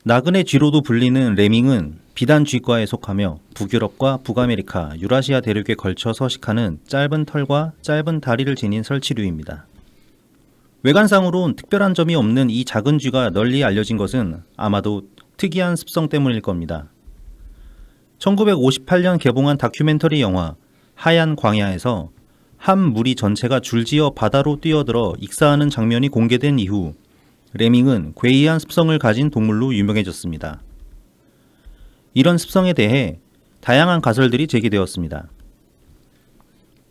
나그네 쥐로도 불리는 레밍은 비단 쥐과에 속하며 북유럽과 북아메리카, 유라시아 대륙에 걸쳐 서식하는 짧은 털과 짧은 다리를 지닌 설치류입니다. 외관상으론 특별한 점이 없는 이 작은 쥐가 널리 알려진 것은 아마도 특이한 습성 때문일 겁니다. 1958년 개봉한 다큐멘터리 영화 하얀 광야에서 한 무리 전체가 줄지어 바다로 뛰어들어 익사하는 장면이 공개된 이후 레밍은 괴이한 습성을 가진 동물로 유명해졌습니다. 이런 습성에 대해 다양한 가설들이 제기되었습니다.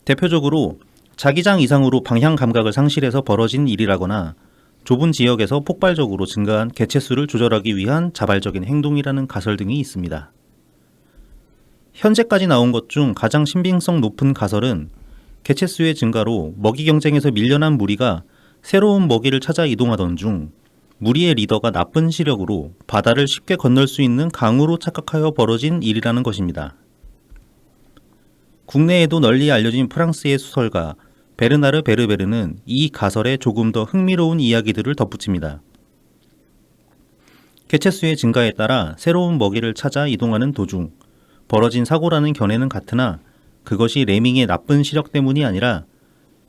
대표적으로 자기장 이상으로 방향 감각을 상실해서 벌어진 일이라거나 좁은 지역에서 폭발적으로 증가한 개체수를 조절하기 위한 자발적인 행동이라는 가설 등이 있습니다. 현재까지 나온 것 중 가장 신빙성 높은 가설은 개체수의 증가로 먹이 경쟁에서 밀려난 무리가 새로운 먹이를 찾아 이동하던 중 무리의 리더가 나쁜 시력으로 바다를 쉽게 건널 수 있는 강으로 착각하여 벌어진 일이라는 것입니다. 국내에도 널리 알려진 프랑스의 수설가 베르나르 베르베르는 이 가설에 조금 더 흥미로운 이야기들을 덧붙입니다. 개체수의 증가에 따라 새로운 먹이를 찾아 이동하는 도중 벌어진 사고라는 견해는 같으나 그것이 레밍의 나쁜 시력 때문이 아니라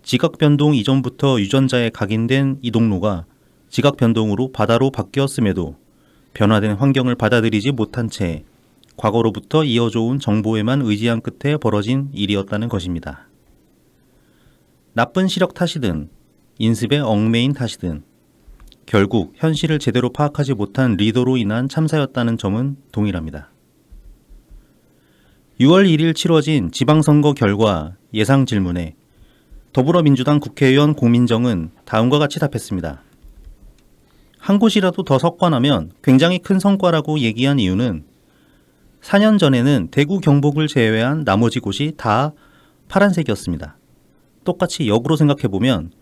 지각 변동 이전부터 유전자에 각인된 이동로가 지각 변동으로 바다로 바뀌었음에도 변화된 환경을 받아들이지 못한 채 과거로부터 이어져 온 정보에만 의지한 끝에 벌어진 일이었다는 것입니다. 나쁜 시력 탓이든 인습의 얽매인 탓이든 결국 현실을 제대로 파악하지 못한 리더로 인한 참사였다는 점은 동일합니다. 6월 1일 치러진 지방선거 결과 예상 질문에 더불어민주당 국회의원 공민정은 다음과 같이 답했습니다. 한 곳이라도 더 석권하면 굉장히 큰 성과라고 얘기한 이유는 4년 전에는 대구 경북을 제외한 나머지 곳이 다 파란색이었습니다. 똑같이 역으로 생각해보면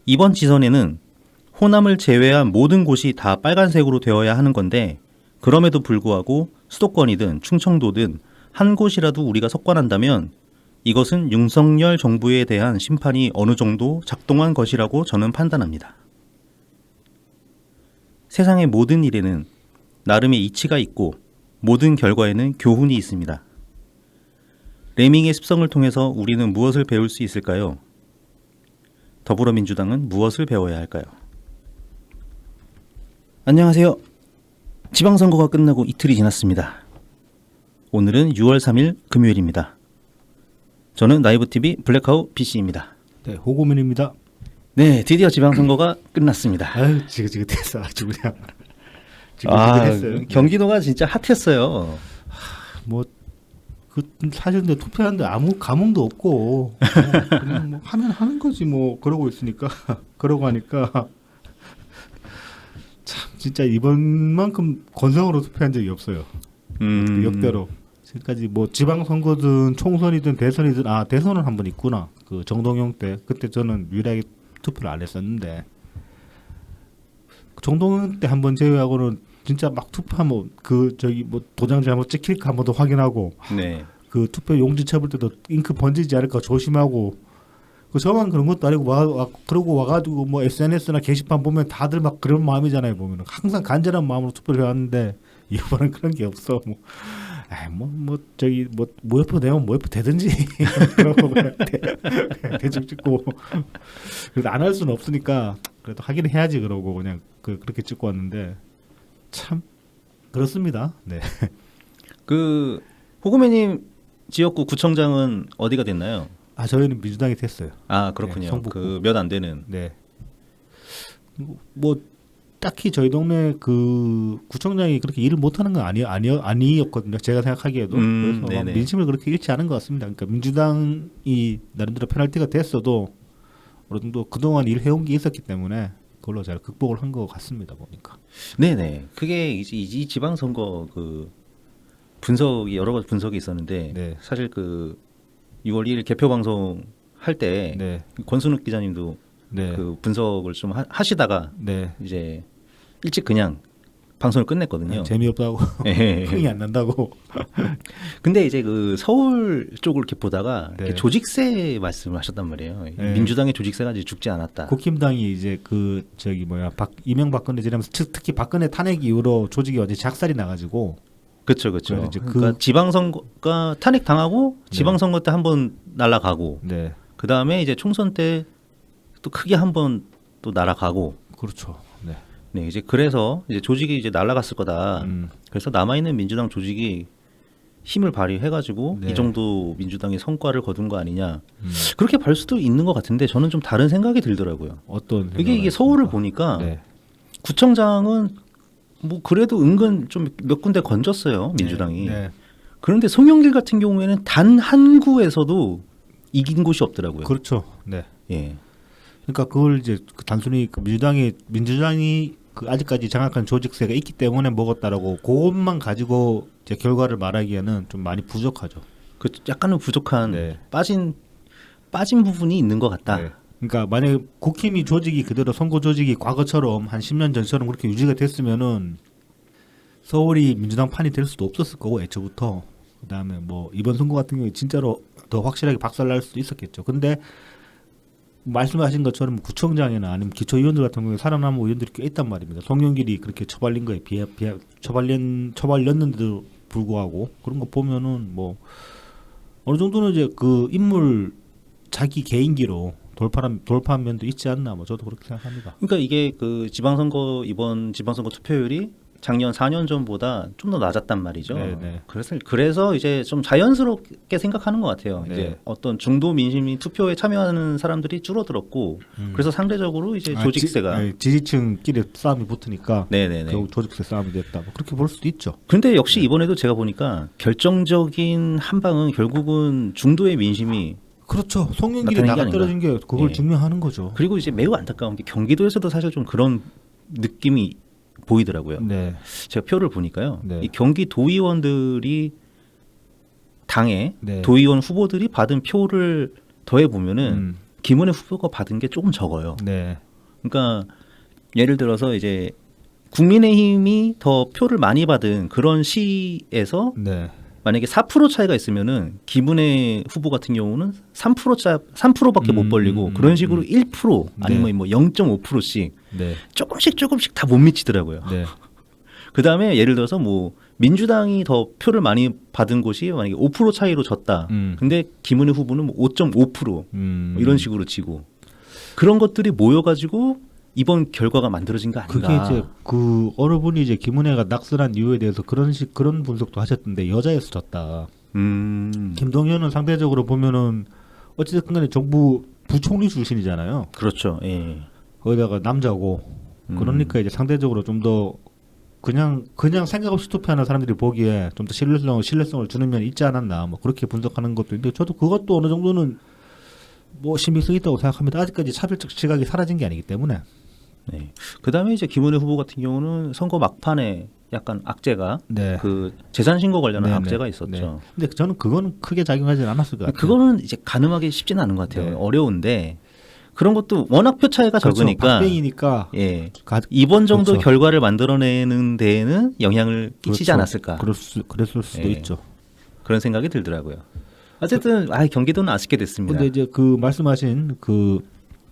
이번 지선에는 호남을 제외한 모든 곳이 다 빨간색으로 되어야 하는 건데 그럼에도 불구하고 수도권이든 충청도든 한 곳이라도 우리가 석권한다면 이것은 윤석열 정부에 대한 심판이 어느 정도 작동한 것이라고 저는 판단합니다. 세상의 모든 일에는 나름의 이치가 있고 모든 결과에는 교훈이 있습니다. 레밍의 습성을 통해서 우리는 무엇을 배울 수 있을까요? 더불어민주당은 무엇을 배워야 할까요? 안녕하세요. 지방선거가 끝나고 이틀이 지났습니다. 오늘은 6월 3일 금요일입니다. 저는 나이브TV 블랙하우 PC입니다. 네, 호구맨입니다. 네, 드디어 지방선거가 끝났습니다. 아유, 지긋지긋했어. 아주 그냥. 지긋지긋했어요. 경기도가 진짜 핫했어요. 사실 근데 투표하는데 아무 감흥도 없고 그냥 뭐 하면 하는 거지 뭐 그러고 있으니까 그러고 하니까 참 진짜 이번만큼 건성으로 투표한 적이 없어요. 역대로. 지금까지 뭐 지방선거든 총선이든 대선이든 대선은 한 번 있구나. 그 정동영 때 그때 저는 유일하게 투표를 안 했었는데 정동영 때 한 번 제외하고는 진짜 막 투표하면 도장 잘못 찍힐까 한 번 더 확인하고 네. 그 투표 용지 쳐볼 때도 잉크 번지지 않을까 조심하고 저만 그런 것도 아니고 그러고 와가지고 뭐 SNS나 게시판 보면 다들 막 그런 마음이잖아요. 보면은 항상 간절한 마음으로 투표를 해왔는데 이번엔 그런 게 없어. 모여표 내면 모여표 되든지 그러고 그냥 대충 찍고 그래도 안 할 수는 없으니까 그래도 하긴 해야지 그러고 그냥 그렇게 찍고 왔는데 참 그렇습니다. 네. 그 호구매님 지역구 구청장은 어디가 됐나요? 저희는 민주당이 됐어요. 그렇군요. 네, 그 몇 안 되는. 네. 뭐 딱히 저희 동네 그 구청장이 그렇게 일을 못하는 건 아니었거든요. 제가 생각하기에도 그래서 민심을 그렇게 잃지 않은 것 같습니다. 그러니까 민주당이 나름대로 페널티가 됐어도 어느 정도 그동안 일해온 게 있었기 때문에 그걸로 잘 극복을 한 것 같습니다. 보니까. 네네. 그게 이 지방선거 그 분석이 여러 가지 분석이 있었는데 네. 사실 그 6월 1일 개표 방송 할 때 네. 권순욱 기자님도 네. 그 분석을 좀 하시다가 네. 이제 일찍 그냥 방송을 끝냈거든요. 재미없다고 예. 흥이 안 난다고. 근데 이제 그 서울 쪽을 이렇게 보다가 네. 이렇게 조직세 말씀을 하셨단 말이에요. 네. 민주당의 조직세가 아직 죽지 않았다. 국힘당이 이제 그 저기 뭐야 이명박근혜 지나면서 특히 박근혜 탄핵 이후로 조직이 어제 작살이 나가지고 그렇죠, 그렇죠. 그래서 이제 그러니까 지방선거가 탄핵 당하고 지방선거 때 한번 날아가고, 네 그 다음에 이제 총선 때 또 크게 한번 또 날아가고, 그렇죠. 네. 네 이제 그래서 이제 조직이 이제 날아갔을 거다. 그래서 남아 있는 민주당 조직이 힘을 발휘해가지고 네. 이 정도 민주당이 성과를 거둔 거 아니냐. 그렇게 볼 수도 있는 것 같은데 저는 좀 다른 생각이 들더라고요. 어떤 이게 서울을 보니까 네. 구청장은 뭐 그래도 은근 좀 몇 군데 건졌어요 민주당이. 네. 그런데 송영길 같은 경우에는 단 한 구에서도 이긴 곳이 없더라고요. 그렇죠. 네. 예. 그러니까 그걸 이제 단순히 그 민주당이 그 아직까지 장악한 조직세가 있기 때문에 먹었다라고 그것만 가지고 이제 결과를 말하기에는 좀 많이 부족하죠. 그 약간은 부족한 네. 빠진 부분이 있는 것 같다. 네. 그러니까 만약에 국힘이 조직이 그대로 선거 조직이 과거처럼 한 10년 전처럼 그렇게 유지가 됐으면은 서울이 민주당 판이 될 수도 없었을 거고 애초부터. 그다음에 뭐 이번 선거 같은 경우에 진짜로 더 확실하게 박살날 수도 있었겠죠. 근데 말씀하신 것처럼 구청장이나 아니면 기초의원들 같은 경우에 살아남은 의원들이 꽤 있단 말입니다. 송영길이 그렇게 처발린 거에 비해 처발렸는데도 불구하고 그런 거 보면은 뭐 어느 정도는 이제 그 인물 자기 개인기로 돌파한 면도 있지 않나 뭐 저도 그렇게 생각합니다. 그러니까 이게 그 이번 지방선거 투표율이 작년 4년 전보다 좀 더 낮았단 말이죠. 네네. 그래서 이제 좀 자연스럽게 생각하는 것 같아요. 네. 이제 어떤 중도 민심이 투표에 참여하는 사람들이 줄어들었고, 그래서 상대적으로 이제 조직세가 지지층끼리 싸움이 붙으니까 네네네. 결국 조직세 싸움이 됐다. 뭐 그렇게 볼 수도 있죠. 근데 역시 이번에도 제가 보니까 결정적인 한 방은 결국은 중도의 민심이 그렇죠. 송영길이 나타낸 게 나가 아닌가. 떨어진 게 그걸 예. 증명하는 거죠. 그리고 이제 매우 안타까운 게 경기도에서도 사실 좀 그런 느낌이 보이더라고요. 네. 제가 표를 보니까요. 네. 이 경기 도의원들이 당의 네. 도의원 후보들이 받은 표를 더해 보면은 음. 김은혜 후보가 받은 게 조금 적어요. 네. 그러니까 예를 들어서 이제 국민의힘이 더 표를 많이 받은 그런 시에서 네. 만약에 4% 차이가 있으면은 김은혜 후보 같은 경우는 3%밖에 못 벌리고 그런 식으로 1% 아니면 네. 뭐 0.5%씩 네. 조금씩 다 못 미치더라고요. 네. 그 다음에 예를 들어서 뭐 민주당이 더 표를 많이 받은 곳이 만약에 5% 차이로 졌다. 근데 김은혜 후보는 뭐 5.5% 뭐 이런 식으로 지고 그런 것들이 모여가지고 이번 결과가 만들어진 거 아닌가. 그게 이제 그 어느 분이 이제 김은혜가 낙선한 이유에 대해서 그런 분석도 하셨던데 여자여서 졌다. 김동연은 상대적으로 보면은 어찌됐든 간에 정부 부총리 출신이잖아요. 그렇죠. 예. 거기다가 남자고 그러니까 이제 상대적으로 좀 더 그냥 생각 없이 투표하는 사람들이 보기에 좀 더 신뢰성을 주는 면이 있지 않았나 뭐 그렇게 분석하는 것도 있는데 저도 그것도 어느 정도는 뭐 신빙성이 있다고 생각합니다. 아직까지 차별적 시각이 사라진 게 아니기 때문에. 네. 그다음에 이제 김은혜 후보 같은 경우는 선거 막판에 약간 악재가 네. 그 재산 신고 관련한 네네. 악재가 있었죠. 네. 근데 저는 그거는 크게 작용하지 않았을 것 같아요. 그거는 이제 가늠하기 쉽지는 않은 것 같아요. 네. 어려운데 그런 것도 워낙 표 차이가 그렇죠. 적으니까 박빙이니까 예. 이번 정도 그렇죠. 결과를 만들어내는 데에는 영향을 끼치지 그렇죠. 않았을까. 그랬을 수도 예. 있죠. 그런 생각이 들더라고요. 어쨌든 경기도는 아쉽게 됐습니다. 근데 이제 그 말씀하신 그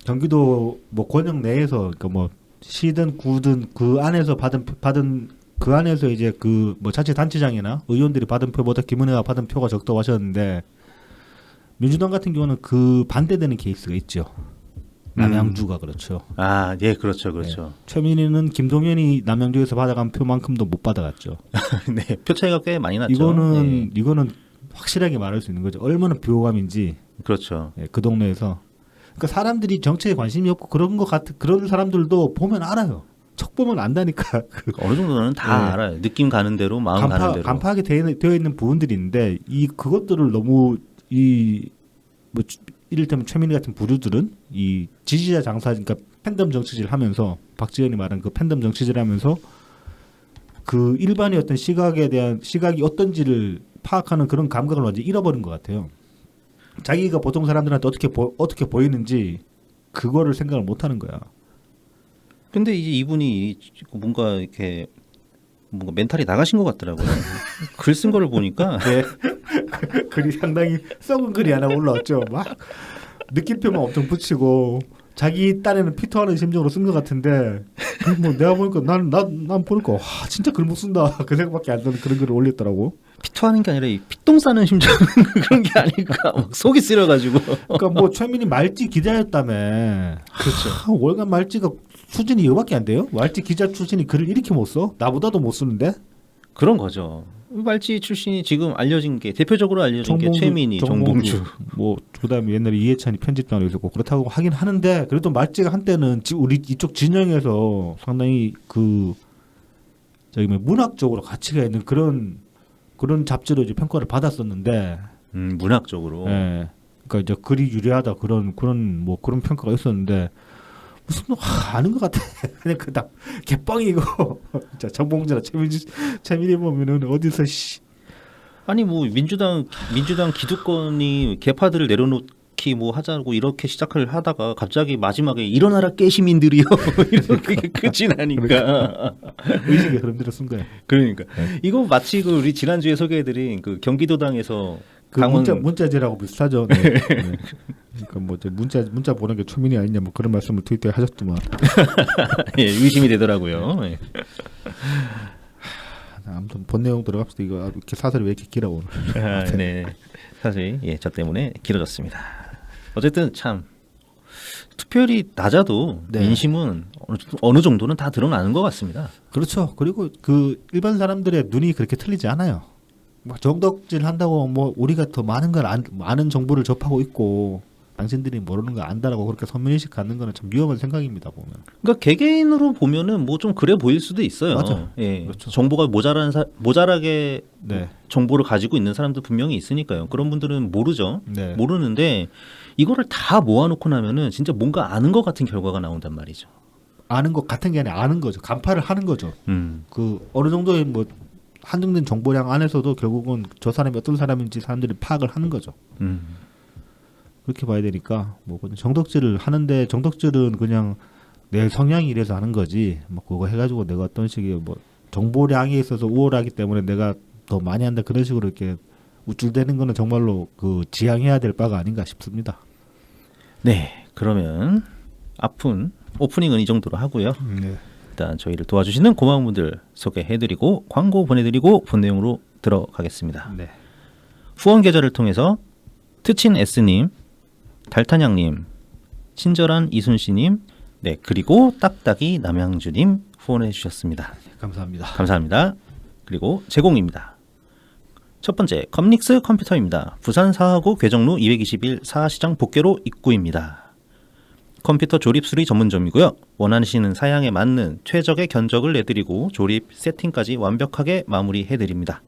경기도 뭐 권역 내에서 그러니까 뭐 시든 구든 그 안에서 받은 그 안에서 이제 그 뭐 자치단체장이나 의원들이 받은 표보다 김은혜가 받은 표가 적다고 하셨는데 민주당 같은 경우는 그 반대되는 케이스가 있죠. 남양주가 그렇죠. 아, 예, 그렇죠, 그렇죠. 최민희는 김동연이 남양주에서 받아간 표만큼도 못 받아갔죠. 네, 표 차이가 꽤 많이 났죠. 이거는 확실하게 말할 수 있는 거죠. 얼마나 비호감인지. 그렇죠. 그 동네에서. 그러니까 사람들이 정치에 관심이 없고 그런 것 같은 그런 사람들도 보면 알아요. 척 보면 안다니까. 어느 정도는 다 알아요. 느낌 가는 대로, 마음 가는 대로. 간파하게 되어 있는 부분들이 있는데 그것들을 너무 뭐 이를테면 최민희 같은 부류들은 이 지지자 장사 그러니까 팬덤 정치질 하면서 박지현이 말한 그 팬덤 정치질 하면서 그 일반의 어떤 시각이 어떤지를 파악하는 그런 감각을 완전히 잃어버린 것 같아요. 자기가 보통 사람들한테 어떻게 보이는지 그거를 생각을 못 하는 거야. 근데 이제 이분이 뭔가 이렇게 뭔가 멘탈이 나가신 것 같더라고요. 글 쓴 거를 보니까 네. 글이 상당히 썩은 글이 하나 올라왔죠. 막 느낌표만 엄청 붙이고 자기 딴에는 피터하는 심정으로 쓴 것 같은데 뭐 내가 보니까 난 보니까 와 진짜 글 못 쓴다 그 생각밖에 안 드는 그런 글을 올렸더라고. 피토하는 게 아니라 이 피똥 싸는 심정 그런 게 아닐까. 막 속이 쓰려가지고. 그러니까 뭐 최민희 말지 기자였다며. 그렇죠. 월간 말지가 수준이 이거밖에 안 돼요? 말지 기자 출신이 글을 이렇게 못 써? 나보다도 못 쓰는데? 그런 거죠. 말지 출신이 지금 알려진 게 대표적으로 알려진 게 최민희, 정봉주. 뭐 그다음에 옛날에 이해찬이 편집장으로 있었고 그렇다고 하긴 하는데 그래도 말지가 한때는 우리 이쪽 진영에서 상당히 그 저기 뭐 문학적으로 가치가 있는 그런 잡지로 이제 평가를 받았었는데. 문학적으로. 예. 그러니까 이제 글이 유리하다 그런 평가가 있었는데. 무슨 아는 것 같아. 그냥 그다 개뻥이고 진짜 정봉주나 최민희 보면은 어디서 아니 뭐 민주당 기득권이 개파들을 내려놓기 뭐 하자고 이렇게 시작을 하다가 갑자기 마지막에 일어나라 깨시민들이요 이렇게 끝이 나니까 의식의 흐름대로 쓴 거야. 그러니까 이거 마치 그 우리 지난주에 소개해드린 그 경기도당에서 그 문자제라고 비슷하죠. 네. 네. 그러니까 뭐 문자 보는 게 초민이 아니냐 뭐 그런 말씀을 트위터에 하셨더만. 예, 의심이 되더라고요. 예. 아무튼 본 내용 들어갑시다. 이거 이렇게 사설이 왜 이렇게 길어 오늘. 네, 사실 저 때문에 길어졌습니다. 어쨌든 참 투표율이 낮아도 네. 민심은 어느 정도는 다 드러나는 것 같습니다. 그렇죠. 그리고 그 일반 사람들의 눈이 그렇게 틀리지 않아요. 막 정덕질 한다고 뭐 우리가 더 많은 걸 많은 정보를 접하고 있고 당신들이 모르는 거 안다라고 그렇게 선민의식 갖는 거는 참 위험한 생각입니다 보면. 그러니까 개개인으로 보면은 뭐 좀 그래 보일 수도 있어요. 맞아요. 예, 그렇죠. 정보가 모자라게 네. 정보를 가지고 있는 사람도 분명히 있으니까요. 그런 분들은 모르죠. 네. 모르는데 이거를 다 모아놓고 나면은 진짜 뭔가 아는 것 같은 결과가 나온단 말이죠. 아는 것 같은 게 아니라 아는 거죠. 간파를 하는 거죠. 그 어느 정도의 뭐 한정된 정보량 안에서도 결국은 저 사람이 어떤 사람인지 사람들이 파악을 하는 거죠. 그렇게 봐야 되니까 뭐 정덕질을 하는데 정덕질은 그냥 내 성향이 이래서 하는 거지. 뭐 그거 해가지고 내가 어떤 식의 뭐 정보량에 있어서 우월하기 때문에 내가 더 많이 한다 그런 식으로 이렇게 우쭐대는 거는 정말로 그 지양해야 될 바가 아닌가 싶습니다. 네, 그러면 아픈 오프닝은 이 정도로 하고요. 네. 일단 저희를 도와주시는 고마운 분들 소개해드리고 광고 보내드리고 본 내용으로 들어가겠습니다. 네. 후원 계좌를 통해서 트친 S님, 달탄양님, 친절한 이순씨님, 네 그리고 딱딱이 남양주님 후원해 주셨습니다. 감사합니다. 감사합니다. 그리고 제공입니다. 첫 번째 컴닉스 컴퓨터입니다. 부산 사하구 괴정로 221 사시장 복개로 입구입니다. 컴퓨터 조립 수리 전문점이고요. 원하시는 사양에 맞는 최적의 견적을 내드리고 조립 세팅까지 완벽하게 마무리해드립니다.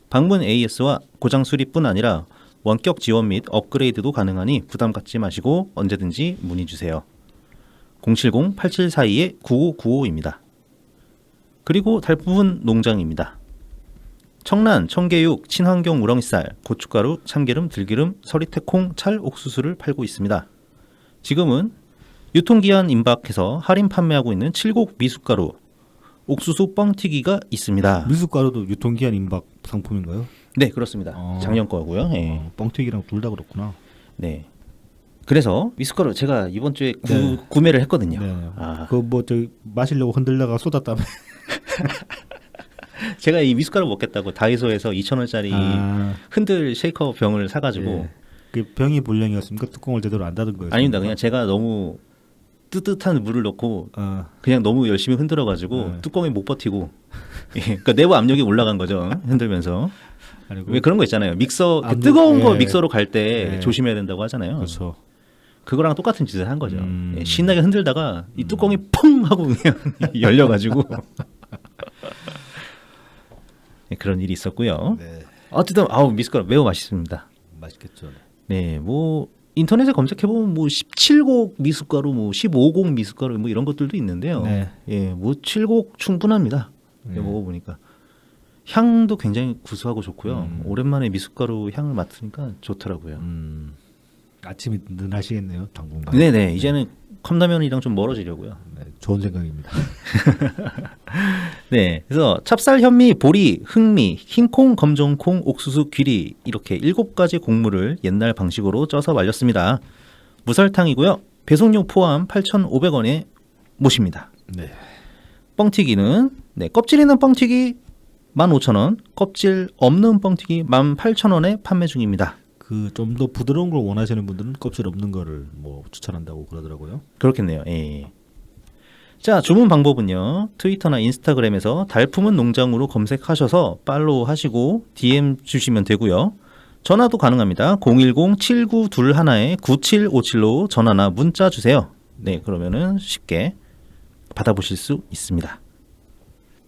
방문 AS와 고장 수리뿐 아니라 원격 지원 및 업그레이드도 가능하니 부담 갖지 마시고 언제든지 문의 주세요. 070-8742-9595입니다. 그리고 달부분 농장입니다. 청란, 청계육, 친환경 우렁이쌀, 고춧가루, 참기름, 들기름, 서리태콩, 찰, 옥수수를 팔고 있습니다. 지금은 유통기한 임박해서 할인 판매하고 있는 칠곡 미숫가루, 옥수수 뻥튀기가 있습니다. 미숫가루도 유통기한 임박 상품인가요? 네, 그렇습니다. 작년 거고요. 네. 뻥튀기랑 둘 다 그렇구나. 네. 그래서 미숫가루 제가 이번 주에 구매를 했거든요. 네. 아. 그 뭐 저 마시려고 흔들다가 쏟았다며. 제가 이 미숫가루 먹겠다고 다이소에서 2,000원짜리 흔들 쉐이커 병을 사가지고. 네. 그 병이 불량이었습니까? 뚜껑을 제대로 안 닫은 거예요? 아닙니다. 그냥 제가 너무 뜨뜻한 물을 넣고 그냥 너무 열심히 흔들어가지고 뚜껑에 못 버티고 그러니까 내부 압력이 올라간 거죠. 흔들면서. 아니고. 왜 그런 거 있잖아요. 믹서 뜨거운 거 믹서로 갈 때 조심해야 된다고 하잖아요. 그렇죠. 그거랑 똑같은 짓을 한 거죠. 신나게 흔들다가 이 뚜껑이 펑 하고 그냥 열려가지고 그런 일이 있었고요. 네. 어쨌든 미숫가루 매우 맛있습니다. 맛있겠죠. 네, 뭐 인터넷에 검색해 보면 뭐 17곡 미숫가루, 뭐 15곡 미숫가루 뭐 이런 것들도 있는데요. 네. 예, 뭐 7곡 충분합니다. 먹어보니까 향도 굉장히 구수하고 좋고요. 오랜만에 미숫가루 향을 맡으니까 좋더라고요. 아침이 든든하시겠네요, 당분간. 네네. 이제는 컵라면이랑 좀 멀어지려고요. 네, 좋은 생각입니다. 네. 그래서 찹쌀, 현미, 보리, 흑미, 흰콩, 검정콩, 옥수수, 귀리 이렇게 7가지 곡물을 옛날 방식으로 쪄서 말렸습니다. 무설탕이고요. 배송료 포함 8,500원에 모십니다. 네. 뻥튀기는 껍질 있는 뻥튀기 15,000원, 껍질 없는 뻥튀기 18,000원에 판매 중입니다. 그 좀 더 부드러운 걸 원하시는 분들은 껍질 없는 거를 뭐 추천한다고 그러더라고요. 그렇겠네요. 예. 자, 주문 방법은요. 트위터나 인스타그램에서 달품은 농장으로 검색하셔서 팔로우 하시고 DM 주시면 되고요. 전화도 가능합니다. 010-7921-9757로 전화나 문자 주세요. 네, 그러면은 쉽게 받아보실 수 있습니다.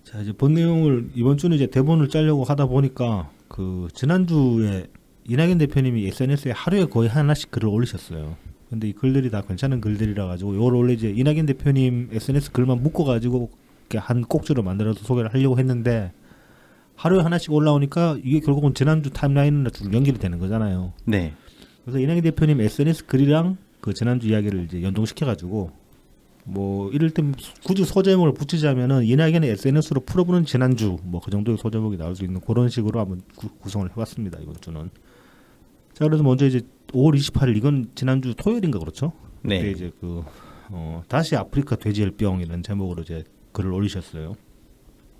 자, 이제 본 내용을 이번 주는 이제 대본을 짜려고 하다 보니까 그 지난주에 이낙연 대표님이 SNS에 하루에 거의 하나씩 글을 올리셨어요. 근데 이 글들이 다 괜찮은 글들이라 가지고 이걸 원래 이제 이낙연 대표님 SNS 글만 묶어 가지고 이렇게 한 꼭지로 만들어서 소개를 하려고 했는데 하루에 하나씩 올라오니까 이게 결국은 지난주 타임라인이랑 쭉 연결이 되는 거잖아요. 네. 그래서 이낙연 대표님 SNS 글이랑 그 지난주 이야기를 이제 연동시켜 가지고 뭐 이를테면 굳이 소제목을 붙이자면은 이낙연의 SNS로 풀어보는 지난주 뭐 그 정도의 소제목이 나올 수 있는 그런 식으로 한번 구성을 해봤습니다, 이번 주는. 자, 그래서 먼저 이제 5월 28일 이건 지난주 토요일인가 그렇죠? 네. 그때 이제 그 다시 아프리카 돼지열병이라는 제목으로 이제 글을 올리셨어요.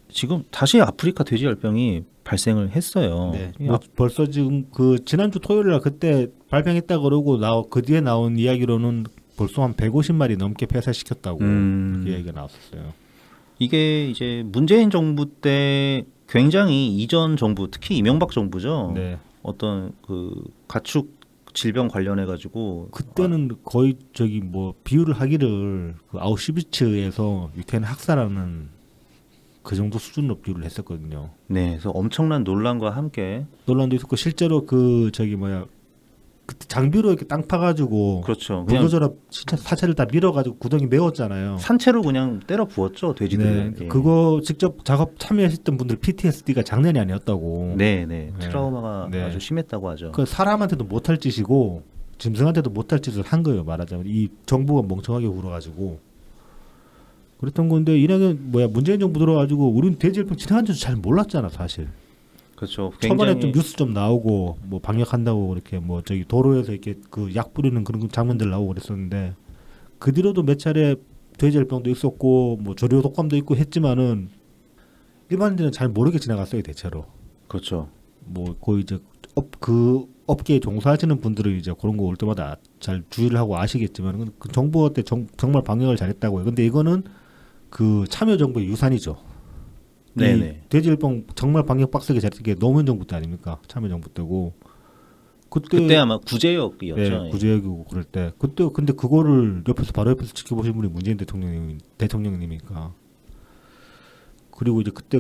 지금 다시 아프리카 돼지열병이 발생을 했어요. 네. 뭐 벌써 지금 그 지난주 토요일날 그때 발병했다 그러고 그 뒤에 나온 이야기로는 벌써 한 150마리 넘게 폐사시켰다고 그렇게 얘기가 나왔었어요. 이게 이제 문재인 정부 때 굉장히 이전 정부, 특히 이명박 정부죠. 네. 어떤 그 가축 질병 관련해 가지고 그때는 거의 저기 뭐 비유를 하기를 그 아우슈비츠에서 유태인 학살하는 그 정도 수준으로 비유를 했었거든요. 네, 그래서 엄청난 논란과 함께 논란도 있었고 실제로 그 저기 뭐야 그때 장비로 이렇게 땅 파가지고 그렇죠. 그냥 불도저라 진짜 사체를 다 밀어가지고 구덩이 메웠잖아요. 산채로 그냥 때려 부었죠 돼지들. 네, 그거 직접 작업 참여하셨던 분들 PTSD가 장난이 아니었다고. 네. 네. 트라우마가 네. 아주 심했다고 하죠. 그 사람한테도 못할 짓이고 짐승한테도 못할 짓을 한 거예요, 말하자면. 이 정부가 멍청하게 굴어가지고 그랬던 건데 이낙연 문재인 정부 들어가지고 우리는 돼지열병 지나간 줄도 잘 몰랐잖아, 사실. 그렇죠. 초반에 좀 뉴스 좀 나오고 뭐 방역한다고 이렇게 뭐 저기 도로에서 이렇게 그 약 뿌리는 그런 장면들 나오고 그랬었는데 그 뒤로도 몇 차례 돼지열병도 있었고 뭐 조류 독감도 있고 했지만은 일반인들은 잘 모르게 지나갔어요, 대체로. 그렇죠. 뭐 거의 이제 그 업계에 종사하시는 분들은 이제 그런 거 올 때마다 잘 주의를 하고 아시겠지만 그 정부 때 정말 방역을 잘했다고요. 근데 이거는 그 참여정부의 유산이죠. 네네. 돼지열병 정말 방역 빡세게 잘했던 게 노무현 정부 때 아닙니까? 참여정부 때고. 그때 아마 구제역이었죠. 네, 구제역이고 그럴 때 그때 근데 그거를 바로 옆에서 지켜보신 분이 문재인 대통령님이니까. 그리고 이제 그때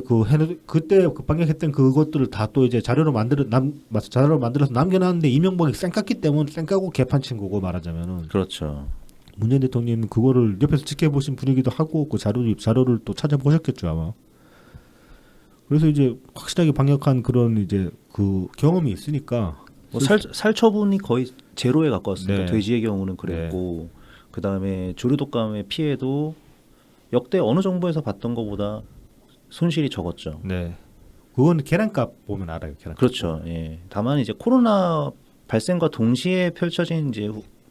그때 그 방역했던 그것들을 다 또 이제 자료로 만들어서 남겨놨는데 이명박이 쌩깠기 때문에 쌩까고 개판 친 거고 말하자면은. 그렇죠. 문재인 대통령님 그거를 옆에서 지켜보신 분이기도 하고 그 자료를 또 찾아보셨겠죠 아마. 그래서 이제 확실하게 방역한 그런 이제 그 경험이 있으니까 뭐 살처분이 거의 제로에 가까웠습니다. 네. 돼지의 경우는 그랬고 그 다음에 조류독감의 피해도 역대 어느 정부에서 봤던 것보다 손실이 적었죠. 네. 그건 계란값 보면 알아요. 계란값. 그렇죠. 예. 다만 이제 코로나 발생과 동시에 펼쳐진 이제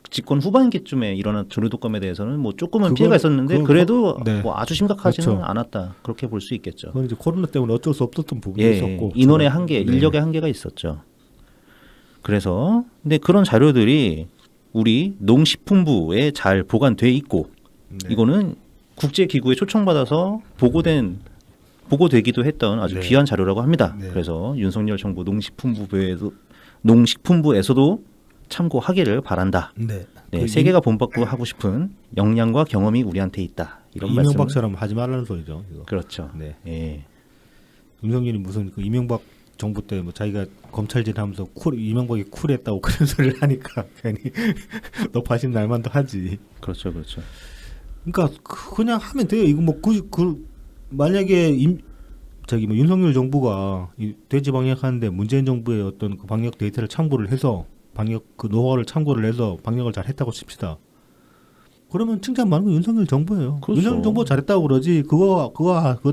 집권 후반기쯤에 일어난 조류독감에 대해서는 뭐 조금은 피해가 있었는데 그래도 네. 뭐 아주 심각하지는 그렇죠. 않았다. 그렇게 볼 수 있겠죠. 그건 이제 코로나 때문에 어쩔 수 없었던 부분이 예, 있었고 인원의 한계, 네. 인력의 한계가 있었죠. 그래서 근데 그런 자료들이 우리 농식품부에 잘 보관돼 있고 네. 이거는 국제기구에 초청받아서 보고되기도 했던 아주 네. 귀한 자료라고 합니다. 네. 그래서 윤석열 정부 농식품부에서도 참고하기를 바란다. 네. 네, 그 세계가 본받고 하고 싶은 역량과 경험이 우리한테 있다. 이런 말씀. 이명박처럼 하지 말라는 소리죠. 이거. 그렇죠. 네. 예. 윤석열이 무슨 그 이명박 정부 때 뭐 자기가 검찰질하면서 이명박이 쿨했다고 그런 소리를 하니까 괜히 높아진 날만도 하지. 그렇죠, 그렇죠. 그러니까 그냥 하면 돼요. 이거 뭐 만약에 저기 뭐 윤석열 정부가 이 돼지 방역하는데 문재인 정부의 어떤 그 방역 데이터를 참고를 해서 방역 그 노하우를 참고를 해서 방역을 잘 했다고 칩시다. 그러면 칭찬받는 건 윤석열 정부예요. 그렇죠. 윤석열 정부 잘했다고 그러지 그거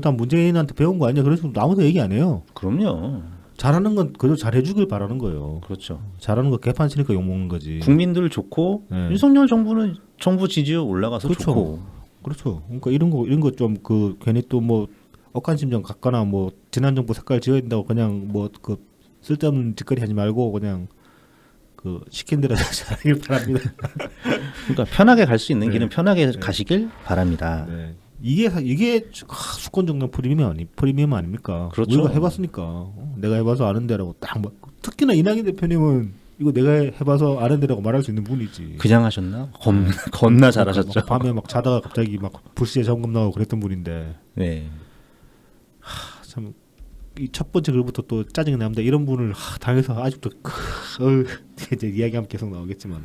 다 문재인한테 배운 거 아니야? 그래서 아무도 얘기 안 해요. 그럼요. 잘하는 건 그래도 잘해주길 바라는 거예요. 그렇죠. 잘하는 거 개판 치니까 욕먹는 거지. 국민들 좋고 네. 윤석열 정부는 정부 지지율 올라가서 그렇죠. 좋고. 그렇죠. 그러니까 이런 거 좀 그 괜히 또 뭐 억한 심정 갖거나 뭐 지난 정부 색깔 지어야 된다고 그냥 뭐 그 쓸데없는 짓거리 하지 말고 그냥 그 시킨 대로 잘하길 바랍니다. 그러니까 편하게 갈 수 있는 네. 길은 편하게 네. 가시길 바랍니다. 네. 이게 수권 정당 프리미엄 아닙니까? 그렇죠. 우리가 해봤으니까 내가 해봐서 아는 데라고 딱 특히나 이낙연 대표님은 이거 내가 해봐서 아는 데라고 말할 수 있는 분이지. 그냥 하셨나? 겁나 잘하셨죠. 막 밤에 막 자다가 갑자기 막 불시에 점검 나오고 그랬던 분인데 네. 참 이 첫 번째 글부터 또 짜증이 납니다. 이런 분을 당해서 아직도 이제 이야기하면 계속 나오겠지만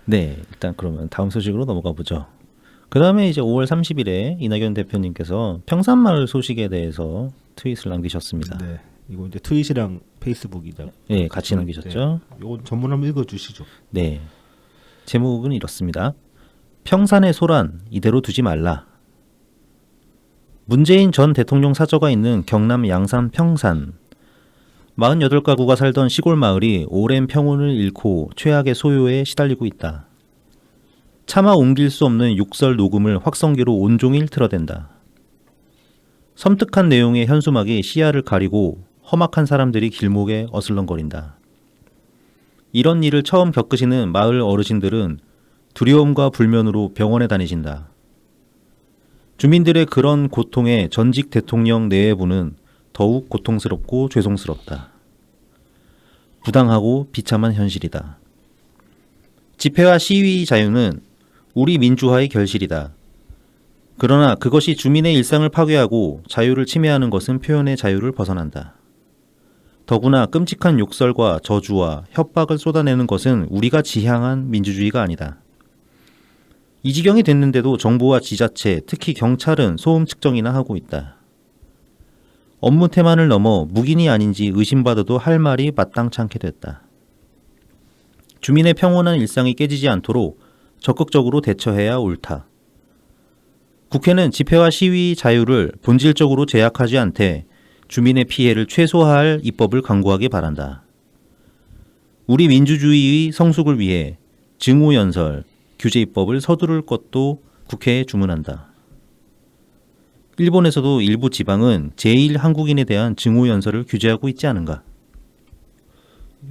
네, 일단 그러면 다음 소식으로 넘어가 보죠. 그 다음에 이제 5월 30일에 이낙연 대표님께서 평산마을 소식에 대해서 트윗을 남기셨습니다. 네. 이거 이제 트윗이랑 페이스북이죠. 네, 같이 남기셨죠. 네. 이건 전문 한번 읽어주시죠. 네, 제목은 이렇습니다. 평산의 소란 이대로 두지 말라. 문재인 전 대통령 사저가 있는 경남 양산 평산. 48가구가 살던 시골 마을이 오랜 평온을 잃고 최악의 소요에 시달리고 있다. 차마 옮길 수 없는 욕설 녹음을 확성기로 온종일 틀어댄다. 섬뜩한 내용의 현수막이 시야를 가리고 험악한 사람들이 길목에 어슬렁거린다. 이런 일을 처음 겪으시는 마을 어르신들은 두려움과 불면으로 병원에 다니신다. 주민들의 그런 고통에 전직 대통령 내외부는 더욱 고통스럽고 죄송스럽다. 부당하고 비참한 현실이다. 집회와 시위 자유는 우리 민주화의 결실이다. 그러나 그것이 주민의 일상을 파괴하고 자유를 침해하는 것은 표현의 자유를 벗어난다. 더구나 끔찍한 욕설과 저주와 협박을 쏟아내는 것은 우리가 지향한 민주주의가 아니다. 이 지경이 됐는데도 정부와 지자체, 특히 경찰은 소음 측정이나 하고 있다. 업무 태만을 넘어 묵인이 아닌지 의심받아도 할 말이 마땅치 않게 됐다. 주민의 평온한 일상이 깨지지 않도록 적극적으로 대처해야 옳다. 국회는 집회와 시위 자유를 본질적으로 제약하지 않되 주민의 피해를 최소화할 입법을 강구하기 바란다. 우리 민주주의의 성숙을 위해 증오연설, 규제 입법을 서두를 것도 국회에 주문한다. 일본에서도 일부 지방은 제1한국인에 대한 증오연설을 규제하고 있지 않은가?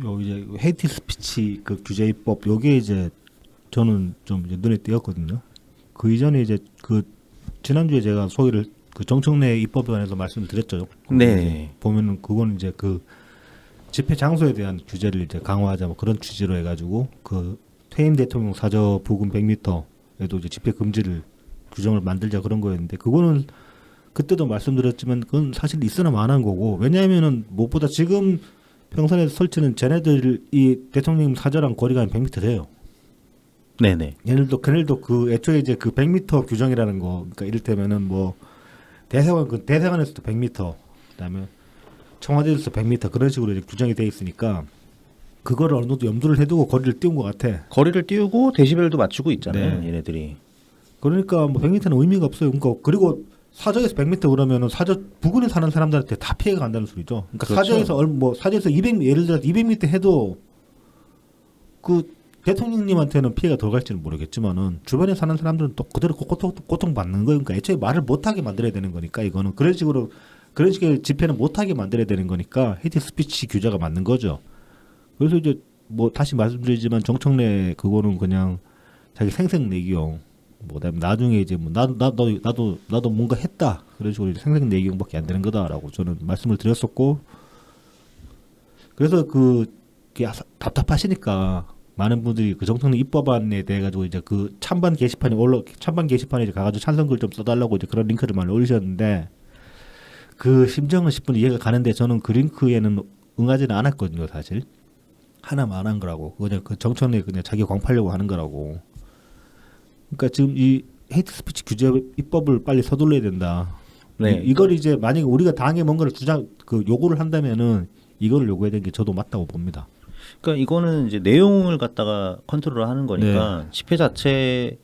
요 이제 헤이트 스피치 그 규제 입법 요게 이제 저는 좀 이제 눈에 띄었거든요. 그 이전에 이제 그 지난주에 제가 소위를 그 정청래 입법에 관해서 말씀을 드렸죠. 네. 보면은 그건 이제 그 집회 장소에 대한 규제를 이제 강화하자 뭐 그런 취지로 해가지고 그 퇴임 대통령 사저 부근 100m에도 이제 집회 금지를 규정을 만들자 그런 거였는데 그거는 그때도 말씀드렸지만 그건 사실 있으나 마나한 거고 왜냐하면은 무엇보다 지금 평산에 설치는 쟤네들이 대통령 사저랑 거리가 한 100m 돼요. 네네. 걔네들도 그 애초에 이제 그 100m 규정이라는 거, 그러니까 이를테면은 뭐 대사관에서도 100m, 그다음에 청와대에서도 100m 그런 식으로 이제 규정이 돼 있으니까 그거를 어느 정도 염두를 해두고 거리를 띄운 것 같아. 거리를 띄우고 데시벨도 맞추고 있잖아요. 네. 얘네들이. 그러니까 뭐 100m는 의미가 없어요. 그러니까 그리고 사저에서 100m 그러면은 사저 부근에 사는 사람들한테 다 피해가 간다는 소리죠. 그러니까 그렇죠. 사저에서 200 예를 들어 200m 해도 그 대통령님한테는 피해가 덜 갈지는 모르겠지만은 주변에 사는 사람들은 또 그대로 고통 받는 거예요. 그러니까 애초에 말을 못하게 만들어야 되는 거니까 이거는 그런 식의 집회는 못하게 만들어야 되는 거니까 헤이트 스피치 규제가 맞는 거죠. 그래서 이제 뭐 다시 말씀드리지만 정청래 그거는 그냥 자기 생색내기용 뭐 그다음에 나중에 이제 뭐 나도 뭔가 했다 그런 식으로 이제 생색내기용밖에 안 되는 거다라고 저는 말씀을 드렸었고 그래서 그게 답답하시니까 많은 분들이 그 정청래 입법안에 대해 가지고 이제 그 찬반 게시판에 이제 가가지고 찬성글 좀 써달라고 이제 그런 링크를 많이 올리셨는데 그 심정은 10분 이해가 가는데 저는 그 링크에는 응하지는 않았거든요 사실. 하나만 한 거라고. 그냥 그 정청래 그냥 자기 광팔려고 하는 거라고. 그러니까 지금 이 헤이트 스피치 규제 입법을 빨리 서둘러야 된다. 네. 이걸 이제 만약에 우리가 당에 뭔가를 요구를 한다면은 이거를 요구해야 되는 게 저도 맞다고 봅니다. 그러니까 이거는 이제 내용을 갖다가 컨트롤을 하는 거니까 집회 자체,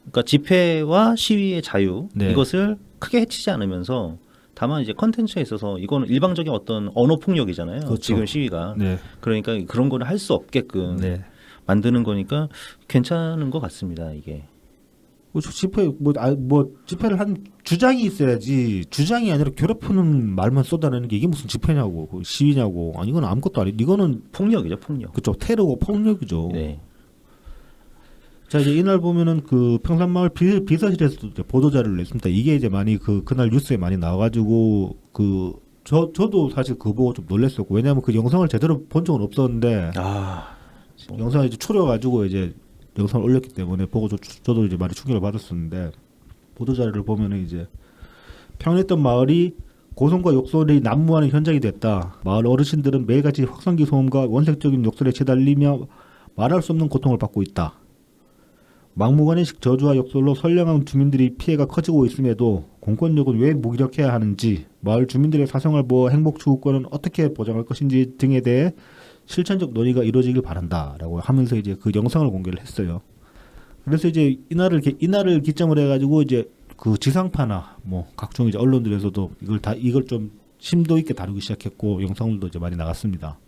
그러니까 집회와 시위의 자유 네. 이것을 크게 해치지 않으면서 다만 이제 컨텐츠에 있어서 이거는 일방적인 어떤 언어 폭력이잖아요. 그렇죠. 지금 시위가. 네. 그러니까 그런 거를 할 수 없게끔 네. 만드는 거니까 괜찮은 것 같습니다. 이게. 집회 뭐 집회를 한 주장이 있어야지 주장이 아니라 괴롭히는 말만 쏟아내는 게 이게 무슨 집회냐고 그 시위냐고 아니 이건 아무것도 아니 이거는 폭력이죠, 폭력. 그쵸 테러고 폭력이죠. 네. 자 이제 이날 보면은 그 평산마을 비서실에서도 이제 보도 자료를 냈습니다. 이게 이제 많이 그날 뉴스에 많이 나와가지고 저도 사실 그거 보고 좀 놀랐었고 왜냐하면 그 영상을 제대로 본 적은 없었는데 영상을 이제 추려가지고 이제 영상을 올렸기 때문에 보고 저도 이제 많이 충격을 받았었는데 보도 자료를 보면은 이제 평온했던 마을이 고성과 욕설이 난무하는 현장이 됐다. 마을 어르신들은 매일같이 확성기 소음과 원색적인 욕설에 시달리며 말할 수 없는 고통을 받고 있다. 막무가내식 저주와 욕설로 선량한 주민들이 피해가 커지고 있음에도 공권력은 왜 무기력해야 하는지, 마을 주민들의 사생활 보호, 행복 추구권은 어떻게 보장할 것인지 등에 대해 실천적 논의가 이루어지길 바란다라고 하면서 이제 그 영상을 공개를 했어요. 그래서 이제 이날을 기점으로 해가지고 이제 그 지상파나 뭐 각종 이제 언론들에서도 이걸 좀 심도 있게 다루기 시작했고 영상들도 이제 많이 나갔습니다.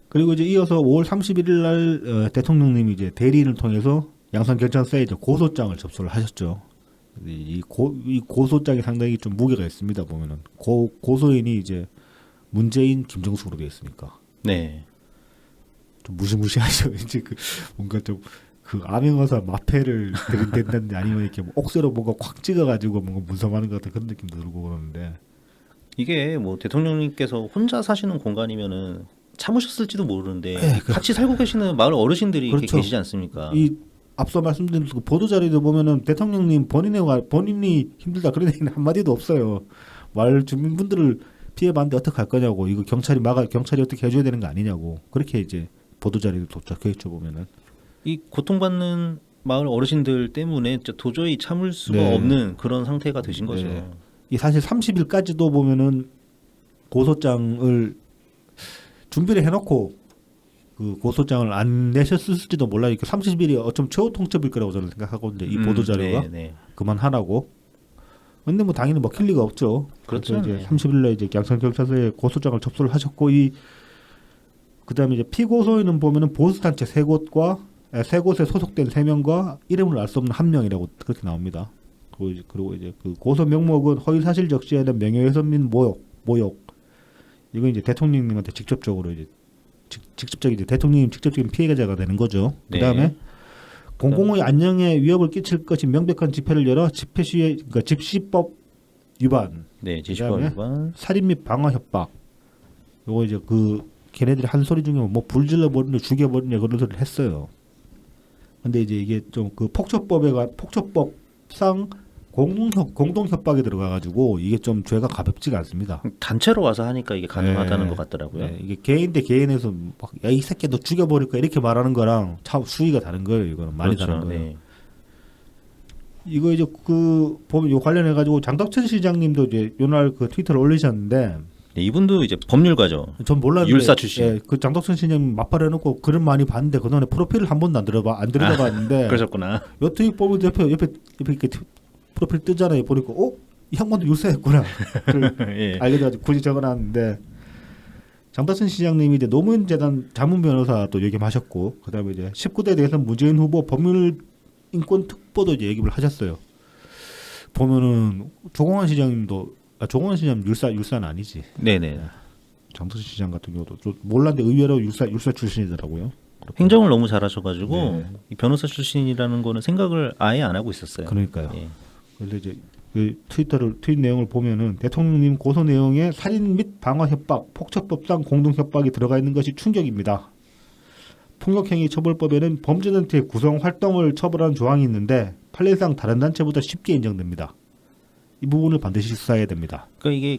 그리고 이제 이어서 5월 31일 날 대통령님이 이제 대리인을 통해서 양산경찰서에 이제 고소장을 접수를 하셨죠. 이 고소장이 상당히 좀 무게가 있습니다. 보면은 고소인이 이제 문재인, 김정숙으로 되어 있으니까. 네. 좀 무시무시하죠. 이제 뭔가 좀 그 암행어사 마패를 들이댄다는데 아니면 이렇게 뭐 옥새로 뭔가 콱 찍어가지고 뭔가 문성하는 것 같은 그런 느낌도 들고 그러는데 이게 뭐 대통령님께서 혼자 사시는 공간이면은 참으셨을지도 모르는데 네, 같이 살고 계시는 마을 어르신들이 이렇게 그렇죠. 계시지 않습니까? 이 앞서 말씀드린 그 보도 자료도 보면은 대통령님 본인이 힘들다 그런 얘기는 한 마디도 없어요. 마을 주민분들을 피해봤는데 어떻게 할 거냐고 이거 경찰이 어떻게 해줘야 되는 거 아니냐고 그렇게 이제 보도 자료도 도착했죠 보면은. 이 고통받는 마을 어르신들 때문에 진짜 도저히 참을 수가 네. 없는 그런 상태가 되신 거죠. 네. 이 사실 30일까지도 보면은 고소장을 준비를 해놓고 그 고소장을 안 내셨을지도 몰라요. 30일이 어쩜 최후 통첩일 거라고 저는 생각하거든요. 이 보도 자료가 네. 그만하라고. 근데 뭐 당연히 먹힐 리가 없죠. 그렇죠. 그래서 이제 30일날 이제 양산경찰서에 고소장을 접수를 하셨고 그다음에 이제 피고소인은 보면은 보수단체 세 곳에 소속된 3명과 이름을 알 수 없는 1명이라고 그렇게 나옵니다. 그리고 이제 그 고소 명목은 허위 사실 적시에 대한 명예훼손 및 모욕. 이건 이제 대통령님한테 직접적으로 이제 대통령님 직접적인 피해자가 되는 거죠. 그다음에 네. 공공의 안녕에 위협을 끼칠 것인 명백한 집회를 열어 집회 시에 그러니까 집시법 위반. 네, 지시법 그다음에 위반. 살인 및 방화 협박. 요거 이제 걔네들이 한 소리 중에 뭐 불질러 버리냐 죽여 버리냐 그런 소리를 했어요. 근데 이제 이게 좀 그 폭처법상 공동 협박에 들어가가지고 이게 좀 죄가 가볍지가 않습니다. 단체로 와서 하니까 이게 가능하다는 것 같더라고요. 네, 이게 개인 대 개인에서 막 야 이 새끼 너 죽여버릴 거야 이렇게 말하는 거랑 참 수위가 다른 거예요. 이거는 많이 그렇죠. 다른 거예요. 네. 이거 이제 보면 요 관련해 가지고 장덕천 시장님도 이제 요날 그 트위터를 올리셨는데 네, 이분도 이제 법률가죠. 전 몰랐는데 율사 출신. 예, 그 장덕천 시장님 맞발해놓고 글은 많이 봤는데 그동안에 프로필을 한 번도 안 들여다봤는데 그러셨구나. 요 트윗 보면 옆에 이렇게 프로필 뜨잖아요. 보니까 이 양반도 율사였구나. 예. 알게 돼가지고 굳이 적어놨는데 장덕천 시장님이 이제 노무현재단 자문 변호사도 얘기하셨고 그다음에 이제 19대 대선 문재인 후보 법률 인권 특보도 이제 얘기를 하셨어요. 보면은 조공환 시장님 율사는 아니지. 네네. 장덕천 시장 같은 경우도 좀 몰랐는데 의외로 율사 출신이더라고요. 행정을 너무 잘하셔가지고 네. 이 변호사 출신이라는 거는 생각을 아예 안 하고 있었어요. 그러니까요. 예. 그래서 이제 그 트윗 내용을 보면은 대통령님 고소 내용에 살인 및 방화 협박, 폭처법상 공동 협박이 들어가 있는 것이 충격입니다. 폭력행위 처벌법에는 범죄단체 구성 활동을 처벌하는 조항이 있는데 판례상 다른 단체보다 쉽게 인정됩니다. 이 부분을 반드시 수사해야 됩니다. 그러니까 이게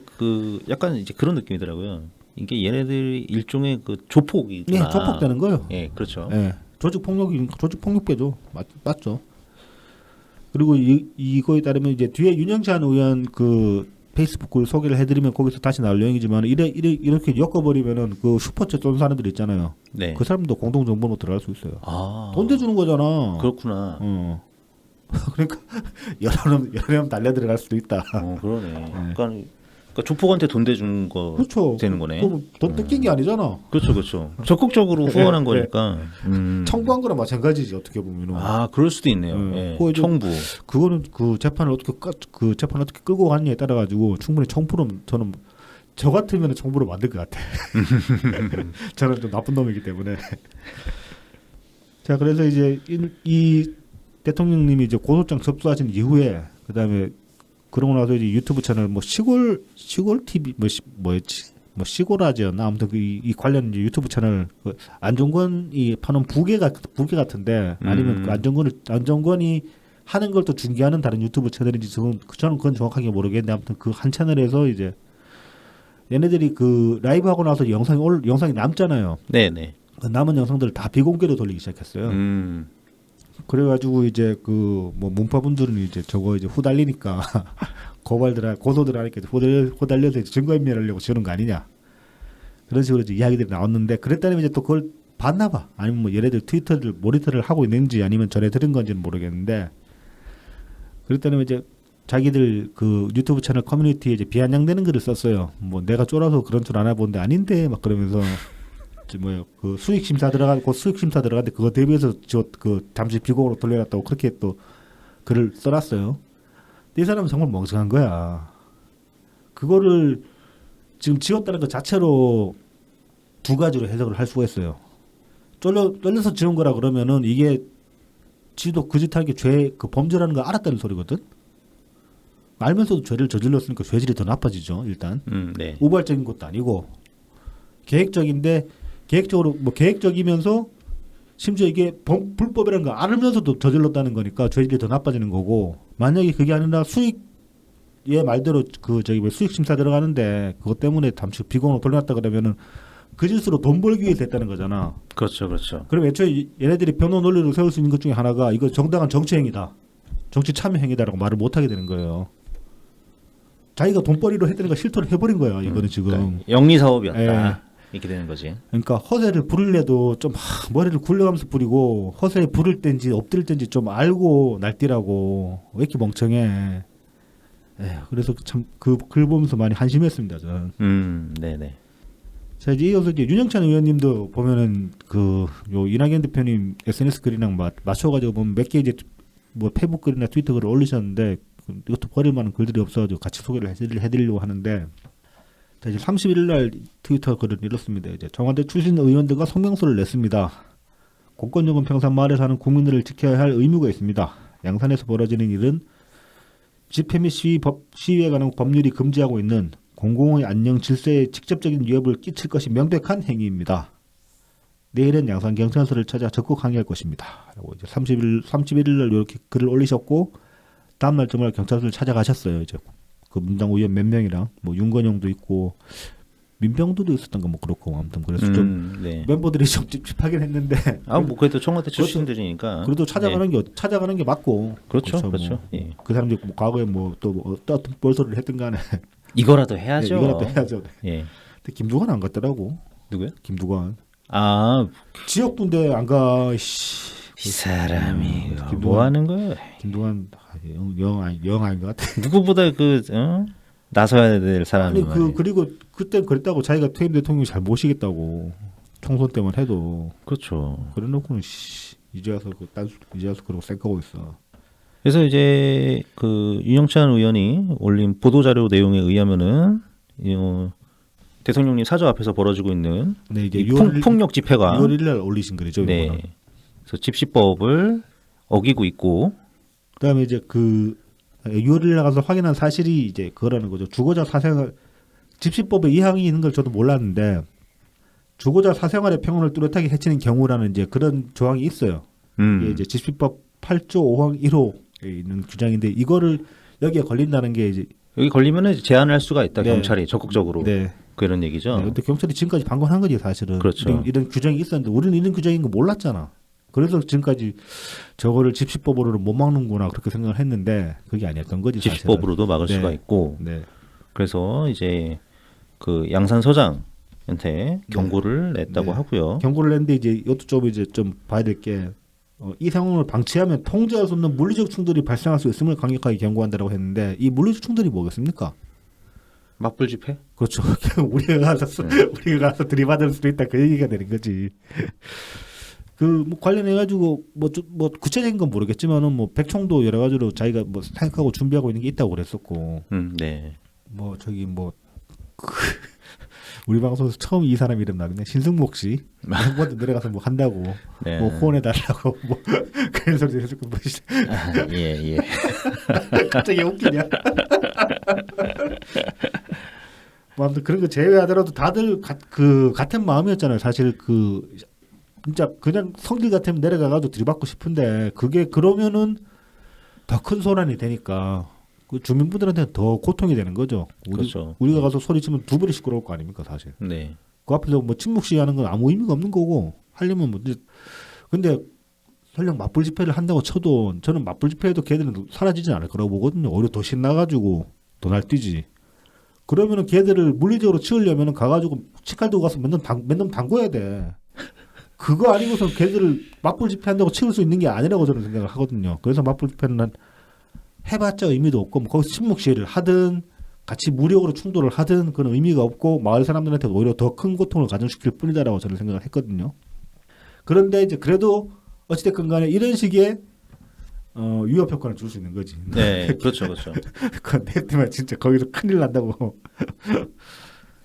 약간 이제 그런 느낌이더라고요. 이게 얘네들이 일종의 조폭이구나. 네, 조폭되는 거예요. 예, 그렇죠. 네, 조직 폭력배죠. 맞죠. 그리고 이거에 따르면 이제 뒤에 윤영찬 의원 페이스북을 소개를 해드리면 거기서 다시 나올 내용이지만 이렇게 엮어버리면은 그 슈퍼챗 쏜 사람들 있잖아요. 네. 그 사람도 공동 정보로 들어갈 수 있어요. 아. 돈 대주는 거잖아. 그렇구나. 그러니까 여러 명 달려 들어갈 수도 있다. 그러네. 그러니까 조폭한테 돈 대주는 거 그렇죠. 되는 거네. 그럼 돈 뺏긴 게 아니잖아. 그렇죠, 그렇죠. 적극적으로 후원한 네. 거니까. 청구한 거랑 마찬가지지 어떻게 보면. 아, 그럴 수도 있네요. 예. 그거 이제 청부. 그거는 그 재판을 어떻게 끌고 갔냐에 따라 가지고 충분히 청부로 저는 저 같으면 청부로 만들 것 같아. 저는 좀 나쁜 놈이기 때문에. 자, 그래서 이제 이 대통령님이 이제 고소장 접수하신 이후에 그다음에 그러고 나서 이제 유튜브 채널 뭐 시골 TV 뭐였지? 뭐 시골아지였나 아무튼 이 관련 이제 유튜브 채널 그 안종건이 파는 부계 같은데 아니면 그 안종건이 하는 걸 또 중계하는 다른 유튜브 채널인지 저는 그건 정확하게 모르겠는데 아무튼 그 한 채널에서 이제 얘네들이 그 라이브 하고 나서 영상이 남잖아요. 네네. 그 남은 영상들을 다 비공개로 돌리기 시작했어요. 그래가지고 이제 그 뭐 문파분들은 이제 저거 이제 후달리니까 고소들 하니까 후달려서 이제 증거인멸하려고 주는 거 아니냐 그런 식으로 이제 이야기들이 나왔는데 그랬다면 이제 또 그걸 봤나 봐 아니면 뭐 얘네들 트위터를 모니터를 하고 있는지 아니면 전에 들은 건지는 모르겠는데 그랬다면 이제 자기들 그 유튜브 채널 커뮤니티에 이제 비아냥대는 글을 썼어요. 뭐 내가 쫄아서 그런 줄 아나 본데 아닌데 막 그러면서 뭐요 그 수익 심사 들어갔는데 그거 대비해서 저 그 잠시 비공으로 돌려놨다고 그렇게 또 글을 써놨어요. 근데 이 사람은 정말 멍청한 거야. 그거를 지금 지웠다는 것 자체로 두 가지로 해석을 할 수가 있어요. 쫄려서 지운 거라 그러면은 이게 지도 그 짓 하는 게 그 범죄라는 걸 알았다는 소리거든. 알면서도 죄를 저질렀으니까 죄질이 더 나빠지죠. 일단 네. 우발적인 것도 아니고 계획적이면서 심지어 이게 불법이라는 거 알면서도 저질렀다는 거니까 죄질이 더 나빠지는 거고 만약에 그게 아니라 얘 말대로 그 저기 뭐 수익 심사 들어가는데 그것 때문에 잠시 비공으로 돌려놨다 그러면은 그 짓으로 돈 벌기 위해서 했다는 거잖아. 그렇죠, 그렇죠. 그럼 애초에 얘네들이 변호 논리로 세울 수 있는 것 중에 하나가 이거 정당한 정치 행위다, 정치 참여 행위다라고 말을 못 하게 되는 거예요. 자기가 돈벌이로 했다는 걸 실토를 해버린 거야. 이거는 지금 그러니까 영리 사업이었다. 이렇게 되는 거지. 그러니까 허세를 부릴래도 좀 머리를 굴려가면서 부리고 허세에 부를 땐지 엎드릴 땐지 좀 알고 날뛰라고 왜 이렇게 멍청해. 그래서 참 그 글 보면서 많이 한심했습니다. 저는. 네네. 자 이제 이어서 이제 윤영찬 의원님도 보면은 그 요 이낙연 대표님 SNS 글이랑 맞춰가지고 보면 몇 개 이제 뭐 페이북 글이나 트위터 글을 올리셨는데 이것도 버릴 만한 글들이 없어가지고 같이 소개를 해드리려고 하는데. 자, 이제 31일 날 트위터 글은 이렇습니다. 이제 청와대 출신 의원들과 성명서를 냈습니다. 공권력은 평산 마을에 사는 국민들을 지켜야 할 의무가 있습니다. 양산에서 벌어지는 일은 집회 및 시위에 관한 법률이 금지하고 있는 공공의 안녕 질서에 직접적인 위협을 끼칠 것이 명백한 행위입니다. 내일은 양산 경찰서를 찾아 적극 항의할 것입니다. 라고 이제 31일 날 이렇게 글을 올리셨고 다음날 정말 경찰서를 찾아가셨어요. 이제. 그 민당 의원 몇 명이랑 뭐 윤건영도 있고 민병두도 있었던 거 뭐 그렇고 아무튼 그래서 좀 네. 멤버들이 좀 찝찝하긴 했는데 뭐 그래도 청와대 출신들이니까 그래도 찾아가는 게 맞고 그렇죠. 뭐, 예. 그 사람들 뭐 과거에 뭐 또 어떤 볼소리를 했든 간에 이거라도 해야죠. 이거라도 해야죠. 예. 근데 김두관 안 갔더라고. 누구요? 김두관. 지역군데 안 가. 이 사람이 뭐 하는 거야? 김두관 영 아닌 것 같아. 누구보다 나서야 될 사람이. 아니 그리고 그때 그랬다고 자기가 퇴임 대통령 잘 모시겠다고 총선 때만 해도. 그렇죠. 그래놓고는 이제 와서 그러고 생각하고 있어. 그래서 이제 그 윤영찬 의원이 올린 보도 자료 내용에 의하면은 대통령님 사저 앞에서 벌어지고 있는 네, 이제 폭력 집회가 6월 1일 날 올리신 글이죠. 네. 이거는. 그래서 집시법을 어기고 있고 그다음에 이제 그 6월 1일 나가서 확인한 사실이 이제 그거라는 거죠. 주거자 사생활 집시법에 이 항이 있는 걸 저도 몰랐는데 주거자 사생활의 평온을 뚜렷하게 해치는 경우라는 이제 그런 조항이 있어요. 이게 이제 집시법 8조 5항 1호에 있는 규정인데 이거를 여기에 걸린다는 게 이제 여기 걸리면은 제한할 수가 있다. 네. 경찰이 적극적으로. 네. 그런 얘기죠. 네. 근데 경찰이 지금까지 방관한 거지 사실은. 그렇죠. 이런 규정이 있었는데 우리는 이런 규정인 거 몰랐잖아. 그래서 지금까지 저거를 집시법으로는 못 막는구나 그렇게 생각을 했는데 그게 아니었던 거지. 집시법으로도 막을 네. 수가 있고. 네. 그래서 이제 그 양산서장한테 경고를 냈다고 네. 하고요. 경고를 냈는데 이제 이것도 좀 이제 좀 봐야 될 게 이 상황을 방치하면 통제할 수 없는 물리적 충돌이 발생할 수 있음을 강력하게 경고한다라고 했는데 이 물리적 충돌이 뭐겠습니까? 맞불 집회? 그렇죠. 우리가 가서 들이받을 수도 있다 그 얘기가 되는 거지. 그 뭐 관련해 가지고 뭐 구체적인 건 모르겠지만은 뭐 백총도 여러 가지로 자기가 뭐 생각하고 준비하고 있는 게 있다고 그랬었고. 네. 뭐 저기 뭐 우리 방송에서 처음 이 사람 이름 나왔네. 신승목 씨. 한 번도 내려가서 뭐 한다고. 네. 뭐 후원해 달라고 뭐 그런 소리 해주고 뭐 예. 갑자기 웃기냐? 뭐 아무튼 그런 거 제외하더라도 다들 같은 마음이었잖아요. 사실 진짜 그냥 성질 같으면 내려가가지고 들이받고 싶은데 그게 그러면은 더 큰 소란이 되니까 그 주민분들한테는 더 고통이 되는 거죠. 그렇죠. 우리가 가서 소리치면 두 배로 시끄러울 거 아닙니까 사실. 네. 그 앞에서 뭐 침묵 시위하는 건 아무 의미가 없는 거고 하려면 뭐 근데 설령 맞불 집회를 한다고 쳐도 저는 맞불 집회에도 걔들은 사라지진 않을 거라고 보거든요. 오히려 더 신나가지고 더 날뛰지. 그러면은 걔들을 물리적으로 치우려면은 가가지고 치칼 들고 가서 몇 놈 담궈야 돼. 그거 아니고서 걔들을 맞불 집회한다고 치울 수 있는 게 아니라고 저는 생각을 하거든요. 그래서 맞불 집회는 난 해봤자 의미도 없고 뭐 거기서 침묵 시위를 하든 같이 무력으로 충돌을 하든 그런 의미가 없고 마을 사람들한테 오히려 더 큰 고통을 가중시킬 뿐이다라고 저는 생각을 했거든요. 그런데 이제 그래도 어찌됐건 간에 이런 식의 위협 효과를 줄 수 있는 거지. 네, 그렇죠. 내 때문에 진짜 거기서 큰일 난다고.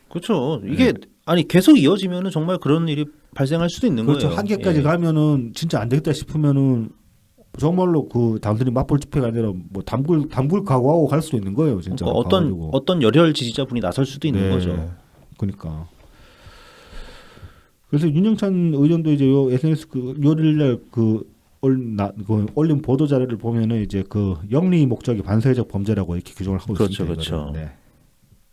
그렇죠. 이게 아니 계속 이어지면은 정말 그런 일이 발생할 수도 있는 그렇죠. 거예요. 한계까지 가면은 진짜 안 되겠다 싶으면은 정말로 그 단순히 맞불 집회가 아니라 뭐 담굴 각오하고 갈 수도 있는 거예요. 진짜. 그러니까 어떤 열혈 지지자분이 나설 수도 있는 네. 거죠. 그러니까. 그래서 윤영찬 의원도 이제 요 SNS 요일날 올린 보도 자료를 보면은 이제 그 영리 목적이 반사회적 범죄라고 이렇게 규정을 하고 있습니다. 그렇죠. 네.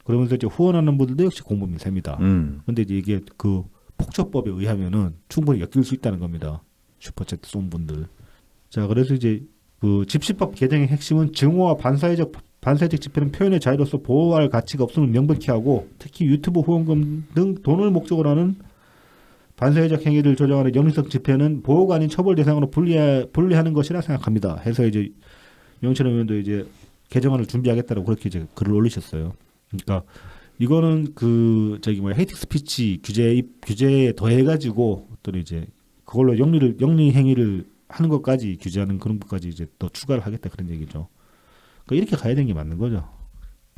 그러면서 이제 후원하는 분들도 역시 공범이 셉니다. 근데 이제 이게 그 폭처법에 의하면은 충분히 엮일 수 있다는 겁니다. 슈퍼챗 쏜 분들. 자, 그래서 이제 그 집시법 개정의 핵심은 증오와 반사회적 집회는 표현의 자유로서 보호할 가치가 없음을 명백히 하고 특히 유튜브 후원금 등 돈을 목적으로 하는 반사회적 행위를 조장하는 영리성 집회는 보호가 아닌 처벌 대상으로 분리하는 것이라 생각합니다. 해서 이제 영철 의원도 이제 개정안을 준비하겠다고 그렇게 이제 글을 올리셨어요. 그러니까 이거는 헤이트 스피치 규제에 더해가지고 또 이제 그걸로 영리 행위를 하는 것까지 규제하는 그런 것까지 이제 더 추가를 하겠다 그런 얘기죠. 그러니까 이렇게 가야 되는 게 맞는 거죠.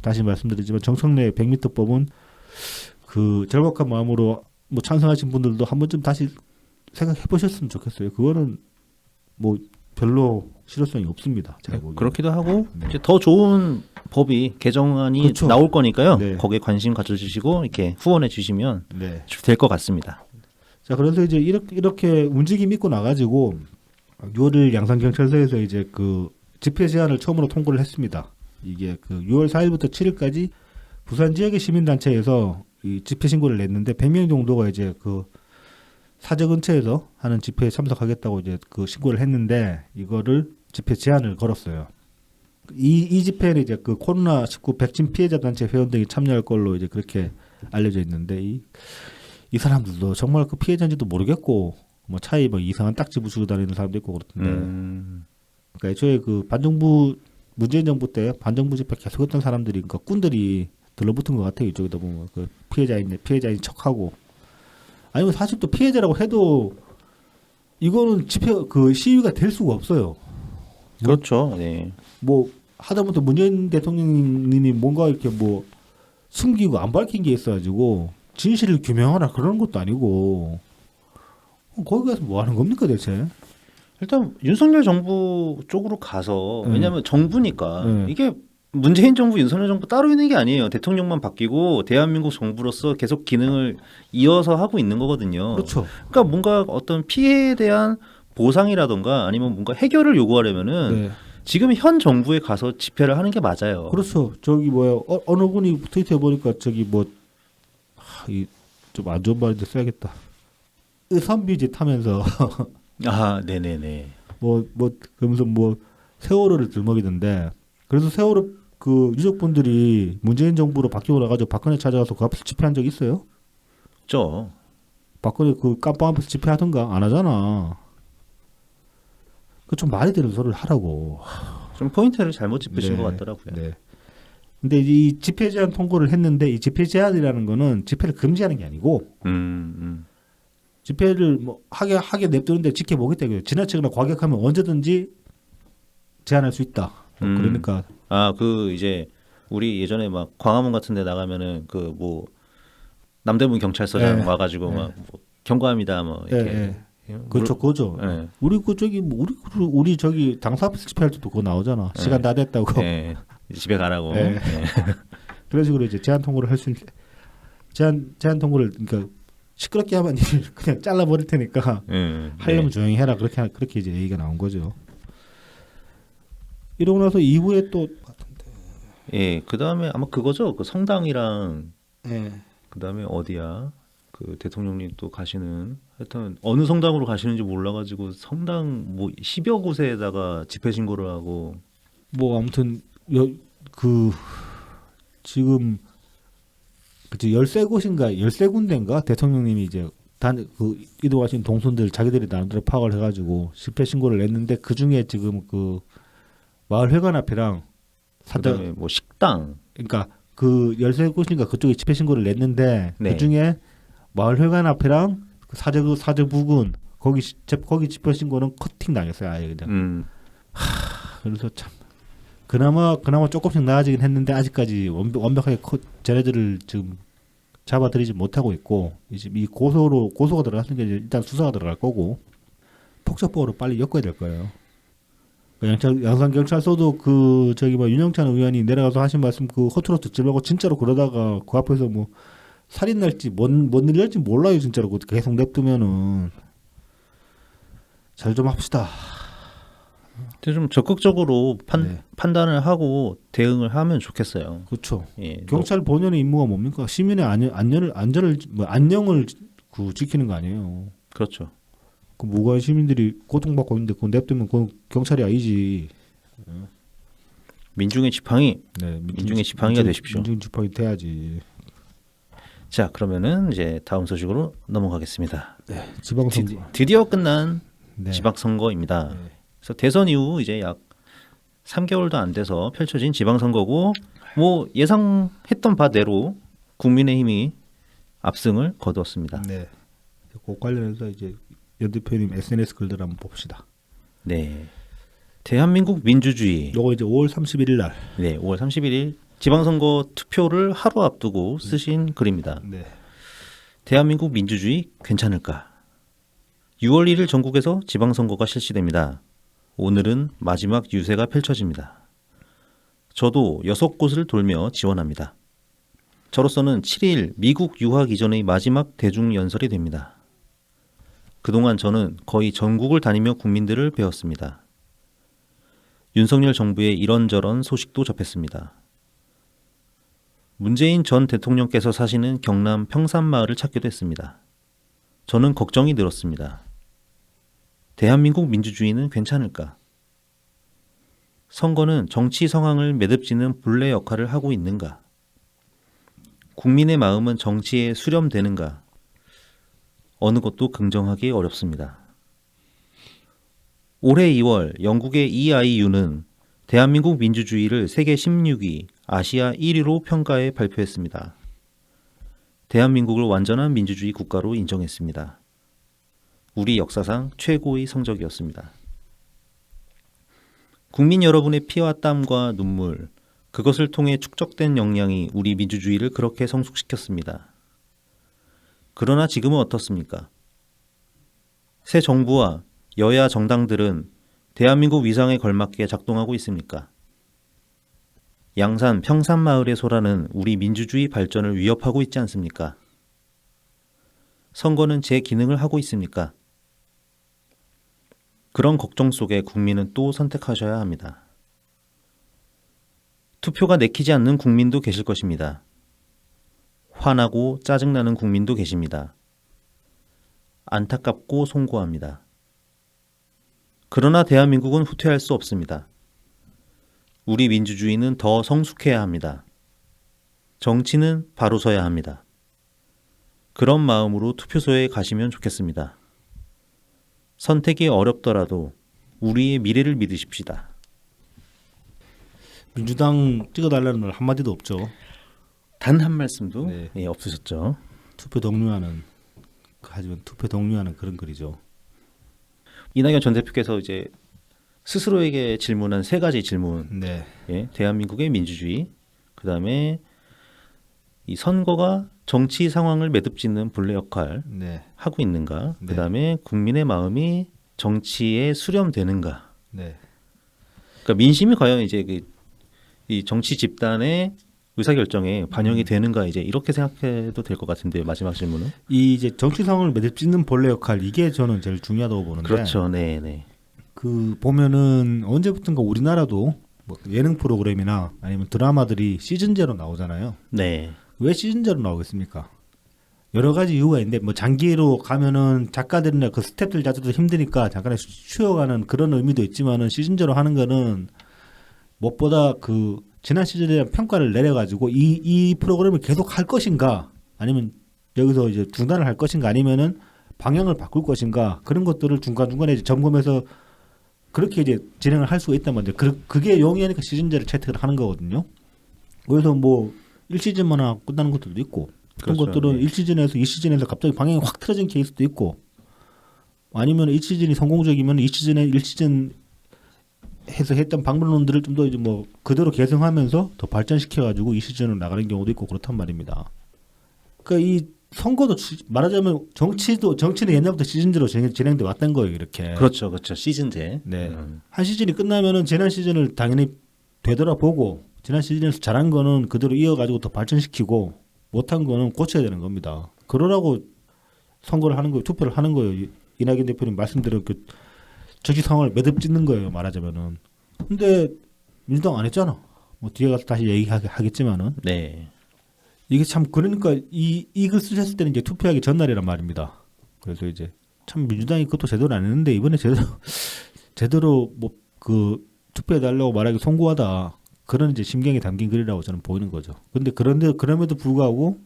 다시 말씀드리지만 정청래 100m법은 그 절박한 마음으로 뭐 찬성하신 분들도 한 번쯤 다시 생각해 보셨으면 좋겠어요. 그거는 뭐 별로 실효성이 없습니다. 제가 보기에는. 그렇기도 하고 이제 더 좋은 법이 개정안이 그렇죠. 나올 거니까요. 네. 거기에 관심 가져주시고 이렇게 후원해 주시면 네. 될 것 같습니다. 자, 그래서 이제 이렇게 움직임 있고 나가지고 6월 양산경찰서에서 이제 그 집회 제한을 처음으로 통보를 했습니다. 이게 그 6월 4일부터 7일까지 부산 지역의 시민단체에서 이 집회 신고를 냈는데 100명 정도가 이제 그 사저 근처에서 하는 집회에 참석하겠다고 이제 그 신고를 했는데 이거를 집회 제한을 걸었어요. 이 집회는 이제 그 코로나19 백신 피해자 단체 회원 등이 참여할 걸로 이제 그렇게 알려져 있는데 이 사람들도 정말 그 피해자인지도 모르겠고 뭐 차에 뭐 이상한 딱지 붙이고 다니는 사람도 있고 그렇던데. 그러니까 애초에 그 반정부 문재인 정부 때 반정부 집회 계속했던 사람들이 그러니까 꾼들이 들러붙은 것 같아요. 이쪽에다 보면 그 피해자인 척하고 아니면 사실 또 피해자라고 해도 이거는 집회 그 시위가 될 수가 없어요. 그렇죠. 네. 뭐 하다못해 문재인 대통령님이 뭔가 이렇게 뭐 숨기고 안 밝힌 게 있어가지고 진실을 규명하라 그런 것도 아니고 거기 가서 뭐 하는 겁니까 대체? 일단 윤석열 정부 쪽으로 가서 왜냐하면 정부니까 이게 문재인 정부, 윤석열 정부 따로 있는 게 아니에요. 대통령만 바뀌고 대한민국 정부로서 계속 기능을 이어서 하고 있는 거거든요. 그렇죠. 그러니까 뭔가 어떤 피해에 대한 보상이라던가 아니면 뭔가 해결을 요구하려면은 네. 지금 현 정부에 가서 집회를 하는 게 맞아요. 그렇죠. 저기 뭐야 어느 분이 트위터에 보니까 저기 뭐 좀 안 좋은 말인데 써야겠다. 의선비지 타면서 아, 네네네. 뭐 그러면서 뭐 세월호를 들먹이던데 그래서 세월호 그 유족분들이 문재인 정부로 바뀌고 나가지고 박근혜 찾아가서 그 앞에서 집회한 적 있어요? 죠. 박근혜 그 깜빵 앞에서 집회하던가 안 하잖아. 그 좀 말이 되는 소리를 하라고. 좀 포인트를 잘못 짚으신 네, 것 같더라고요. 네. 근데 이 집회 제한 통고를 했는데 이 집회 제한이라는 거는 집회를 금지하는 게 아니고 집회를 뭐 하게 냅두는데 지켜보겠다 이거예요. 지나치거나 과격하면 언제든지 제한할 수 있다. 그러니까 그 이제 우리 예전에 막 광화문 같은 데 나가면은 그 뭐 남대문 경찰서장 네. 와가지고 네. 막 뭐 경고합니다 뭐 이렇게 그렇죠, 그죠. 네. 우리 그 저기 뭐 우리 저기 당사 앞에서 집회할 때도 그거 나오잖아. 시간 다 됐다고. 네. 집에 가라고. 네. 네. 그런 식으로 이제 제한 통고를 할 수 있는 제한 통고를 그러니까 시끄럽게 하면 그냥 잘라버릴 테니까 하려면 조용히 해라 그렇게 이제 얘기가 나온 거죠. 이러고 나서 이후에 또 예, 그 다음에 아마 그거죠. 그 성당이랑 예. 그 다음에 어디야? 그 대통령님 또 가시는 하여튼 어느 성당으로 가시는지 몰라가지고 성당 뭐 10여 곳에다가 집회 신고를 하고 뭐 아무튼 그 지금 그치 13곳인가 13군데인가 대통령님이 이제 그 이동하신 동선들 자기들이 나름대로 파악을 해가지고 집회 신고를 냈는데 그 중에 지금 그 마을회관 앞이랑 그다음에 뭐 식당 그러니까 그 13곳인가 그쪽에 집회 신고를 냈는데 네. 그 중에 마을회관 앞이랑 그 사제 부근 거기 집회 신고는 커팅 당했어요 아예 그냥. 그래서 참 그나마 조금씩 나아지긴 했는데 아직까지 완벽하게 쟤네들을 지금 잡아들이지 못하고 있고 이제 이 고소가 들어갔으니까 이제 일단 수사가 들어갈 거고 폭처법으로 빨리 엮어야 될 거예요. 양산 경찰서도 그 저기 뭐 윤영찬 의원이 내려가서 하신 말씀 그 허투루 듣지 말고 진짜로 그러다가 그 앞에서 뭐 살인 날지 뭔 일 날지 몰라요 진짜로 계속 냅두면은 잘 좀 합시다. 좀 적극적으로 네. 판단을 하고 대응을 하면 좋겠어요. 그렇죠. 예, 경찰 본연의 임무가 뭡니까? 시민의 안녕을 그 지키는 거 아니에요. 그렇죠. 그 무고한 시민들이 고통받고 있는데 그거 냅두면 그건 경찰이 아니지. 민중의 지팡이, 네, 민중의 지팡이가 되십시오. 민중 지팡이 돼야지. 자, 그러면은 이제 다음 소식으로 넘어가겠습니다. 네, 지방선거. 드디어 끝난 네. 지방선거입니다. 네. 그래서 대선 이후 이제 약 3개월도 안 돼서 펼쳐진 지방선거고 뭐 예상했던 바대로 국민의힘이 압승을 거두었습니다. 네. 그 관련해서 이제 연 대표님 SNS 글들 한번 봅시다. 네. 대한민국 민주주의. 요거 이제 5월 31일 날. 네, 5월 31일 지방선거 투표를 하루 앞두고 쓰신 글입니다. 네. 대한민국 민주주의 괜찮을까? 6월 1일 전국에서 지방선거가 실시됩니다. 오늘은 마지막 유세가 펼쳐집니다. 저도 6곳을 돌며 지원합니다. 저로서는 7일 미국 유학 이전의 마지막 대중연설이 됩니다. 그동안 저는 거의 전국을 다니며 국민들을 배웠습니다. 윤석열 정부의 이런저런 소식도 접했습니다. 문재인 전 대통령께서 사시는 경남 평산마을을 찾기도 했습니다. 저는 걱정이 들었습니다. 대한민국 민주주의는 괜찮을까? 선거는 정치 상황을 매듭지는 불레 역할을 하고 있는가? 국민의 마음은 정치에 수렴되는가? 어느 것도 긍정하기 어렵습니다. 올해 2월 영국의 EIU는 대한민국 민주주의를 세계 16위, 아시아 1위로 평가해 발표했습니다. 대한민국을 완전한 민주주의 국가로 인정했습니다. 우리 역사상 최고의 성적이었습니다. 국민 여러분의 피와 땀과 눈물, 그것을 통해 축적된 역량이 우리 민주주의를 그렇게 성숙시켰습니다. 그러나 지금은 어떻습니까? 새 정부와 여야 정당들은 대한민국 위상에 걸맞게 작동하고 있습니까? 양산 평산마을의 소란은 우리 민주주의 발전을 위협하고 있지 않습니까? 선거는 제 기능을 하고 있습니까? 그런 걱정 속에 국민은 또 선택하셔야 합니다. 투표가 내키지 않는 국민도 계실 것입니다. 화나고 짜증나는 국민도 계십니다. 안타깝고 송구합니다. 그러나 대한민국은 후퇴할 수 없습니다. 우리 민주주의는 더 성숙해야 합니다. 정치는 바로 서야 합니다. 그런 마음으로 투표소에 가시면 좋겠습니다. 선택이 어렵더라도 우리의 미래를 믿으십시다. 민주당 찍어달라는 말 한마디도 없죠. 단 한 말씀도 네. 예, 없으셨죠. 투표 독려하는 하지만 투표 독려하는 그런 글이죠. 이낙연 전 대표께서 이제 스스로에게 질문한 세 가지 질문. 네. 예, 대한민국의 민주주의, 그 다음에 이 선거가 정치 상황을 매듭짓는 본래 역할 네. 하고 있는가, 네. 그 다음에 국민의 마음이 정치에 수렴되는가. 네. 그러니까 민심이 과연 이제 이 정치 집단의 의사결정에 반영이 되는가, 이제 이렇게 생각해도 될 것 같은데 마지막 질문은. 이 이제 정치 상황을 매듭짓는 본래 역할 이게 저는 제일 중요하다고 보는데. 그렇죠, 네, 네. 그 보면은 언제부턴가 우리나라도 뭐 예능 프로그램이나 아니면 드라마들이 시즌제로 나오잖아요. 네, 왜 시즌제로 나오겠습니까? 여러 가지 이유가 있는데 뭐 장기로 가면은 작가들이나 그 스태프들 자체도 힘드니까 잠깐 쉬어가는 그런 의미도 있지만은 시즌제로 하는 거는 무엇보다 그 지난 시즌에 대한 평가를 내려가지고 이 프로그램을 계속 할 것인가 아니면 여기서 이제 중단을 할 것인가 아니면은 방향을 바꿀 것인가 그런 것들을 중간중간에 이제 점검해서 그렇게 이제 진행을 할 수가 있단 말이에요. 그게 용이하니까 시즌제를 채택을 하는 거거든요. 그래서 뭐 1시즌만 하고 끝나는 것들도 있고 그런 그렇죠. 것들은 네. 1시즌에서 2시즌에서 갑자기 방향이 확 틀어진 케이스도 있고 아니면 1시즌이 성공적이면 2시즌에 1시즌 해서 했던 방법론들을 좀 더 이제 뭐 그대로 개성하면서 더 발전시켜가지고 2시즌으로 나가는 경우도 있고 그렇단 말입니다. 그러니까 이 선거도 말하자면 정치는 옛날부터 시즌제로 진행돼 왔던 거예요. 이렇게. 그렇죠, 그렇죠. 시즌제. 네. 한 시즌이 끝나면은 지난 시즌을 당연히 되돌아보고 지난 시즌에서 잘한 거는 그대로 이어가지고 더 발전시키고 못한 거는 고쳐야 되는 겁니다. 그러라고 선거를 하는 거예요. 투표를 하는 거예요. 이낙연 대표님 말씀대로 그 정치 상황을 매듭짓는 거예요. 말하자면은. 근데 민주당 안 했잖아. 뭐 뒤에 가서 다시 얘기하겠지만은 네. 이게 참 그러니까 이글 쓰셨을 때는 이제 투표하기 전날이란 말입니다. 그래서 이제 참 민주당이 그것도 제대로 안 했는데 이번에 제대로 뭐 그 투표해 달라고 말하기 송구하다 그런 이제 심경이 담긴 글이라고 저는 보이는 거죠. 근데 그럼에도 불구하고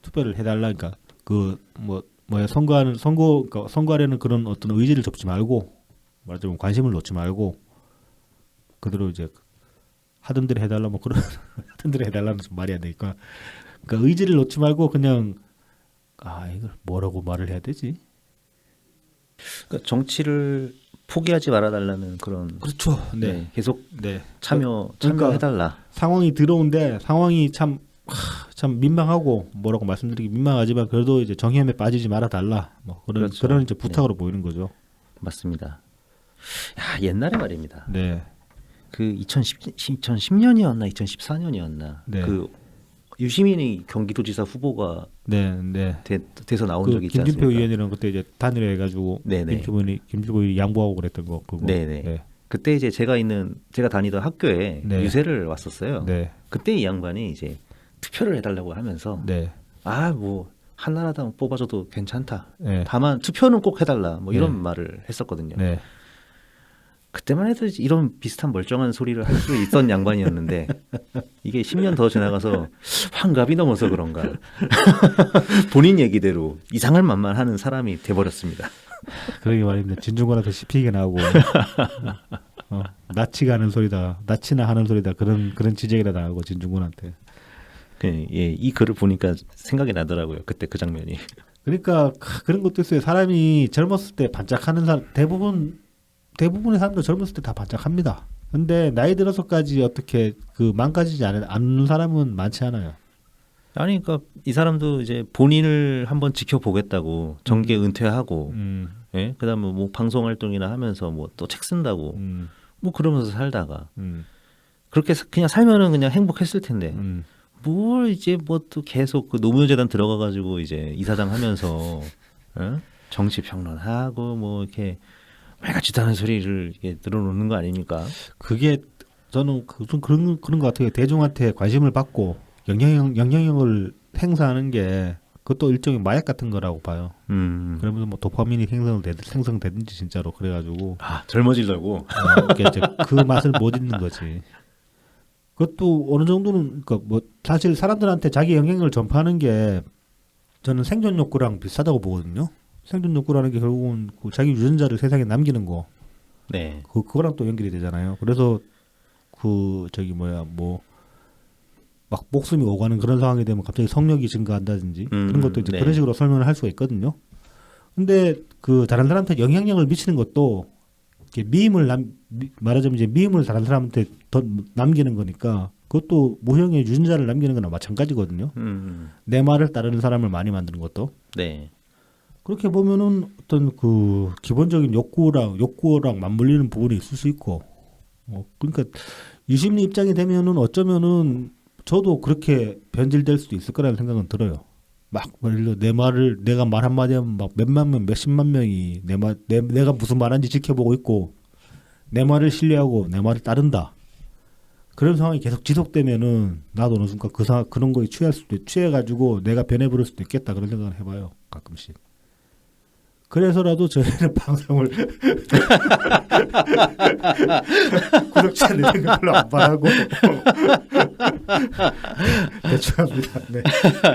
투표를 해달라니까 그 뭐야 선거하려는 그런 어떤 의지를 접지 말고 말하자면 관심을 놓지 말고 그대로 이제 하던 대로 해달라 뭐 그런 하던 대로 해달라는 말이 안 되니까 그러니까 의지를 놓지 말고 그냥 이걸 뭐라고 말을 해야 되지? 그러니까 정치를 포기하지 말아달라는 그런. 그렇죠. 네. 계속 네. 참여해달라. 그러니까 상황이 들어온데 상황이 참 민망하고 뭐라고 말씀드리기 민망하지만 그래도 이제 정혐에 빠지지 말아 달라 뭐 그렇죠. 그런 이제 부탁으로 보이는 거죠. 맞습니다. 야, 옛날에 말입니다. 네. 그 2010년이었나 2014년이었나 네. 그 유시민이 경기도지사 후보가 네. 돼서 나온 그 적이 있지 김진표 않습니까? 의원이랑 그때 이제 단일회 해가지고 네네. 김진표 의원이 양보하고 그랬던 거 그거. 네네. 네. 그때 이제 제가 다니던 학교에 네. 유세를 왔었어요. 네. 그때 이 양반이 이제 투표를 해달라고 하면서 네. 뭐 한나라당 뽑아줘도 괜찮다. 네. 다만 투표는 꼭 해달라. 뭐 이런 네. 말을 했었거든요. 네. 그때만 해도 이런 비슷한 멀쩡한 소리를 할 수 있던 양반이었는데 이게 10년 더 지나가서 환갑이 넘어서 그런가 본인 얘기대로 이상할 만만 하는 사람이 돼버렸습니다. 그러게 말입니다. 진중권한테 씹히게 나오고 나치가 하는 소리다, 나치나 하는 소리다 그런 지적이라 나오고 진중권한테. 예, 이 글을 보니까 생각이 나더라고요. 그때 그 장면이. 그러니까 그런 것도 있어요. 사람이 젊었을 때 반짝하는 사람 대부분의 사람도 젊었을 때 다 반짝합니다. 근데 나이 들어서까지 어떻게 그 망가지지 않는 사람은 많지 않아요. 아니, 그러니까 이 사람도 이제 본인을 한번 지켜보겠다고 정계 은퇴하고, 예, 그다음에 뭐 방송 활동이나 하면서 뭐 또 책 쓴다고, 뭐 그러면서 살다가 그렇게 그냥 살면은 그냥 행복했을 텐데, 뭘 이제 뭐 또 계속 그 노무현재단 들어가가지고 이제 이사장 하면서 정치 평론하고 뭐 이렇게 말같지도 않은 소리를 이렇게 늘어놓는 거 아닙니까? 그게 저는 좀 그런 것 같아요. 대중한테 관심을 받고 영향력을 행사하는 게 그것도 일종의 마약 같은 거라고 봐요. 그러면서 뭐 도파민이 생성되든지 진짜로 그래가지고 젊어지려고. 이게 이제 그 맛을 못 잊는 거지. 그것도 어느 정도는 그러니까 뭐 사실 사람들한테 자기 영향력을 전파하는 게 저는 생존 욕구랑 비슷하다고 보거든요. 생존 욕구라는 게 결국은 그 자기 유전자를 세상에 남기는 거. 네. 그거랑 또 연결이 되잖아요. 그래서 그 저기 뭐야 뭐 막 목숨이 오가는 그런 상황이 되면 갑자기 성욕이 증가한다든지 그런 것도 이제 네. 그런 식으로 설명을 할 수가 있거든요. 근데 그 다른 사람한테 영향력을 미치는 것도 이렇게 말하자면 이제 미임을 다른 사람한테 더 남기는 거니까 그것도 모형의 유전자를 남기는 거나 마찬가지거든요. 내 말을 따르는 사람을 많이 만드는 것도. 네. 그렇게 보면은 어떤 그 기본적인 욕구랑 맞물리는 부분이 있을 수 있고, 그러니까 유심리 입장이 되면은 어쩌면은 저도 그렇게 변질될 수도 있을 거라는 생각은 들어요. 막 예를 들어 내 말을 내가 말 한마디 하면 막 몇만 명, 몇십만 명이 내가 무슨 말하는지 지켜보고 있고 내 말을 신뢰하고 내 말을 따른다. 그런 상황이 계속 지속되면은 나도 어느 순간 그런 거에 취해가지고 내가 변해버릴 수도 있겠다 그런 생각을 해봐요 가끔씩. 그래서라도 저희는 방송을 구독자 내 생각을 안 바라고 대충 합니다. 네.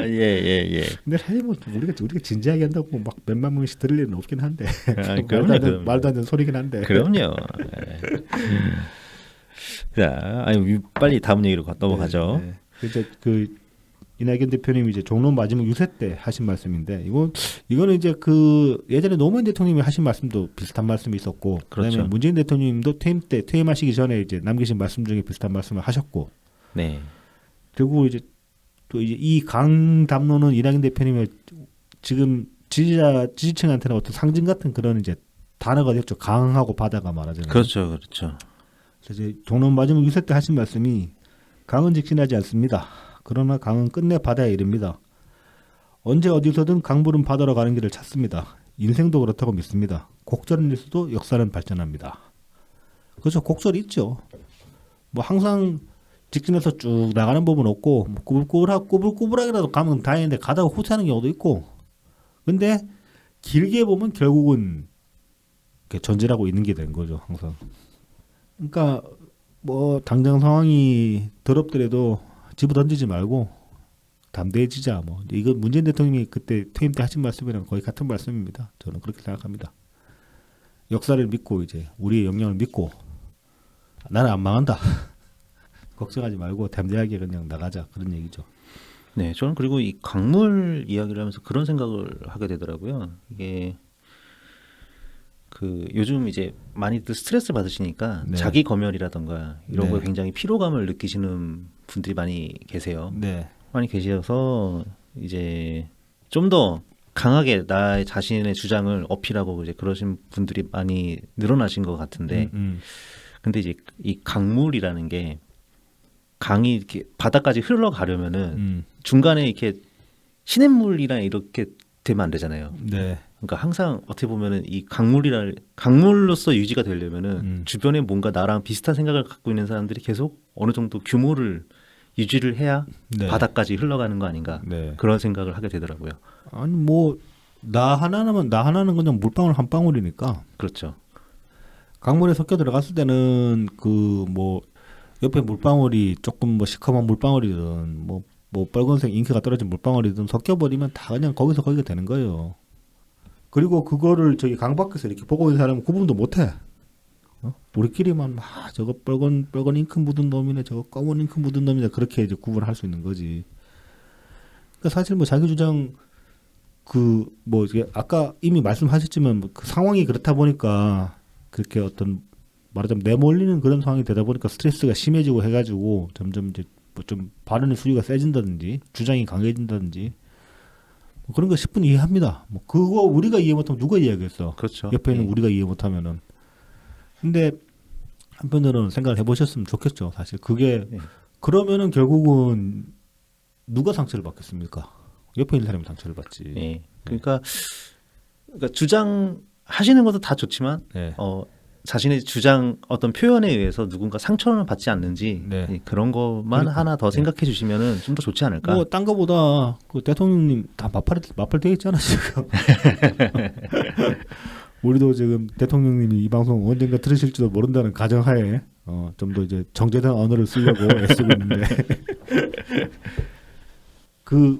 예. 근데 사실 뭐 우리가 진지하게 한다고 막 몇만 명씩 들을 일은 없긴 한데 그럼요. 말도 안 되는 소리긴 한데. 그럼요. 자, 아니 빨리 다음 얘기로 넘어가죠. 네. 이제 그 이낙연 대표님이 이제 종론 마지막 유세 때 하신 말씀인데 이거는 이제 그 예전에 노무현 대통령이 하신 말씀도 비슷한 말씀이 있었고 그다음에 그렇죠. 문재인 대통령님도 퇴임하시기 전에 이제 남기신 말씀 중에 비슷한 말씀을 하셨고 네. 그리고 이제 또 이제 이 강담론은 이낙연 대표님의 지금 지지층한테는 어떤 상징 같은 그런 이제 단어가 됐죠. 강하고 바다가 말하자면. 그렇죠. 그래서 이제 종론 마지막 유세 때 하신 말씀이 강은 직진하지 않습니다. 그러나 강은 끝내 바다에 이릅니다. 언제 어디서든 강물은 바다로 가는 길을 찾습니다. 인생도 그렇다고 믿습니다. 곡절은 있어도 역사는 발전합니다. 그렇죠. 곡절이 있죠. 뭐 항상 직진해서 쭉 나가는 법은 없고 뭐 꾸불꾸불하게라도 가면 다행인데 가다가 후퇴하는 경우도 있고 근데 길게 보면 결국은 이렇게 전진하고 있는 게 된 거죠. 항상. 그러니까 뭐 당장 상황이 더럽더라도 집어 던지지 말고 담대해지자. 뭐 이거 문재인 대통령이 그때 퇴임 때 하신 말씀이랑 거의 같은 말씀입니다. 저는 그렇게 생각합니다. 역사를 믿고 이제 우리의 역량을 믿고 나는 안 망한다. 걱정하지 말고 담대하게 그냥 나가자 그런 얘기죠. 네, 저는 그리고 이 강물 이야기를 하면서 그런 생각을 하게 되더라고요. 이게 그 요즘 이제 많이들 스트레스 받으시니까 네. 자기 검열이라던가 이런 네. 거에 굉장히 피로감을 느끼시는 분들이 많이 계세요. 네. 많이 계셔서 이제 좀 더 강하게 나의 자신의 주장을 어필하고 이제 그러신 분들이 많이 늘어나신 것 같은데, 근데 이제 이 강물이라는 게 강이 이렇게 바다까지 흘러가려면은 중간에 이렇게 시냇물이랑 이렇게 되면 안 되잖아요. 네. 그러니까 항상 어떻게 보면은 이 강물로서 유지가 되려면은 주변에 뭔가 나랑 비슷한 생각을 갖고 있는 사람들이 계속 어느 정도 규모를 유지를 해야 네. 바다까지 흘러가는 거 아닌가 네. 그런 생각을 하게 되더라고요. 아니 뭐 나 하나는 그냥 물방울 한 방울이니까 그렇죠. 강물에 섞여 들어갔을 때는 그 뭐 옆에 물방울이 조금 뭐 시커먼 물방울이든 뭐 빨간색 잉크가 떨어진 물방울이든 섞여버리면 다 그냥 거기서 거기가 되는 거예요. 그리고 그거를 저기 강 밖에서 이렇게 보고 있는 사람은 구분도 못해. 우리끼리만 저거 빨간 잉크 묻은 놈이네, 저거 검은 잉크 묻은 놈이네 그렇게 이제 구분을 할 수 있는 거지. 그러니까 사실 뭐 자기 주장 그 뭐 이게 아까 이미 말씀하셨지만 뭐그 상황이 그렇다 보니까 그렇게 어떤 말하자면 내몰리는 그런 상황이 되다 보니까 스트레스가 심해지고 해가지고 점점 이제 뭐 좀 발언의 수위가 세진다든지 주장이 강해진다든지 뭐 그런 거 10분 이해합니다. 뭐 그거 우리가 이해 못하면 누가 이해하겠어? 그렇죠. 옆에 있는 예. 우리가 이해 못하면은. 근데 한편으로는 생각을 해보셨으면 좋겠죠. 사실 그게 예. 그러면은 결국은 누가 상처를 받겠습니까? 옆에 있는 사람이 상처를 받지. 예. 그러니까 주장하시는 것도 다 좋지만 네. 자신의 주장 어떤 표현에 의해서 누군가 상처를 받지 않는지 네. 예, 그런 것만 그러니까, 하나 더 생각해 주시면은 좀 더 좋지 않을까? 뭐 딴 거보다 그 대통령님 다 마팔 되어 있잖아 지금. 우리도 지금 대통령님이 이 방송 언젠가 들으실지도 모른다는 가정하에 좀 더 이제 정제된 언어를 쓰려고 애쓰고 있는데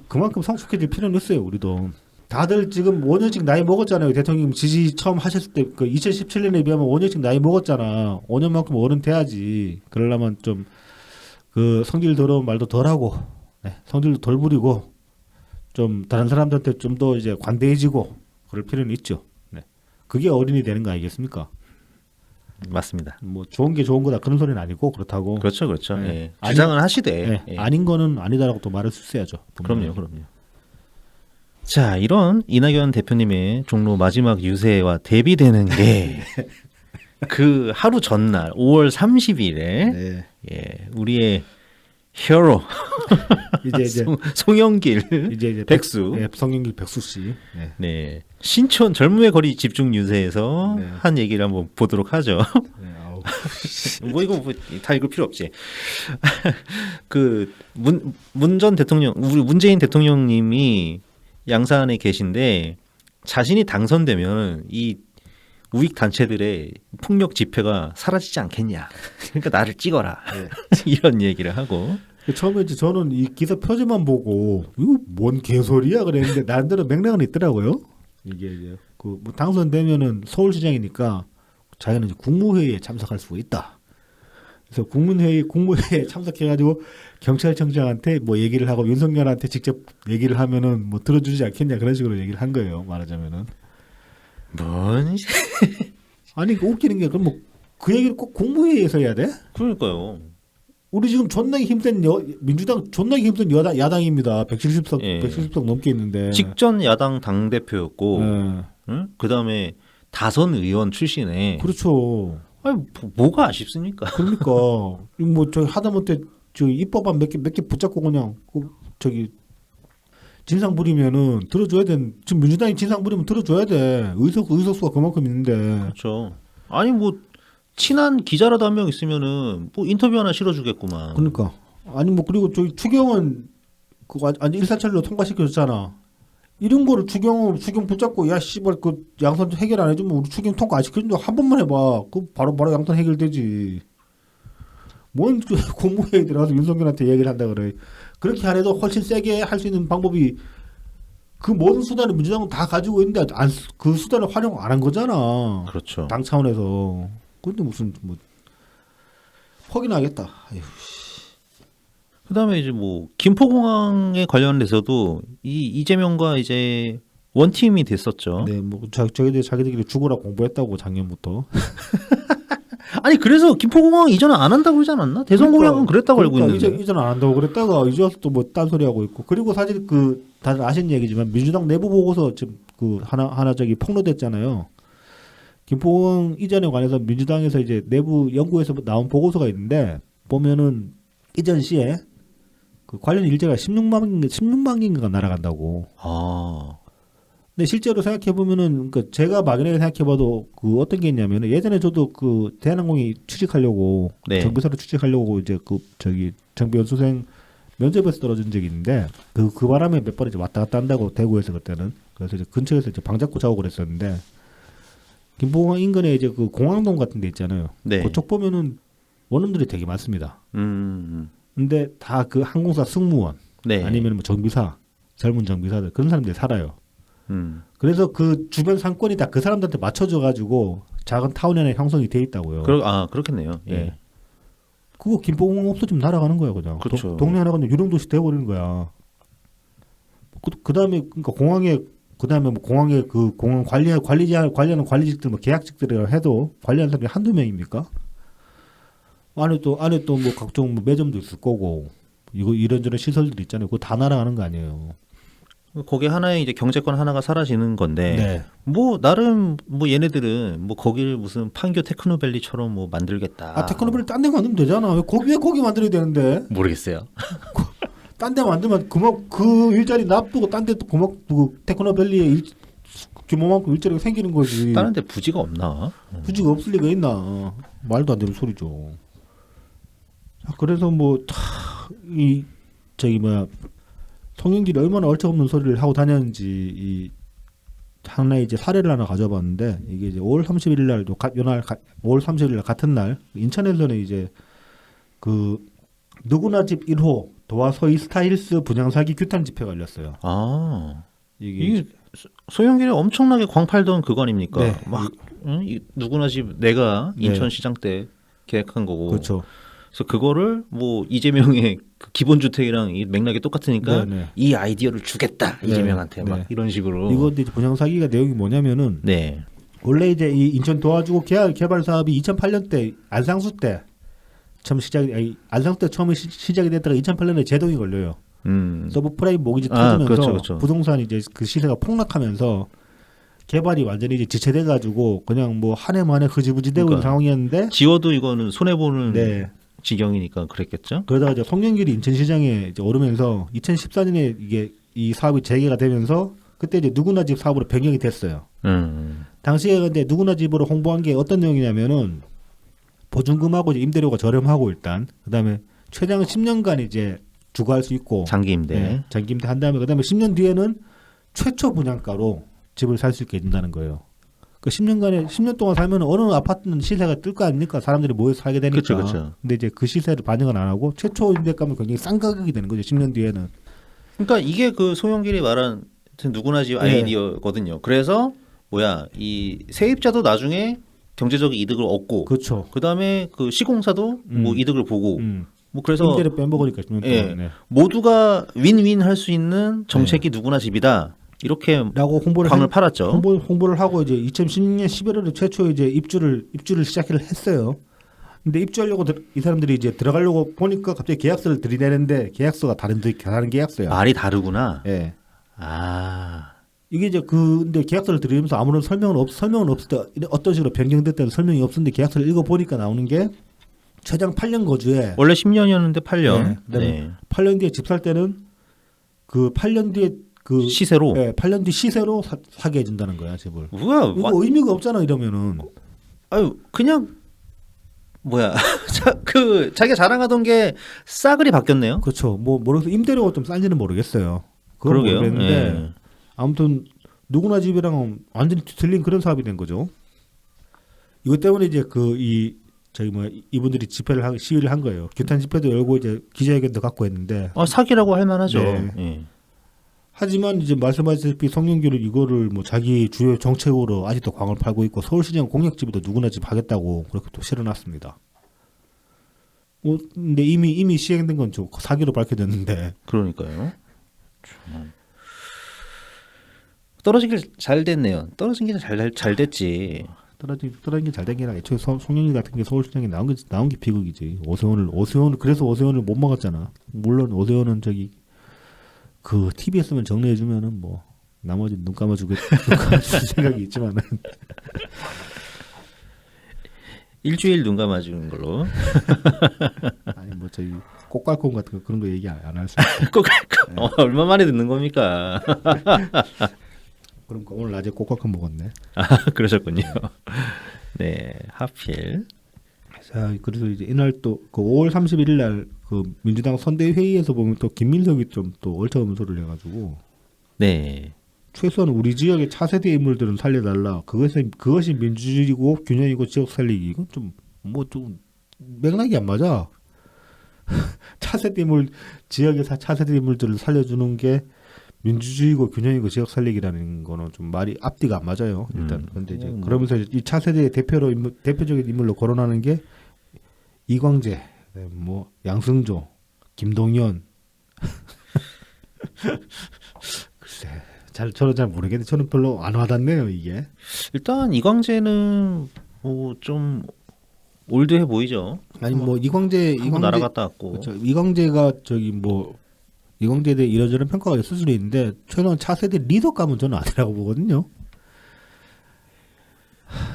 그만큼 성숙해질 필요는 있어요. 우리도 다들 지금 5년씩 나이 먹었잖아요. 대통령 지지 처음 하셨을 때 그 2017년에 비하면 5년씩 나이 먹었잖아. 5년만큼 어른 돼야지. 그러려면 좀 그 성질 더러운 말도 덜하고 성질도 덜 부리고 좀 다른 사람들한테 좀 더 이제 관대해지고 그럴 필요는 있죠. 그게 어른이 되는 거 아니겠습니까? 맞습니다. 뭐 좋은 게 좋은 거다 그런 소리는 아니고 그렇다고. 그렇죠, 그렇죠. 네. 예. 주장은 하시되 예. 아닌 거는 아니다라고 또 말을 쓰셔야죠. 그럼요, 그럼요. 자, 이런 이낙연 대표님의 종로 마지막 유세와 대비되는 게 그 하루 전날 5월 30일에 네. 예, 우리의 히어로 이제 송영길 이제 백수 성영길 백수 씨. 네. 네. 신촌 젊음의 거리 집중 유세에서 네. 한 얘기를 한번 보도록 하죠. 네, 아우. 뭐 이거 다 읽을 필요 없지. 그 문 전 대통령, 우리 문재인 대통령님이 양산에 계신데 자신이 당선되면 이 우익 단체들의 폭력 집회가 사라지지 않겠냐. 그러니까 나를 찍어라. 네. 이런 얘기를 하고. 처음에 이제 저는 이 기사 표지만 보고 이거 뭔 개소리야 그랬는데 나름대로 맥락은 있더라고요. 이게 이제 뭐 당선되면은 서울시장이니까 자기는 이제 국무회의에 참석할 수가 있다. 그래서 국무회의에 참석해가지고 경찰청장한테 뭐 얘기를 하고 윤석열한테 직접 얘기를 하면은 뭐 들어주지 않겠냐 그런 식으로 얘기를 한 거예요. 말하자면은. 뭔? 아니 웃기는 게 그럼 뭐 그 얘기를 꼭 국무회의에서 해야 돼? 그러니까요. 우리 지금 존나게 힘든 민주당 존나게 힘든 야당입니다. 170석 예. 170석 넘게 있는데. 직전 야당 당 대표였고, 예. 응? 그다음에 다선 의원 출신에. 그렇죠. 아니 뭐가 아쉽습니까? 그러니까 뭐 저기 하다못해 저 입법안 몇 개 붙잡고 그냥 저기 진상 부리면은 들어줘야 돼. 지금 민주당이 진상 부리면 들어줘야 돼. 의석수가 그만큼 있는데. 그렇죠. 아니 뭐 친한 기자라도 한 명 있으면은 뭐 인터뷰 하나 실어주겠구만. 그러니까 아니 뭐 그리고 저기 추경은 그거 아니 일사천리로 통과시켜줬잖아. 이런 거를 추경 붙잡고 야 씨발 그 양산 해결 안 해주면 우리 추경 통과 안 시켜준다 한 번만 해봐. 그 바로 양산 해결되지. 뭔 공무회의 들어가서 윤석열한테 얘기를 한다 그래. 그렇게 안 해도 훨씬 세게 할 수 있는 방법이 그 모든 수단을 민주당은 다 가지고 있는데 그 수단을 활용 안 한 거잖아. 그렇죠. 당 차원에서. 근데 무슨 뭐 퍽이나 하겠다. 아휴. 그다음에 이제 뭐 김포공항에 관련돼서도 이 이재명과 이제 원팀이 됐었죠. 네, 뭐 자기들끼리 죽어라 공부했다고 작년부터. 아니 그래서 김포공항 이전은 안 한다고 그러지 않았나? 대선 공약은 그랬다고 알고 있는데. 이전 안 한다고 그랬다가 이제 와서 또 뭐 딴소리 하고 있고. 그리고 사실 그 다들 아시는 얘기지만 민주당 내부 보고서 지금 그 하나 저기 폭로됐잖아요. 김포공항 이전에 관해서 민주당에서 이제 내부 연구에서 나온 보고서가 있는데 보면은 이전 시에 그 관련 일자가 16만 개인가 날아간다고. 아. 근데 실제로 생각해 보면은 그러니까 제가 막연하게 생각해 봐도 그 어떤 게 있냐면은 예전에 저도 그 대한항공에 취직하려고 네. 정비사로 취직하려고 이제 그 저기 정비 연수생 면접에서 떨어진 적이 있는데 그 바람에 몇 번 이제 왔다 갔다 한다고 대구에서 그때는 그래서 이제 근처에서 이제 방 잡고 자고 그랬었는데 김포공항 인근에 이제 그 공항동 같은 데 있잖아요. 네. 그쪽 보면은 원룸들이 되게 많습니다. 음. 근데 다 그 항공사 승무원 네. 아니면 뭐 정비사 젊은 정비사들 그런 사람들이 살아요. 음. 그래서 그 주변 상권이 다 그 사람들한테 맞춰져 가지고 작은 타운 안에 형성이 돼 있다고요. 그렇겠네요. 예. 예. 그거 김포공항 없어지면 날아가는 거야 그냥. 그렇죠. 동네 하나가 그냥 유령도시 돼버리는 거야. 그다음에 그러니까 공항에 뭐 공항에 그 공항 관리하는 관리직들 뭐 계약직들이라 해도 관리하는 사람이 한두 명입니까? 안에 또 뭐 각종 뭐 매점도 있을 거고 이거 이런저런 시설들이 있잖아요. 그거 다 날아가는 거 아니에요. 거기 하나의 이제 경제권 하나가 사라지는 건데 네. 뭐 나름 뭐 얘네들은 뭐 거기를 무슨 판교 테크노밸리처럼 뭐 만들겠다. 아 테크노밸리 딴 데 만들면 되잖아. 왜 거기 만들어야 되는데? 모르겠어요. 딴 데 만들면 그 일자리 놔두고 딴 데 또 테크노밸리에 규모만큼 일자리가 생기는 거지. 다른 데 부지가 없나? 부지가 없을 리가 있나? 말도 안 되는 소리죠. 자, 그래서 이 저기 뭐야 송영길이 얼마나 얼척없는 소리를 하고 다녔는지 이 하나의 이제 사례를 하나 가져봤는데 이게 이제 5월 31일 날도 5월 31일 날 같은 날 인천에서는 이제 그 누구나 집 1호 도화서희 스타일스 분양 사기 규탄 집회가 열렸어요. 아, 이게 소영길이 엄청나게 광팔던 그거 아닙니까? 네. 막 누구나 집 내가 네. 인천시장 때 계획한 거고. 그렇죠. 그래서 그거를 뭐 이재명의 그 기본주택이랑 이 맥락이 똑같으니까 네, 네. 이 아이디어를 주겠다 네, 이재명한테 막 네. 이런 식으로. 이거 이제 분양 사기가 내용이 뭐냐면은 네. 원래 이제 이 인천 도와주고 개발 사업이 2008년 때 안상수 때 처음 안상수 때 처음 시작이 됐다가 2008년에 제동이 걸려요. 서브프라임 모기지 터지면서 그렇죠. 부동산 이제 그 시세가 폭락하면서 개발이 완전히 이제 지체돼 가지고 그냥 뭐 한 해 만에 흐지부지 되고 있는 그러니까. 상황이었는데 지어도 이거는 손해 보는 네. 지경이니까 그랬겠죠. 그러다가 이제 송영길이 인천시장에 이제 오르면서 2014년에 이게 이 사업이 재개가 되면서 그때 이제 누구나 집 사업으로 변경이 됐어요. 당시에 근데 누구나 집으로 홍보한 게 어떤 내용이냐면은 보증금하고 이제 임대료가 저렴하고 일단 그다음에 최장 10년간 이제 주거할 수 있고 장기 임대. 네, 장기 임대 한 다음에 그다음에 10년 뒤에는 최초 분양가로 집을 살 수 있게 해준다는 거예요. 그 10년 동안 살면 어느 아파트는 시세가 뜰 거 아닙니까? 사람들이 모여서 살게 되니까. 그쵸. 근데 이제 그 시세를 반영을 안 하고 최초 임대가면 굉장히 싼 가격이 되는 거죠. 10년 뒤에는. 그러니까 이게 그 소영길이 말한 누구나 집 네. 아이디어거든요. 그래서 이 세입자도 나중에 경제적 이득을 얻고, 그렇죠. 그다음에 그 시공사도 뭐 이득을 보고, 뭐 그래서 임대를 빼먹으니까 10년 동안. 예, 네. 모두가 윈윈 할 수 있는 정책이 누구나 집이다. 이렇게 라고 홍보를 광을 팔았죠. 홍보를 하고 이제 2016년 11월에 최초 이제 입주를 시작을 했어요. 근데 입주하려고 이 사람들이 이제 들어가려고 보니까 갑자기 계약서를 들이대는데 계약서가 다른 계약서야. 말이 다르구나. 예. 아, 이게 이제 근데 계약서를 들이면서 아무런 설명은 없을 때 어떤 식으로 변경됐다는 설명이 없었는데 계약서를 읽어 보니까 나오는 게 최장 8년 거주에 원래 10년이었는데 8년. 네, 그다음에 8년 뒤에 집 살 때는 그 8년 뒤에 그 시세로. 네, 8년 뒤 시세로 사게 해준다는 거야 집을. 뭐야? 이거 의미가 없잖아 이러면은. 아유 그냥 자기가 자랑하던 게 싸그리 바뀌었네요. 그렇죠. 뭐 모르겠어 임대료가 좀 싼지는 모르겠어요. 그건 그러게요. 모르겠는데 예. 아무튼 누구나 집이랑 완전히 틀린 그런 사업이 된 거죠. 이것 때문에 이제 이분들이 시위를 한 거예요. 규탄 집회도 열고 이제 기자회견도 갖고 했는데. 사기라고 할 만하죠. 네. 예. 하지만 이제 말씀하셨다시피 송영길은 이거를 뭐 자기 주요 정책으로 아직도 광을 팔고 있고 서울시장 공약집에도 누구나 집 하겠다고 그렇게 또 실어놨습니다. 근데 이미 시행된 건 좀 사기로 밝혀졌는데. 그러니까요. 참. 떨어지길 잘 됐네요. 떨어진 게 잘 됐지. 떨어진 게 잘 된 게 아니라 애초에 송영길 같은 게 서울시장에 나온 게 비극이지. 오세훈을 그래서 오세훈을 못 막았잖아. 물론 오세훈은 그 TBS만 정리해주면은 뭐 나머지 눈 감아줄 생각이 있지만은 일주일 눈 감아주는 걸로. 아니 뭐 저희 꽃갈콘 같은 거 그런 거 얘기 안 할 수. 꼭 얼마 만에 듣는 겁니까? 그럼 오늘 낮에 꽃갈콘 먹었네. 그러셨군요. 네, 하필. 자, 그래서 이제 이날 또 그 5월 31일 날 그 민주당 선대 회의에서 보면 또 김민석이 좀 또 얼터없는 소리를 해가지고 네. 최소한 우리 지역의 차세대 인물들은 살려달라. 그것이 민주주의고 균형이고 지역 살리기. 이건 좀 맥락이 안 맞아. 지역의 차세대 인물들을 살려주는 게 민주주의고 균형이고 지역 살리기라는 거는 좀 말이 앞뒤가 안 맞아요. 일단 근데 이제 그러면서 이 차세대의 대표적인 인물로 거론하는 게 이광재, 뭐 양승조, 김동연. 글쎄, 저는 잘 모르겠는데 저는 별로 안 와닿네요 이게. 일단 이광재는 뭐 좀 올드해 보이죠. 아니 뭐 이광재 날아갔다 왔고. 그렇죠. 이광재가 이광재에 대해 이런저런 평가가 있을 수는 있는데 최소한 차세대 리더감은 저는 아니라고 보거든요.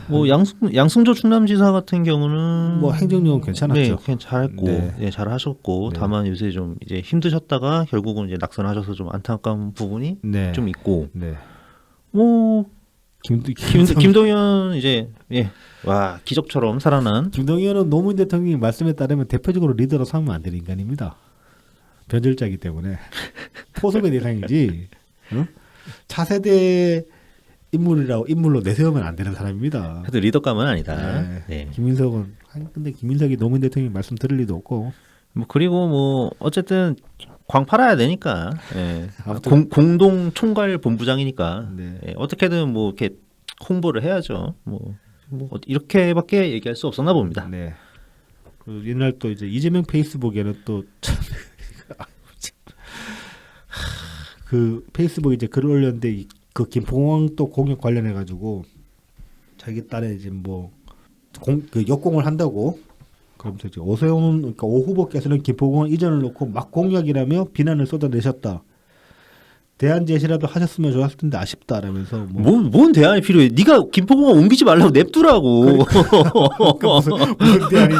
뭐 양승조 충남지사 같은 경우는 뭐 행정력은 괜찮았죠. 네, 그냥 잘했고, 네. 잘하셨고, 네. 다만 요새 좀 이제 힘드셨다가 결국은 이제 낙선하셔서 좀 안타까운 부분이 네. 좀 있고, 네. 뭐 김동연 김동연 이제 와 기적처럼 살아난 김동연은 노무현 대통령이 말씀에 따르면 대표적으로 리더로 삼으면 안 되는 인간입니다. 변절자이기 때문에 포섭의 대상이지 차세대 인물로 내세우면 안 되는 사람입니다. 그래도 리더감은 아니다. 네. 네. 김민석은 근데 김민석이 노무현 대통령이 말씀 들을 리도 없고 뭐 그리고 뭐 어쨌든 광 팔아야 되니까 아무튼 공동 총괄 본부장이니까 네. 어떻게든 뭐 이렇게 홍보를 해야죠. 뭐 이렇게밖에 얘기할 수 없었나 봅니다. 네. 그 옛날 또 이제 이재명 페이스북에는 또 그 페이스북에 이제 글을 올렸는데 그 김포공항 또 공역 관련해 가지고 자기 딸에 이제 그 역공을 한다고 그러면서 이제 오세훈 그러니까 오 후보께서는 김포공항 이전을 놓고 막 공약이라며 비난을 쏟아내셨다. 대안 제시라도 하셨으면 좋았을 텐데 아쉽다라면서 뭔 대안이 필요해? 네가 김포공항 옮기지 말라고 냅두라고. 무슨 대안이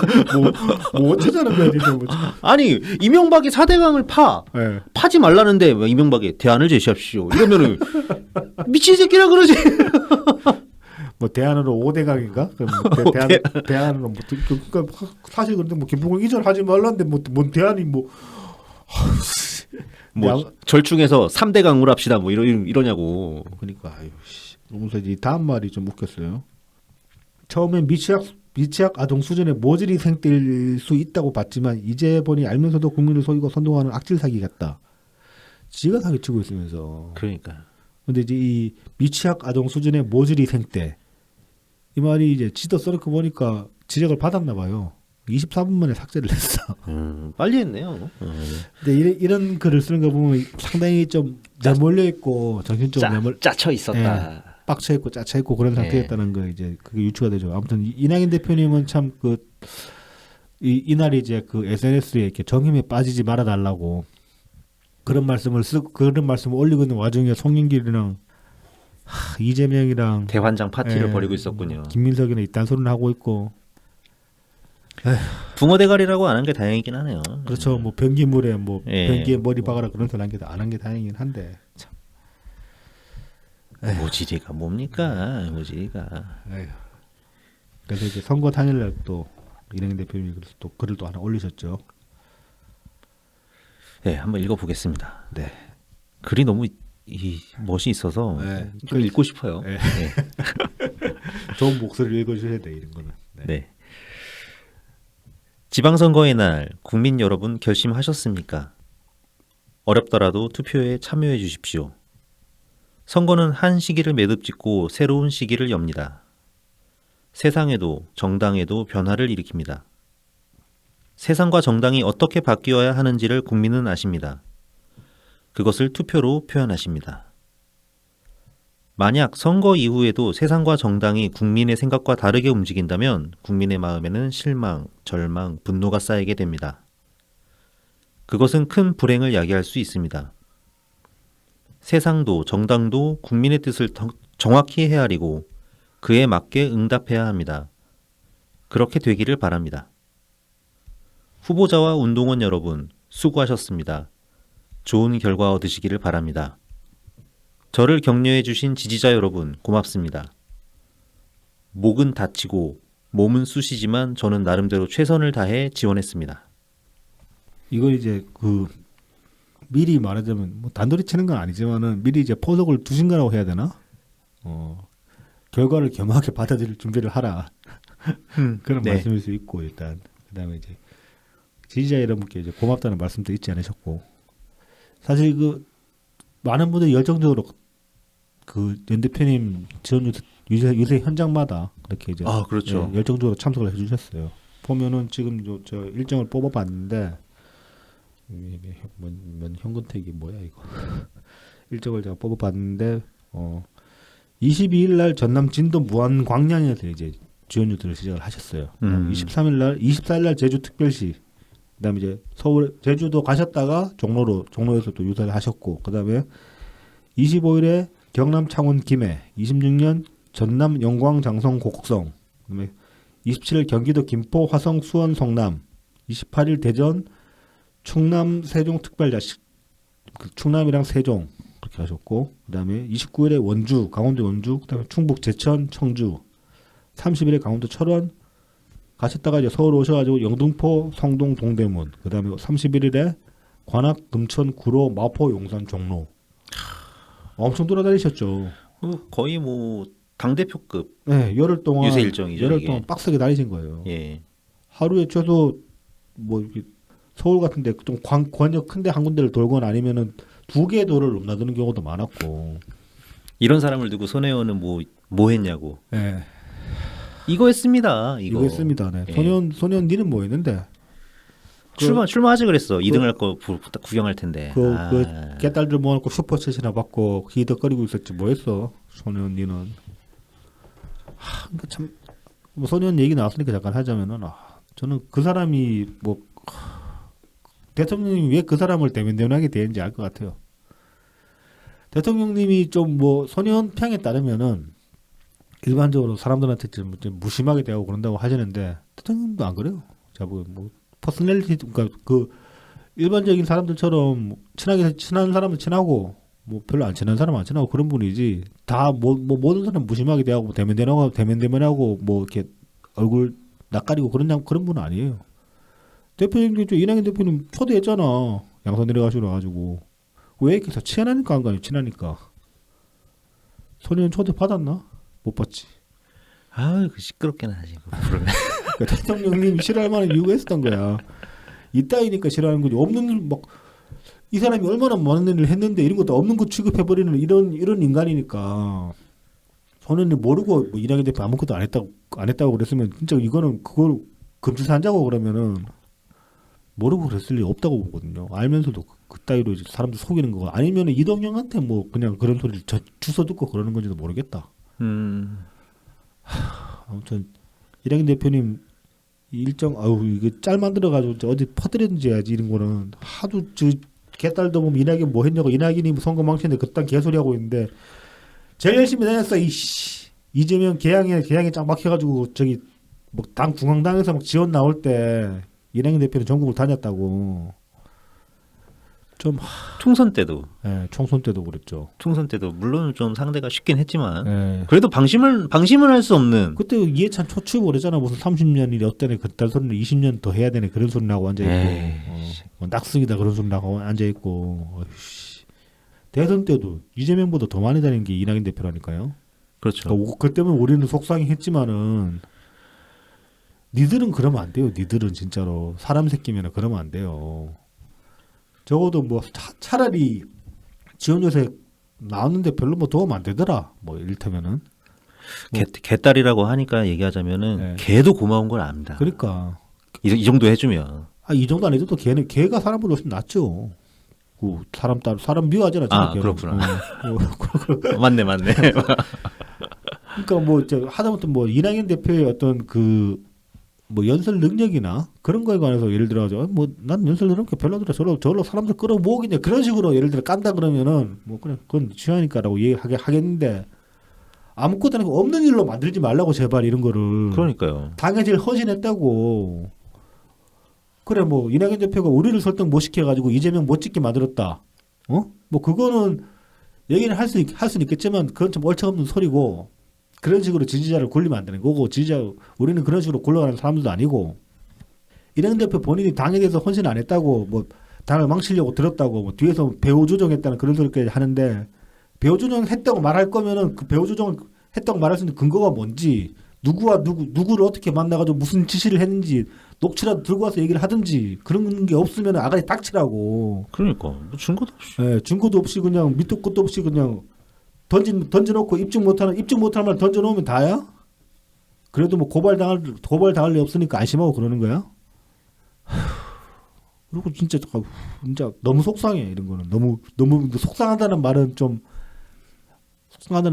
뭐 어쩌자는 거야 진짜 뭐. 아니 이명박이 4대강을 네. 파지 말라는데 왜 이명박이 대안을 제시합시오. 이러면은 미친 새끼라 그러지. 뭐 대안으로 5대강인가? 대안으로 뭐 그러니까 사실 그런데 뭐 김포공항 이전하지 말라는데 뭔 대안이 뭐 절충해서 3대강으로 합시다 뭐 이러냐고. 그러니까 아유 씨. 그러면서 이 다음 말이 좀 웃겼어요. 처음엔 미취학 아동 수준의 모질이 생길 수 있다고 봤지만 이제 보니 알면서도 국민을 속이고 선동하는 악질 사기 같다. 지가 사기치고 있으면서. 그러니까. 근데 이제 이 미취학 아동 수준의 모질이 생때 이 말이 이제 지도 써놓고 보니까 지적을 받았나 봐요. 24분 만에 삭제를 했어. 빨리 했네요. 근데 이런 글을 쓰는 거 보면 상당히 좀 내몰려 있고 정신적으로 짜쳐 있었다. 빡쳐 있고 짜쳐 있고 그런 상태였다는 거 이제 그게 유추가 되죠. 아무튼 이낙연 대표님은 참 이날이 이제 그 SNS에 이렇게 정힘에 빠지지 말아 달라고 그런 말씀을 올리고 있는 와중에 송영길이랑 이재명이랑 대환장 파티를 벌이고 있었군요. 김민석이는 이딴 소리를 하고 있고. 붕어 대가리라고 안 한 게 다행이긴 하네요. 그렇죠. 뭐 변기물에 변기에 머리 박아라 그런 소리 안 한 게 다행이긴 한데. 참. 모질이가 뭡니까? 모질이가. 그래서 이제 선거 당일날 또 이낙연 대표님이 그래서 또 글을 또 하나 올리셨죠. 네, 한번 읽어보겠습니다. 네. 글이 너무 멋이 있어서 좀 읽고 싶어요. 네. 좋은 목소리를 읽어주셔야 돼 이런 거는. 네. 지방선거의 날 국민 여러분 결심하셨습니까? 어렵더라도 투표에 참여해 주십시오. 선거는 한 시기를 매듭짓고 새로운 시기를 엽니다. 세상에도 정당에도 변화를 일으킵니다. 세상과 정당이 어떻게 바뀌어야 하는지를 국민은 아십니다. 그것을 투표로 표현하십니다. 만약 선거 이후에도 세상과 정당이 국민의 생각과 다르게 움직인다면 국민의 마음에는 실망, 절망, 분노가 쌓이게 됩니다. 그것은 큰 불행을 야기할 수 있습니다. 세상도 정당도 국민의 뜻을 정확히 헤아리고 그에 맞게 응답해야 합니다. 그렇게 되기를 바랍니다. 후보자와 운동원 여러분, 수고하셨습니다. 좋은 결과 얻으시기를 바랍니다. 저를 격려해 주신 지지자 여러분 고맙습니다. 목은 다치고 몸은 쑤시지만 저는 나름대로 최선을 다해 지원했습니다. 이거 이제 미리 말하자면 뭐 단도리 치는 건 아니지만은 미리 이제 포석을 두신 거라고 해야 되나? 결과를 겸허하게 받아들일 준비를 하라. 그런 말씀일 수 있고 일단 그다음에 이제 지지자 여러분께 이제 고맙다는 말씀도 잊지 않으셨고 사실 많은 분들이 열정적으로 연 대표님 지원 유세 현장마다 그렇게 이제 그렇죠. 열정적으로 참석을 해주셨어요. 보면은 지금 저 일정을 뽑아봤는데 현근택이 뭐야 이거 일정을 제가 뽑아봤는데 22일 날 전남 진도 무안 광양에서 이제 지원유들을 시작을 하셨어요. 24일 날 제주 특별시 그다음에 이제 서울 제주도 가셨다가 종로에서 또 유세를 하셨고 그다음에 25일에 경남 창원 김해 26년 전남 영광 장성 곡성 그다음에 27일 경기도 김포 화성 수원 성남 28일 대전 충남 세종 특별자치 충남이랑 세종 그렇게 하셨고 그다음에 29일에 원주, 강원도 원주, 그다음에 충북 제천, 청주, 30일에 강원도 철원 가셨다가 이제 서울 오셔가지고 영등포, 성동, 동대문, 그다음에 31일에 관악, 금천, 구로, 마포, 용산, 종로 엄청 돌아다니셨죠. 거의 뭐 당대표급 네, 열흘 동안 유세 일정이죠. 열흘 이게. 동안 빡세게 다니신 거예요. 예. 하루에 최소 뭐 이렇게 서울 같은데 좀 권역 큰데 한 군데를 돌거나 아니면은 2개의 도를 넘나드는 경우도 많았고. 이런 사람을 두고 손혜원은 뭐 했냐고. 예. 이거 했습니다. 이거 했습니다. 네. 예. 소년 니는 뭐 했는데? 출마하지 그랬어. 2등 할 거 구경할 텐데. 그 개딸들 모아놓고 슈퍼챗이나 받고 기덕거리고 있었지 뭐 했어 소년 니는. 그러니까 참 뭐 소년 얘기 나왔으니까 잠깐 하자면은 저는 그 사람이 뭐 대통령님이 왜 그 사람을 대면대면하게 되는지 알 것 같아요. 대통령님이 좀 뭐 소년 평에 따르면은 일반적으로 사람들한테 좀 무심하게 대하고 그런다고 하시는데 대통령님도 안 그래요. 제가 뭐 퍼스널리티 그러니까 그 일반적인 사람들처럼 친한 사람은 친하고 뭐 별로 안 친한 사람은 안 친하고 그런 분이지 다 뭐 모든 사람 무심하게 대하고 대면대면하고 뭐 이렇게 얼굴 낯가리고 그런 분은 아니에요. 대표님 이낙연 대표님 초대했잖아. 양산 내려가시러 가지고 왜 이렇게 다 친하니까 안 가요? 친하니까. 소년 초대 받았나? 못 받지. 그 시끄럽게는 하지. 그러면. 그러니까 대통령님이 싫어할 만한 이유가 있었던 거야. 이따위니까 싫어하는 거지. 없는 막 이 사람이 얼마나 많은 일을 했는데 이런 것도 없는 거 취급해버리는 이런 인간이니까. 소년이 모르고 뭐 이낙연 대표 아무것도 안 했다고 그랬으면 진짜 이거는 그걸 금지산자고 그러면은 모르고 그랬을 리 없다고 보거든요. 알면서도 그따위로 이제 사람들 속이는 거 아니면 이동영한테 뭐 그냥 그런 소리를 주워 듣고 그러는 건지도 모르겠다. 아무튼 이낙연 대표님 일정 이거 짤 만들어 가지고 어디 퍼뜨리든지 해야지 이런 거는 하도 개딸도 보면 이낙연 뭐 했냐고 이낙연이 선거 망치는데 그딴 개소리 하고 있는데 제일 열심히 다녔어 이재명 개항에 쫙 막혀가지고 저기 뭐 당 중앙당에서 막 지원 나올 때 이낙연 대표는 전국을 다녔다고 좀 총선 때도. 예, 총선 때도 그랬죠. 총선 때도 물론 좀 상대가 쉽긴 했지만 예. 그래도 방심을 할 수 없는. 그때 이해찬 초치고 그랬잖아. 무슨 30년이 어때네 그딴 소리를 20년 더 해야 되네 그런 소리 나고 앉아 있고 낙승이다 그런 소리 나고 앉아 있고 대선 때도 이재명보다 더 많이 다닌 게 이낙연 대표라니까요. 그렇죠. 그러니까 그 때문에 우리는 속상했지만은 니들은 그러면 안 돼요. 니들은 진짜로 사람 새끼면 그러면 안 돼요. 적어도 뭐 차라리 지원 요새 나왔는데 별로 뭐 도움 안 되더라. 뭐 이를테면은 개딸이라고 하니까 얘기하자면은 네. 개도 고마운 걸 압니다. 그러니까 이 정도 해주면. 이 정도 안 해도 걔가 사람보다 훨씬 낫죠. 그 사람 미워하잖아. 그렇구나. 맞네. 그러니까 뭐 하다못해 뭐 이낙연 대표의 어떤 그 뭐 연설 능력이나 그런 거에 관해서 예를 들어서 뭐 난 연설 능력 별로더라 저로 사람들 끌어모으겠냐 그런 식으로 예를 들어 깐다 그러면은 뭐 그냥 그건 취하니까라고 얘기하겠는데 아무것도 아니고 없는 일로 만들지 말라고 제발 이런 거를. 그러니까요. 당에 제일 허진했다고. 그래 뭐 이낙연 대표가 우리를 설득 못 시켜가지고 이재명 못 찍게 만들었다. 뭐 그거는 얘기를 할 수는 있겠지만 그건 좀 얼척없는 소리고. 그런 식으로 지지자를 굴리면 안 되는 거고 우리는 그런 식으로 굴러가는 사람들도 아니고 이낙연 대표 본인이 당에 대해서 헌신 안 했다고 뭐 당을 망치려고 들었다고 뭐 뒤에서 배후 조정했다는 그런 소리까지 하는데 배후 조정했다고 말할 거면은 그 배후 조정을 했다고 말할 수 있는 근거가 뭔지 누구를 어떻게 만나가지고 무슨 지시를 했는지 녹취라도 들고 와서 얘기를 하든지 그런 게 없으면 아가리 닥치라고. 그러니까 뭐 증거도 없이. 네, 증거도 없이 그냥 밑도 끝도 없이 그냥 던져놓고 입증 못할 말 던져놓으면 다야? 그래도 뭐 고발 당할 리 없으니까 안심하고 그러는 거야? 그리고 진짜 너무 속상해 이런 거는 너무 속상하다는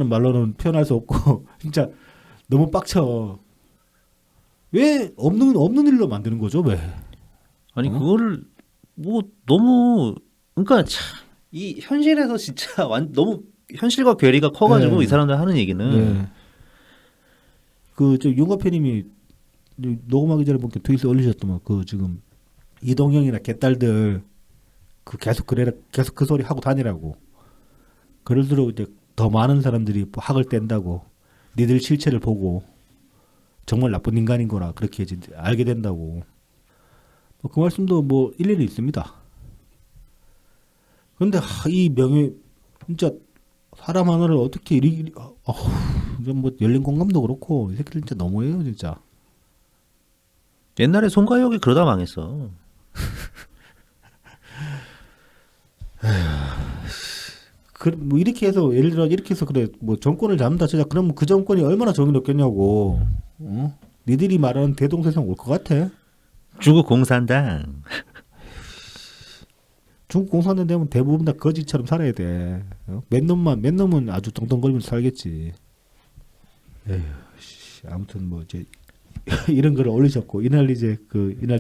말로는 표현할 수 없고 진짜 너무 빡쳐. 왜 없는 일로 만드는 거죠? 왜? 아니 그거를 뭐 너무 그러니까 참 이 현실에서 진짜 너무 현실과 괴리가 커가지고 네. 이 사람들 하는 얘기는 저 윤가표님이 녹음하기 전에 보니까 트윗에 올리셨더만 그 지금 이동형이나 개딸들 그 계속 그 소리 하고 다니라고 그럴수록 이제 더 많은 사람들이 뭐 학을 뗀다고 니들 실체를 보고 정말 나쁜 인간인 거라 그렇게 이제 알게 된다고. 그 말씀도 뭐 일리는 있습니다. 그런데 이 명예 진짜 사람 하나를 어떻게 뭐 열린 공감도 그렇고 이 새끼들 진짜 너무해요 진짜. 옛날에 송가혁이 그러다 망했어. 뭐 이렇게 해서 예를 들어 이렇게 해서 그래 뭐 정권을 잡는다 치자. 그러면 그 정권이 얼마나 정의롭겠냐고. 니들이 말하는 대동세상 올 것 같아? 중국 공산당. 중국 공산당 되면 대부분 다 거지처럼 살아야 돼. 몇 놈은 아주 똥똥거리면서 살겠지. 에휴, 아무튼 뭐 이제 이런 걸 올리셨고 이날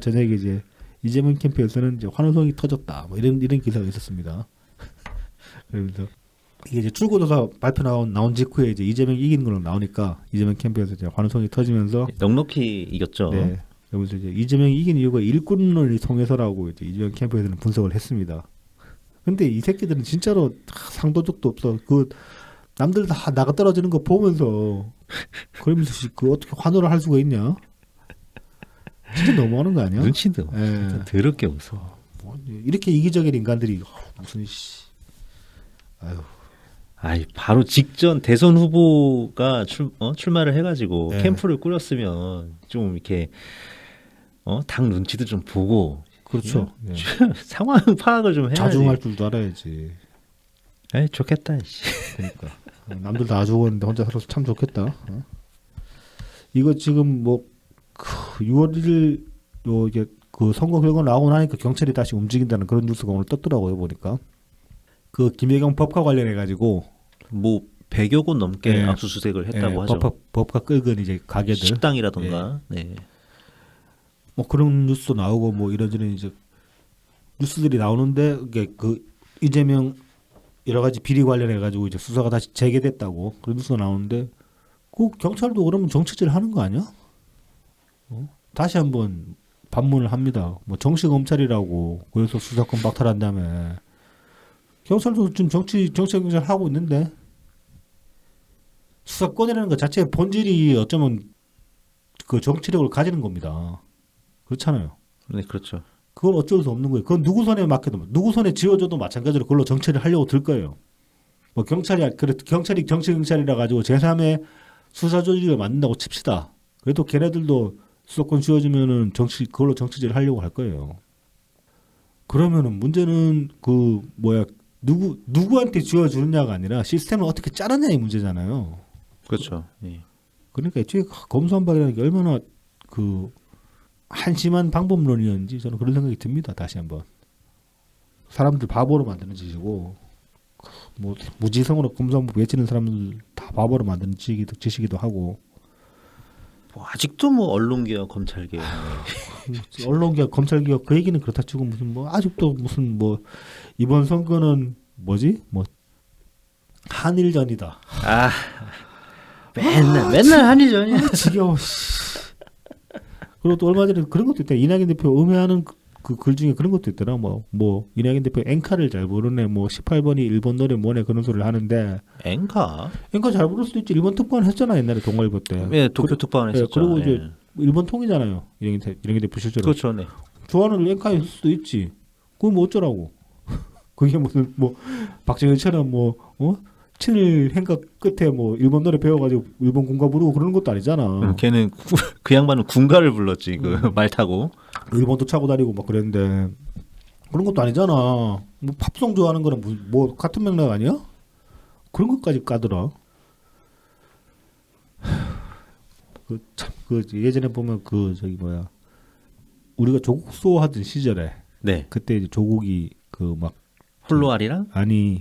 저녁에 이제 이재명 캠프에서는 이제 환호성이 터졌다. 뭐 이런 기사가 있었습니다. 그래서 이게 이제 출구조사 발표 나온 직후에 이제 이재명이 이긴 걸로 나오니까 이재명 캠프에서 이제 환호성이 터지면서 넉넉히 이겼죠. 네. 그러면서 이제 이재명이 이긴 이유가 일꾼론을 통해서라고 이제 이재명 캠프에서는 분석을 했습니다. 근데 이 새끼들은 진짜로 상도적도 없어. 그 남들 다 나가 떨어지는 거 보면서 그러면서 그 어떻게 환호를 할 수가 있냐? 진짜 너무하는 거 아니야? 눈치도 예. 더럽게 없어. 뭐 이렇게 이기적인 인간들이 무슨 아유. 아이 바로 직전 대선 후보가 출마를 해가지고 네. 캠프를 꾸렸으면 좀 이렇게 당 눈치도 좀 보고 그렇죠. 예. 상황 파악을 좀 해야지. 자중할 줄도 알아야지. 에이 좋겠다. 씨. 그러니까 남들 다 죽었는데 혼자 살아서 참 좋겠다. 이거 지금 뭐 6월 1일 이게 그 선거 결과 나오고 나니까 경찰이 다시 움직인다는 그런 뉴스가 오늘 떴더라고요 보니까. 그 김혜경 법과 관련해 가지고 뭐 100여 곳 넘게 네. 압수수색을 했다고 하죠. 법과 끌건 이제 가게들 식당이라던가. 네. 뭐 그런 뉴스도 나오고 뭐 이런저런 이제 뉴스들이 나오는데 이게 그 이재명 여러 가지 비리 관련해 가지고 이제 수사가 다시 재개됐다고 그런 뉴스가 나오는데 그 경찰도 그러면 정치질 하는 거 아니야? 다시 한번 반문을 합니다. 뭐 정식 검찰이라고 그래서 수사권 박탈한 다음에 경찰도 지금 정치 경찰 하고 있는데 수사권이라는 것 자체의 본질이 어쩌면 그 정치력을 가지는 겁니다. 그렇잖아요. 네, 그렇죠. 그건 어쩔 수 없는 거예요. 그건 누구 손에 맡겨도 누구 손에 쥐어줘도 마찬가지로 그걸로 정치를 하려고 들 거예요. 뭐 경찰이 정치 경찰이라 가지고 제3의 수사 조직을 만든다고 칩시다. 그래도 걔네들도 수사권 쥐어주면은 그걸로 정치질을 하려고 할 거예요. 그러면은 문제는 누구한테 쥐어주느냐가 아니라 시스템을 어떻게 짜느냐의 문제잖아요. 그렇죠. 네. 그러니까 애초에 검수완박이라는 게 얼마나 그 한심한 방법론이었는지 저는 그런 생각이 듭니다. 다시 한번 사람들 바보로 만드는 짓이고 뭐 무지성으로 검수완박 외치는 사람들 다 바보로 만드는 짓이기도 하고 뭐 아직도 뭐 언론개혁, 검찰개혁. 언론개혁, 검찰개혁 그 얘기는 그렇다 치고 무슨 뭐 아직도 무슨 뭐 이번 선거는 뭐지 뭐 한일전이다. 아 맨날 한일전이야. 지겨워. 그리고 또 얼마 전에 그런 것도 있다. 이낙연 대표 음해하는 그 글 중에 그런 것도 있더라. 뭐 이낙연 대표 엔카를 잘 부르네. 뭐 18번이 일본 노래 뭐네 그런 소리를 하는데. 엔카 잘 부를 수도 있지. 일본 특파원 했잖아 옛날에 동아일보 때. 네, 도쿄 특파원 했었죠. 그리고 이제 네. 일본 통이잖아요. 이낙연 대표 실제로. 그렇죠. 네. 좋아하는 엔카 했을 수도 있지. 그건 뭐 어쩌라고. 그게 무슨 뭐 박정희처럼 친일 행각 끝에 뭐 일본 노래 배워가지고 일본 군가 부르고 그러는 것도 아니잖아. 걔는 그 양반은 군가를 불렀지 그 말 타고. 일본도 차고 다니고 막 그랬는데 그런 것도 아니잖아. 뭐 팝송 좋아하는 거는 뭐 같은 맥락 아니야? 그런 것까지 까더라. 그 예전에 보면 우리가 조국 수호하던 시절에 네. 그때 이제 조국이 홀로아리랑? 아니요?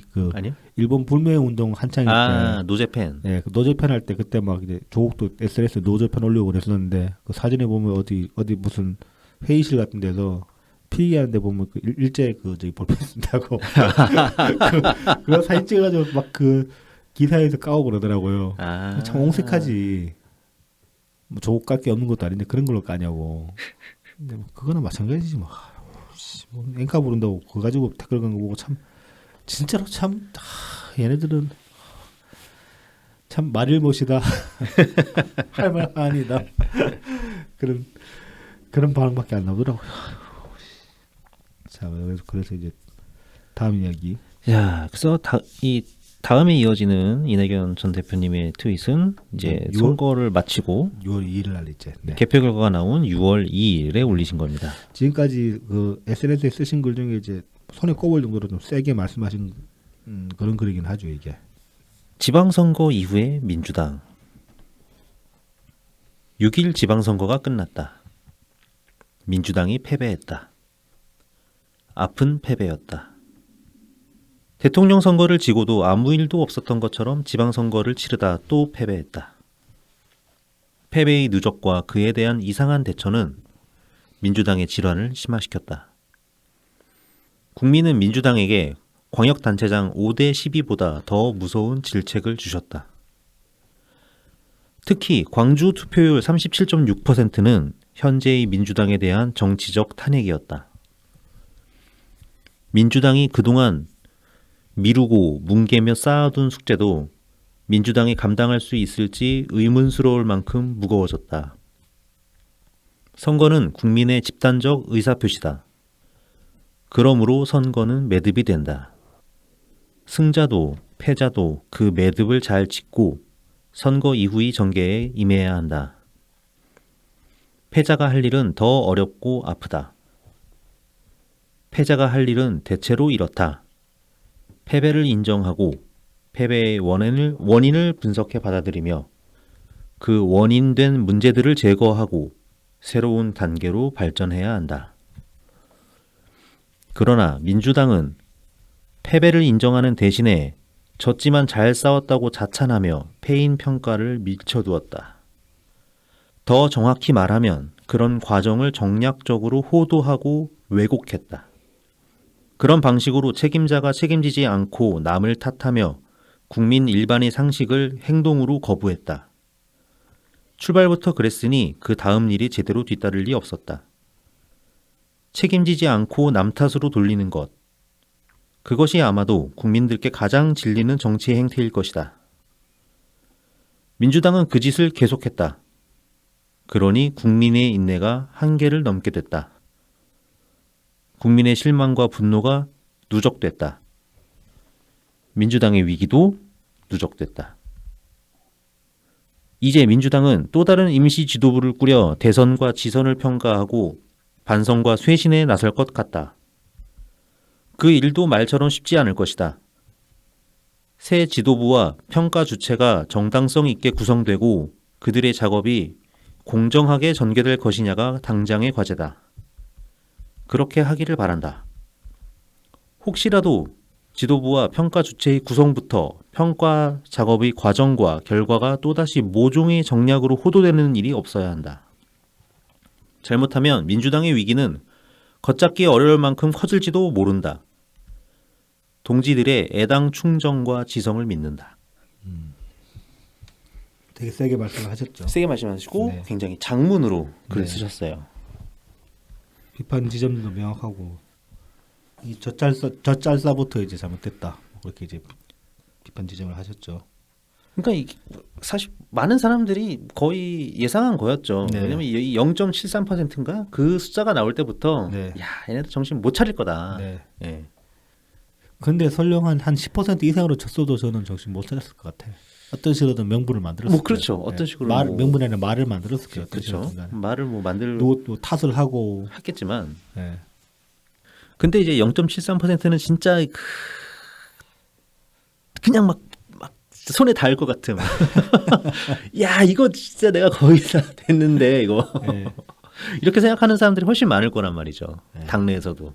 일본 불매 운동 한창일 때 노제팬. 네, 그 노제팬 할 때 그때 막 이제 조국도 SNS 노제팬 올리고 그랬었는데 그 사진에 보면 어디 무슨 회의실 같은 데서 필기하는데 보면 그 일제 저기 볼펜 쓴다고 그거 사진 찍어가지고 막 그 기사에서 까고 그러더라고요. 참 옹색하지. 뭐 조국 깔 게 없는 것도 아닌데 그런 걸로 까냐고. 근데 뭐 그거는 마찬가지지 뭐. 엔카 부른다고 그거 가지고 댓글 간 거 보고 참 진짜로 참 얘네들은 참 말일못이다. 할 말 아니다. 그런 반응밖에 안 나오더라고요. 자, 그래서 이제 다음 이야기. 야, 그래서 다음에 이어지는 이낙연 전 대표님의 트윗은 이제 6월? 선거를 마치고 6월 2일 날 이제 개표 결과가 나온 6월 2일에 올리신 겁니다. 지금까지 그 SNS에 쓰신 글 중에 이제 손에 꼽을 정도로 좀 세게 말씀하신 그런 글이긴 하죠 이게. 지방선거 이후에 민주당 6일 지방선거가 끝났다. 민주당이 패배했다. 아픈 패배였다. 대통령 선거를 지고도 아무 일도 없었던 것처럼 지방선거를 치르다 또 패배했다. 패배의 누적과 그에 대한 이상한 대처는 민주당의 질환을 심화시켰다. 국민은 민주당에게 광역단체장 5대 12보다 더 무서운 질책을 주셨다. 특히 광주 투표율 37.6%는 현재의 민주당에 대한 정치적 탄핵이었다. 민주당이 그동안 미루고 뭉개며 쌓아둔 숙제도 민주당이 감당할 수 있을지 의문스러울 만큼 무거워졌다. 선거는 국민의 집단적 의사표시다. 그러므로 선거는 매듭이 된다. 승자도 패자도 그 매듭을 잘 짓고 선거 이후의 전개에 임해야 한다. 패자가 할 일은 더 어렵고 아프다. 패자가 할 일은 대체로 이렇다. 패배를 인정하고 패배의 원인을 분석해 받아들이며 그 원인된 문제들을 제거하고 새로운 단계로 발전해야 한다. 그러나 민주당은 패배를 인정하는 대신에 졌지만 잘 싸웠다고 자찬하며 패인 평가를 밀쳐두었다. 더 정확히 말하면 그런 과정을 정략적으로 호도하고 왜곡했다. 그런 방식으로 책임자가 책임지지 않고 남을 탓하며 국민 일반의 상식을 행동으로 거부했다. 출발부터 그랬으니 그 다음 일이 제대로 뒤따를 리 없었다. 책임지지 않고 남 탓으로 돌리는 것. 그것이 아마도 국민들께 가장 질리는 정치 행태일 것이다. 민주당은 그 짓을 계속했다. 그러니 국민의 인내가 한계를 넘게 됐다. 국민의 실망과 분노가 누적됐다. 민주당의 위기도 누적됐다. 이제 민주당은 또 다른 임시 지도부를 꾸려 대선과 지선을 평가하고 반성과 쇄신에 나설 것 같다. 그 일도 말처럼 쉽지 않을 것이다. 새 지도부와 평가 주체가 정당성 있게 구성되고 그들의 작업이 공정하게 전개될 것이냐가 당장의 과제다. 그렇게 하기를 바란다. 혹시라도 지도부와 평가 주체의 구성부터 평가 작업의 과정과 결과가 또다시 모종의 정략으로 호도되는 일이 없어야 한다. 잘못하면 민주당의 위기는 걷잡기 어려울 만큼 커질지도 모른다. 동지들의 애당 충정과 지성을 믿는다. 되게 세게 말씀하셨죠. 세게 말씀하시고 네. 굉장히 장문으로 글을 네. 쓰셨어요. 비판 지점도 명확하고 이 젖잘싸부터 이제 잘못됐다. 그렇게 이제 비판 지점을 하셨죠. 그러니까 사실 많은 사람들이 거의 예상한 거였죠. 네. 왜냐면 이 0.73%인가 그 숫자가 나올 때부터 네. 야 얘네들 정신 못 차릴 거다. 네. 예. 근데 설령 한 10% 이상으로 쳤어도 저는 정신 못 차렸을 것 같아요. 어떤 식으로든 명분을 만들었을 뭐 그렇죠. 거예요. 어떤 식으로 뭐 명분이 아니라 말을 만들었을 거예요. 그렇죠. 말을 뭐 만들 또 탓을 하고. 했겠지만 네. 근데 이제 0.73%는 진짜 그냥 막 손에 닿을 것 같은. 야 이거 진짜 내가 거의 다 됐는데 이거 네. 이렇게 생각하는 사람들이 훨씬 많을 거란 말이죠. 네. 당내에서도.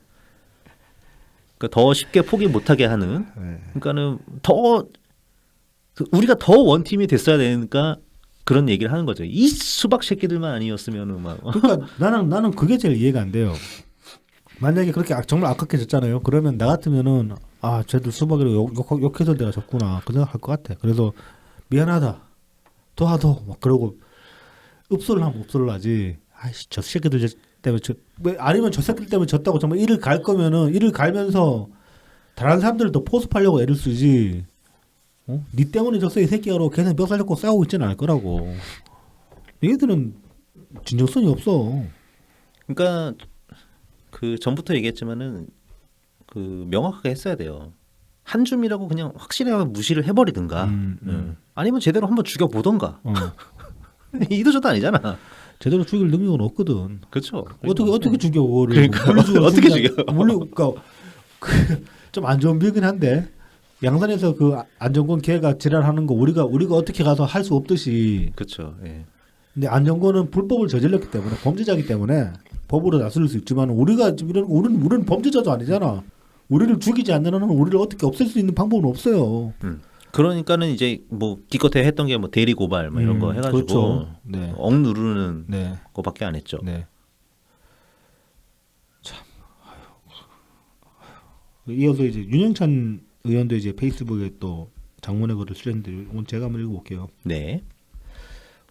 그러니까 더 쉽게 포기 못하게 하는. 네. 그러니까는 더 우리가 더 원팀이 됐어야 되니까 그런 얘기를 하는 거죠. 이 수박 새끼들만 아니었으면은 막. 그러니까 나는 그게 제일 이해가 안 돼요. 만약에 그렇게 정말 악하게 졌잖아요. 그러면 나 같으면은 아 쟤들 수박이라고 욕해서 내가 졌구나 그 생각할 것 같아. 그래서 미안하다 도와줘 막 그러고 읍소를 하면 읍소를 하지. 아이씨 저 새끼들 때문에 아니면 저 새끼들 때문에 졌다고 정말 이를 갈 거면은 이를 갈면서 다른 사람들을 더 포섭하려고 애를 쓰지. 니 때문에 졌어 이 새끼야로 걔는 멱살 잡고 싸우고 있지는 않을 거라고. 얘들은 진정성이 없어. 그러니까 그 전부터 얘기했지만은 그 명확하게 했어야 돼요. 한 줌이라고 그냥 확실하게 무시를 해버리든가, 아니면 제대로 한번 죽여보던가. 이도저도 아니잖아. 제대로 죽일 능력은 없거든. 그렇죠. 어떻게 죽여 그거를? 그러니까 어떻게 죽여? 물론 좀 안 좋은 비긴 한데 양산에서 그 안정권 걔가 지랄하는 거 우리가 어떻게 가서 할 수 없듯이. 그렇죠. 예. 근데 안정권은 불법을 저질렀기 때문에 범죄자이기 때문에 법으로 나설 수 있지만 우리가 지금 우리는 범죄자도 아니잖아. 우리를 죽이지 않는 한은 우리를 어떻게 없앨 수 있는 방법은 없어요. 그러니까는 이제 뭐 기껏해 했던 게 뭐 대리 고발 뭐 이런 거 해가지고 그렇죠. 네. 억 누르는 네. 거밖에 안 했죠. 네. 참. 이어서 이제 윤영찬 의원도 이제 페이스북에 또 장문의 글을 쓰셨는데 오늘 제가 한번 읽어볼게요. 네.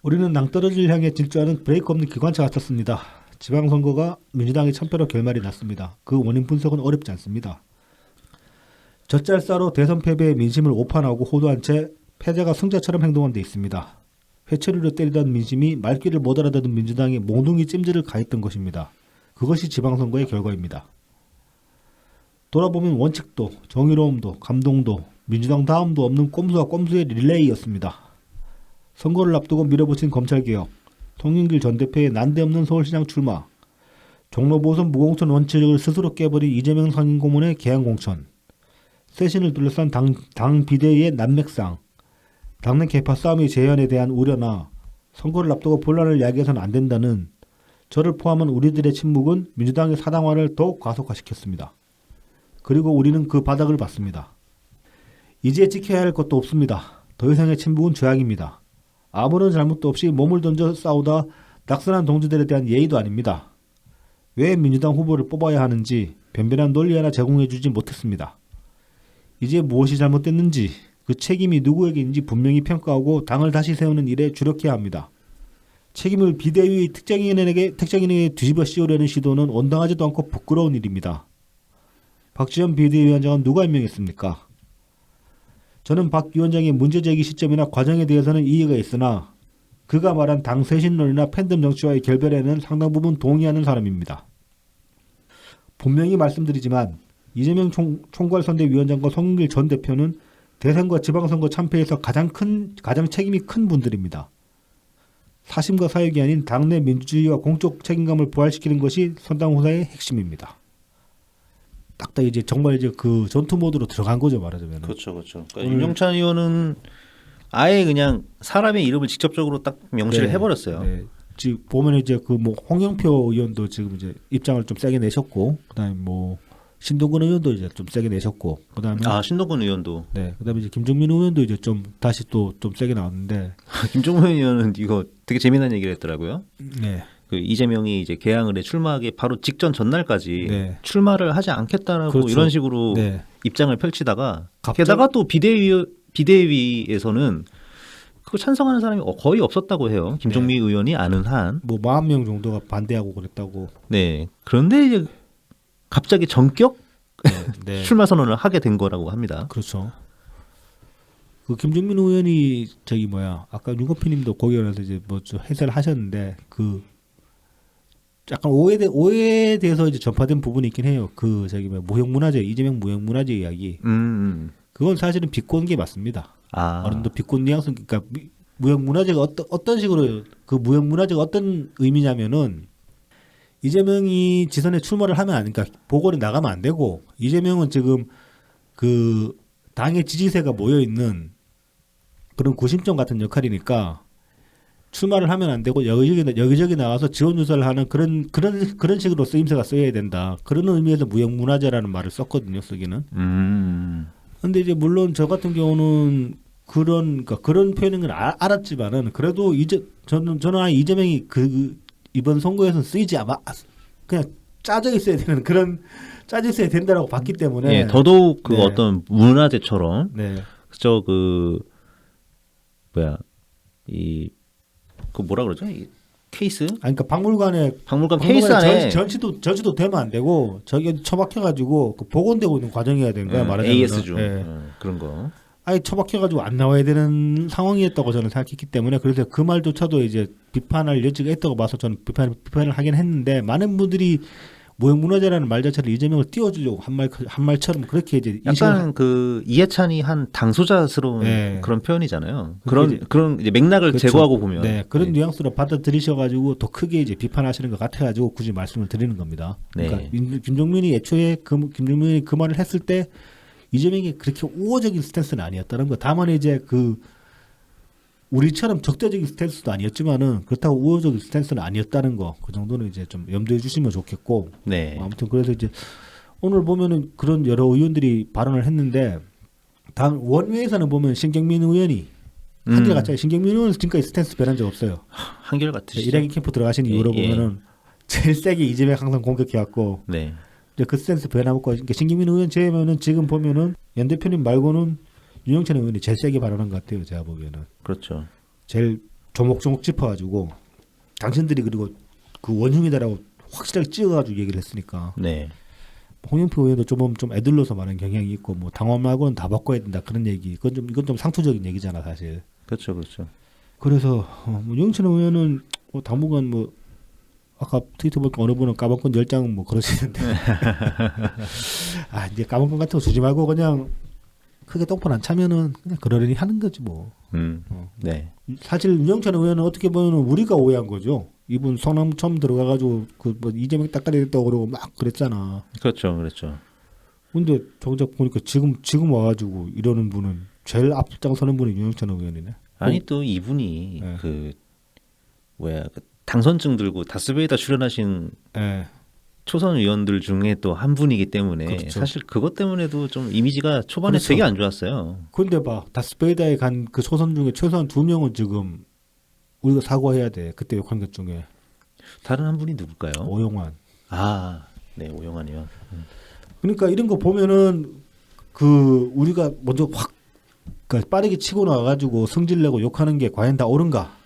우리는 낭떠러지를 향해 질주하는 브레이크 없는 기관차 같았습니다. 지방선거가 민주당의 참패로 결말이 났습니다. 그 원인 분석은 어렵지 않습니다. 젖잘싸로 대선 패배의 민심을 오판하고 호도한 채 패자가 승자처럼 행동한 데 있습니다. 회초리로 때리던 민심이 말귀를 못 알아듣는 민주당의 몽둥이 찜질을 가했던 것입니다. 그것이 지방선거의 결과입니다. 돌아보면 원칙도, 정의로움도, 감동도, 민주당 다음도 없는 꼼수와 꼼수의 릴레이였습니다. 선거를 앞두고 밀어붙인 검찰개혁, 송영길 전 대표의 난데없는 서울시장 출마, 종로보선 무공천 원칙을 스스로 깨버린 이재명 상임고문의 개항공천, 쇄신을 둘러싼 당 비대위의 난맥상, 당내 개파 싸움의 재현에 대한 우려나 선거를 앞두고 분란을 야기해서는 안 된다는 저를 포함한 우리들의 침묵은 민주당의 사당화를 더욱 가속화시켰습니다. 그리고 우리는 그 바닥을 봤습니다. 이제 지켜야 할 것도 없습니다. 더 이상의 침묵은 죄악입니다. 아무런 잘못도 없이 몸을 던져 싸우다 낙선한 동지들에 대한 예의도 아닙니다. 왜 민주당 후보를 뽑아야 하는지 변변한 논리 하나 제공해주지 못했습니다. 이제 무엇이 잘못됐는지 그 책임이 누구에게인지 분명히 평가하고 당을 다시 세우는 일에 주력해야 합니다. 책임을 비대위 특정인에게 뒤집어 씌우려는 시도는 온당하지도 않고 부끄러운 일입니다. 박지원 비대위원장은 누가 임명했습니까? 저는 박 위원장의 문제제기 시점이나 과정에 대해서는 이해가 있으나 그가 말한 당 쇄신론이나 팬덤 정치와의 결별에는 상당 부분 동의하는 사람입니다. 분명히 말씀드리지만 이재명 총괄선대위원장과 송영길 전 대표는 대선과 지방선거 참패에서 가장 책임이 큰 분들입니다. 사심과 사역이 아닌 당내 민주주의와 공적 책임감을 부활시키는 것이 선당 후사의 핵심입니다. 딱딱 이제 정말 이제 그 전투 모드로 들어간 거죠, 말하자면. 그렇죠. 그러니까 윤영찬 의원은 아예 그냥 사람의 이름을 직접적으로 딱 명시를 해버렸어요. 네. 지금 보면 이제 그 뭐 홍영표 의원도 지금 이제 입장을 좀 세게 내셨고, 그다음에 뭐 신동근 의원도 이제 좀 세게 내셨고, 그다음에 신동근 의원도. 네, 그다음에 이제 김종민 의원도 이제 좀 다시 또 좀 세게 나왔는데. 김종민 의원은 이거 되게 재미난 얘기를 했더라고요. 네. 그 이재명이 이제 개항을 해 출마하기 바로 직전 전날까지 네. 출마를 하지 않겠다라고 그렇죠. 이런 식으로 네. 입장을 펼치다가 게다가 또 비대위에서는 그거 찬성하는 사람이 거의 없었다고 해요. 김종민 의원이 아는 한. 뭐 40명 정도가 반대하고 그랬다고. 네. 그런데 이제 갑자기 전격 네. 출마 선언을 하게 된 거라고 합니다. 그렇죠. 그 김종민 의원이 저기 뭐야 아까 윤건피님도 거기에 대해서 이제 뭐 좀 해설을 하셨는데 그 약간 오해에 대해서 이제 전파된 부분이 있긴 해요. 그 저기 뭐 무형문화재 이재명 무형문화재 이야기. 그건 사실은 비꼬는 게 맞습니다. 어느 정도 비꼬는 뉘앙스. 그러니까 무형문화재가 어떤 식으로 그 무형문화재가 어떤 의미냐면은 이재명이 지선에 출마를 하면 그러니까 보궐에 나가면 안 되고 이재명은 지금 그 당의 지지세가 모여 있는 그런 구심점 같은 역할이니까 출마를 하면 안 되고 여기저기 나와서 지원 유세를 하는 그런 식으로 쓰임새가 써야 된다. 그런 의미에서 무형문화재라는 말을 썼거든요, 쓰기는. 근데 이제 물론 저 같은 경우는 그런 표현인 걸 알았지만은 그래도 저는 이재명이 이번 선거에서는 쓰이지 그냥 짜져 있어야 되는 그런 짜져 있어야 된다라고 봤기 때문에. 예, 더더욱 그 네. 어떤 문화재처럼. 네. 그 뭐라 그러죠? 이 케이스? 그러니까 박물관 케이스 안에 전시도 되면 안 되고 저기 처박혀가지고 그 복원되고 있는 과정이어야 되는 거야 말하자면. AS죠. 그런 거. 아예 처박혀가지고 안 나와야 되는 상황이었다고 저는 생각했기 때문에 그래서 그 말조차도 이제 비판할 여지가 있다고 봐서 저는 비판을 하긴 했는데 많은 분들이 무형문화재라는 말 자체를 이재명을 띄워주려고 한 말처럼 그렇게 이제 약간 그 이해찬이 한 당소자스러운 네. 그런 표현이잖아요. 그렇게 그런 이제 맥락을 그렇죠. 제거하고 보면 네, 그런 네. 뉘앙스로 받아들이셔가지고 더 크게 이제 비판하시는 것 같아가지고 굳이 말씀을 드리는 겁니다. 그러니까 네. 김종민이 애초에 김종민이 그 말을 했을 때 이재명이 그렇게 우호적인 스탠스는 아니었다는 거. 다만 이제 그 우리처럼 적대적인 스탠스도 아니었지만은 그렇다고 우호적인 스탠스는 아니었다는 거. 그 정도는 이제 좀 염두해 주시면 좋겠고. 네. 아무튼 그래서 이제 오늘 보면은 그런 여러 의원들이 발언을 했는데 당 원외에서는 보면 신경민 의원이 한결같이 신경민 의원은 지금까지 스탠스 변한 적 없어요. 한결같으시죠. 일하기 캠프 들어가신 이후로 예. 보면은 제일 세게 이재명 항상 공격해왔고 네. 이제 그 스탠스 변화먹고 그러니까 신경민 의원 제외면은 지금 보면은 연 대표님 말고는 윤영찬 의원이 제일 세게 발언한 것 같아요. 제가 보기에는 그렇죠. 제일 조목조목 짚어가지고 당신들이 그리고 그 원흉이다라고 확실하게 찍어가지고 얘기를 했으니까 네. 홍영표 의원도 좀 애들러서 말하는 경향이 있고 뭐 당원 말고는 다 바꿔야 된다 그런 얘기 이건 좀 상투적인 얘기잖아 사실. 그렇죠, 그렇죠. 그래서 뭐 윤영찬 의원은 뭐 당분간 뭐 아까 트위터 보니까 어느 분은 까방권 10장 뭐 그러시는데 아 이제 까방권 같은 거 주지 말고 그냥 크게 똥판 안 차면은 그냥 그러려니 하는 거지 뭐. 네. 사실 윤영찬 의원은 어떻게 보면 우리가 오해한 거죠. 이분 성남 처음 들어가가지고 그 뭐 이재명 따까리 됐다고 그러고 막 그랬잖아. 그렇죠, 그렇죠. 근데 정작 보니까 지금 와가지고 이러는 분은 제일 앞장서는 분이 윤영찬 의원이네. 아니 또 이분이 네. 그 뭐야 그 당선증 들고 다스베이다 출연하신 예. 초선 의원들 중에 또 한 분이기 때문에 그렇죠. 사실 그것 때문에도 좀 이미지가 초반에 그렇죠. 되게 안 좋았어요. 근데 봐 다스베이다에 간 그 초선 중에 최소한 2명은 지금 우리가 사과해야 돼. 그때 욕한 것 중에 다른 한 분이 누굴까요? 오용환. 아, 네, 오영환 의원. 그러니까 이런 거 보면은 그 우리가 먼저 확 그러니까 빠르게 치고 나와가지고 성질내고 욕하는 게 과연 다 옳은가?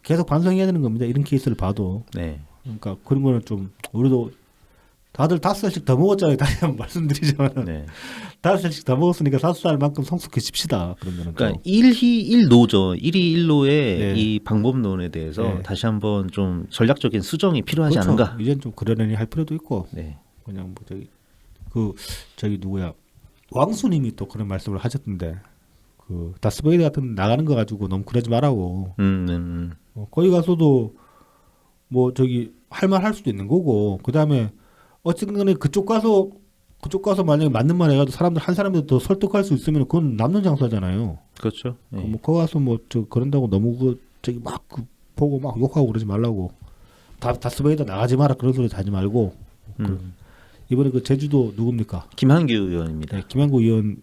계속 반성해야 되는 겁니다. 이런 케이스를 봐도. 네. 그러니까 그런 거는 좀 우리도 다들 5살씩 더 먹었잖아요. 다시 한번 말씀드리자면 네. 5살씩 더 먹었으니까 5살만큼 성숙해집시다. 그런 거는 그러니까 좀. 1희 1노죠. 1희 1노의 네. 이 방법론에 대해서 네. 다시 한번 좀 전략적인 수정이 필요하지 그렇죠. 않은가? 이젠 좀 그러려니 할 필요도 있고 네. 그냥 뭐 저기 누구야 왕수님이 또 그런 말씀을 하셨던데 그 다스베이드 같은 나가는 거 가지고 너무 그러지 말라고. 거기 가서도 뭐 저기 할 말 할 수도 있는 거고 그 다음에 어쨌든 그쪽 가서 만약에 맞는 말 해가지고 사람들 한 사람들 더 설득할 수 있으면 그건 남는 장사잖아요. 그렇죠. 네. 뭐 거기 가서 뭐 저 그런다고 너무 저기 막 보고 막 욕하고 그러지 말라고. 다스베이드 나가지 마라 그런 소리 하지 말고. 이번에 그 제주도 누굽니까? 김한규 의원입니다. 네, 김한구 의원.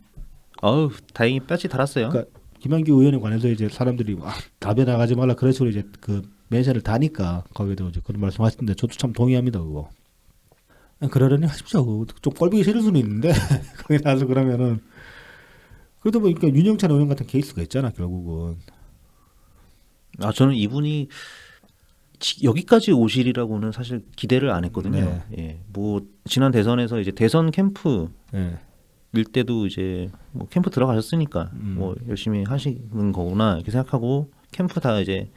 어우, 다행히 뼈치 달았어요. 그러니까 김한규 의원에 관해서 이제 사람들이 답에 나가지 말라 그런 식으로 이제 그 멘션을 다니까 거기도 이제 그런 말씀하시는데 저도 참 동의합니다 그거. 그러려니 하십시오. 좀 꼴보기 싫을 수는 있는데 거기 나서 그러면은 그래도 보니까 윤영찬 의원 같은 케이스가 있잖아 결국은. 아 저는 이분이 여기까지 오실이라고는 사실 기대를 안 했거든요. 네. 예, 뭐 지난 대선에서 이제 대선 캠프 네. 일 때도 이제 뭐 캠프 들어가셨으니까 뭐 열심히 하시는 거구나 이렇게 생각하고 캠프 다 이제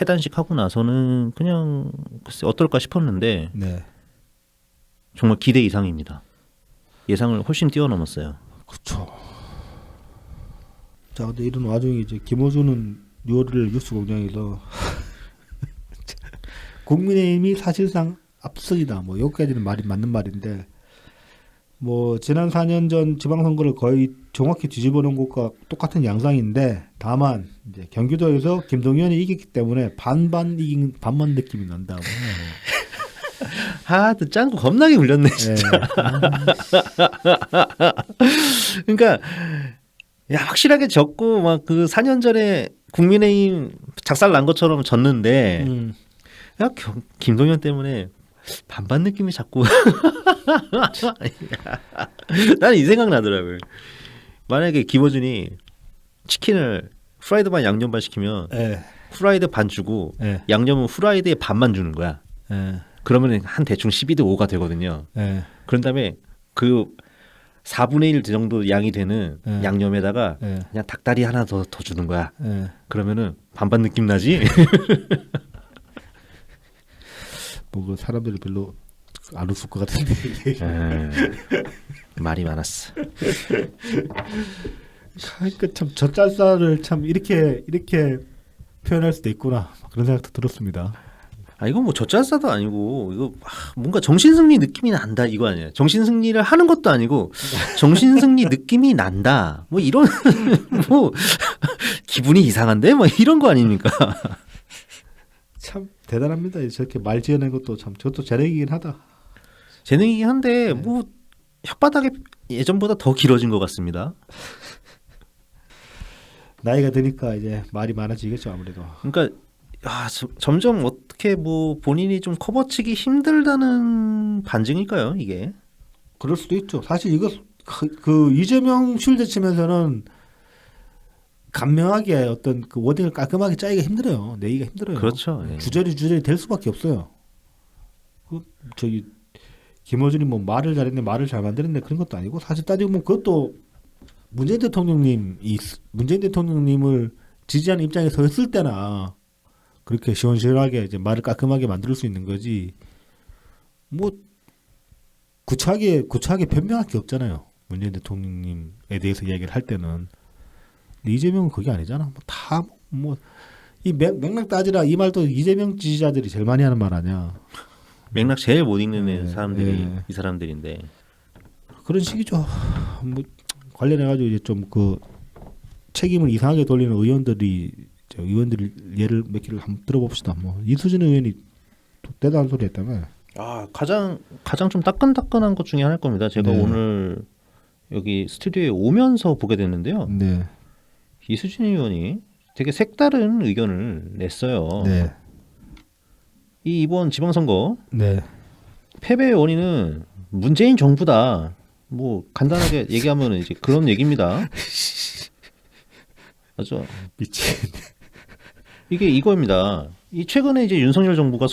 해단식 하고 나서는 그냥 글쎄 어떨까 싶었는데 네. 정말 기대 이상입니다. 예상을 훨씬 뛰어넘었어요. 그렇죠. 자, 근데 이런 와중에 이제 김어준은 6월을 뉴스공장에서 국민의힘이 사실상 압승이다. 뭐 여기까지는 말이 맞는 말인데 뭐 지난 4년 전 지방선거를 거의 정확히 뒤집어 놓은 것과 똑같은 양상인데 다만 이제 경기도에서 김동연이 이겼기 때문에 반반 이긴 반반 느낌이 난다. 또 짱구 겁나게 굴렸네 진짜. 그러니까 야 확실하게 졌고 막 그 4년 전에 국민의힘 작살 난 것처럼 졌는데 야 김동연 때문에 반반 느낌이 자꾸 나는 이 생각 나더라고요. 만약에 김어준이 치킨을 프라이드 반 양념 반 시키면 프라이드 반 주고 양념은 프라이드에 반만 주는 거야. 그러면 한 대충 12대 5가 되거든요. 그런 다음에 그 4분의 1 정도 양이 되는 예. 양념에다가 예. 그냥 닭다리 하나 더 주는 거야. 예. 그러면은 반반 느낌 나지? 뭐 사람들이 별로 안 웃을 것 같은데. 말이 많았어. 그러니까 참 젖잘살을 참 이렇게 표현할 수도 있구나 그런 생각도 들었습니다. 아 이건 뭐 젖잘싸도 아니고 이거 뭔가 정신승리 느낌이 난다 이거 아니야. 정신승리를 하는 것도 아니고 정신승리 느낌이 난다. 뭐 이런 뭐 기분이 이상한데 뭐 이런 거 아닙니까? 참 대단합니다. 저렇게 말 지어낸 것도 참 저것도 재능이긴 하다. 재능이긴 한데 뭐 혓바닥이 예전보다 더 길어진 것 같습니다. 나이가 드니까 이제 말이 많아지겠죠 아무래도. 그러니까 점점 어떻게 뭐 본인이 좀 커버치기 힘들다는 반증일까요 이게? 그럴 수도 있죠. 사실 이거 그 이재명 쉴드 치면서는 간명하게 어떤 그 워딩을 깔끔하게 짜기가 힘들어요. 내기가 힘들어요. 그렇죠. 예. 주저리 될 수밖에 없어요. 그 저기 김어준이 뭐 말을 잘했네, 말을 잘 만들었네 그런 것도 아니고 사실 따지고 보면 그것도 문재인 대통령님을 지지하는 입장에 서 있을 때나 그렇게 시원시원하게 이제 말을 깔끔하게 만들 수 있는 거지. 뭐 구차하게 변명할 게 없잖아요. 문재인 대통령님에 대해서 이야기를 할 때는. 근데 이재명은 그게 아니잖아. 다 뭐 이 맥락 따지라 이 말도 이재명 지지자들이 제일 많이 하는 말 아니야. 맥락 제일 못 읽는 네, 사람들이 네. 이 사람들인데. 그런 식이죠. 뭐 관련해 가지고 이제 좀 그 책임을 이상하게 돌리는 의원들 예를 몇 개를 한번 들어봅시다. 뭐 이수진 의원이 대단한 소리 했다며. 가장 좀 따끈따끈한 것 중에 하나일 겁니다. 제가 네. 오늘 여기 스튜디오에 오면서 보게 됐는데요. 네. 이수진 의원이 되게 색다른 의견을 냈어요. 네. 이번 지방선거 네. 패배의 원인은 문재인 정부다. 뭐 간단하게 얘기하면 이제 그런 얘기입니다. 맞죠? 미친. 이게 이거입니다. 이 최근에 이제 윤석열 정부가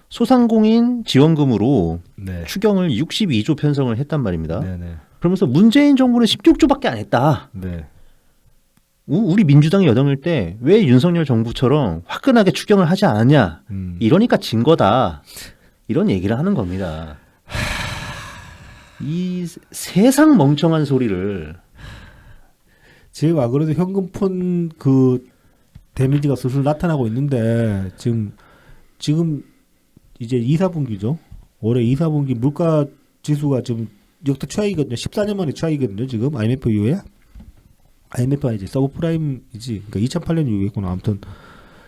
소상공인 지원금으로 네. 추경을 62조 편성을 했단 말입니다. 네네. 그러면서 문재인 정부는 16조밖에 안 했다. 네. 우리 민주당이 여당일 때 왜 윤석열 정부처럼 화끈하게 추경을 하지 않았냐. 이러니까 진 거다. 이런 얘기를 하는 겁니다. 이 세상 멍청한 소리를 지금 안 그래도 현금폰 그 데미지가 슬슬 나타나고 있는데 지금 이제 2, 4분기죠. 올해 2, 4분기 물가 지수가 지금 역대 최악이거든요. 14년 만에 최악이거든요. 지금 IMF 이후에. IMF가 이제 서브프라임이지. 그러니까 2008년 이후겠구나. 아무튼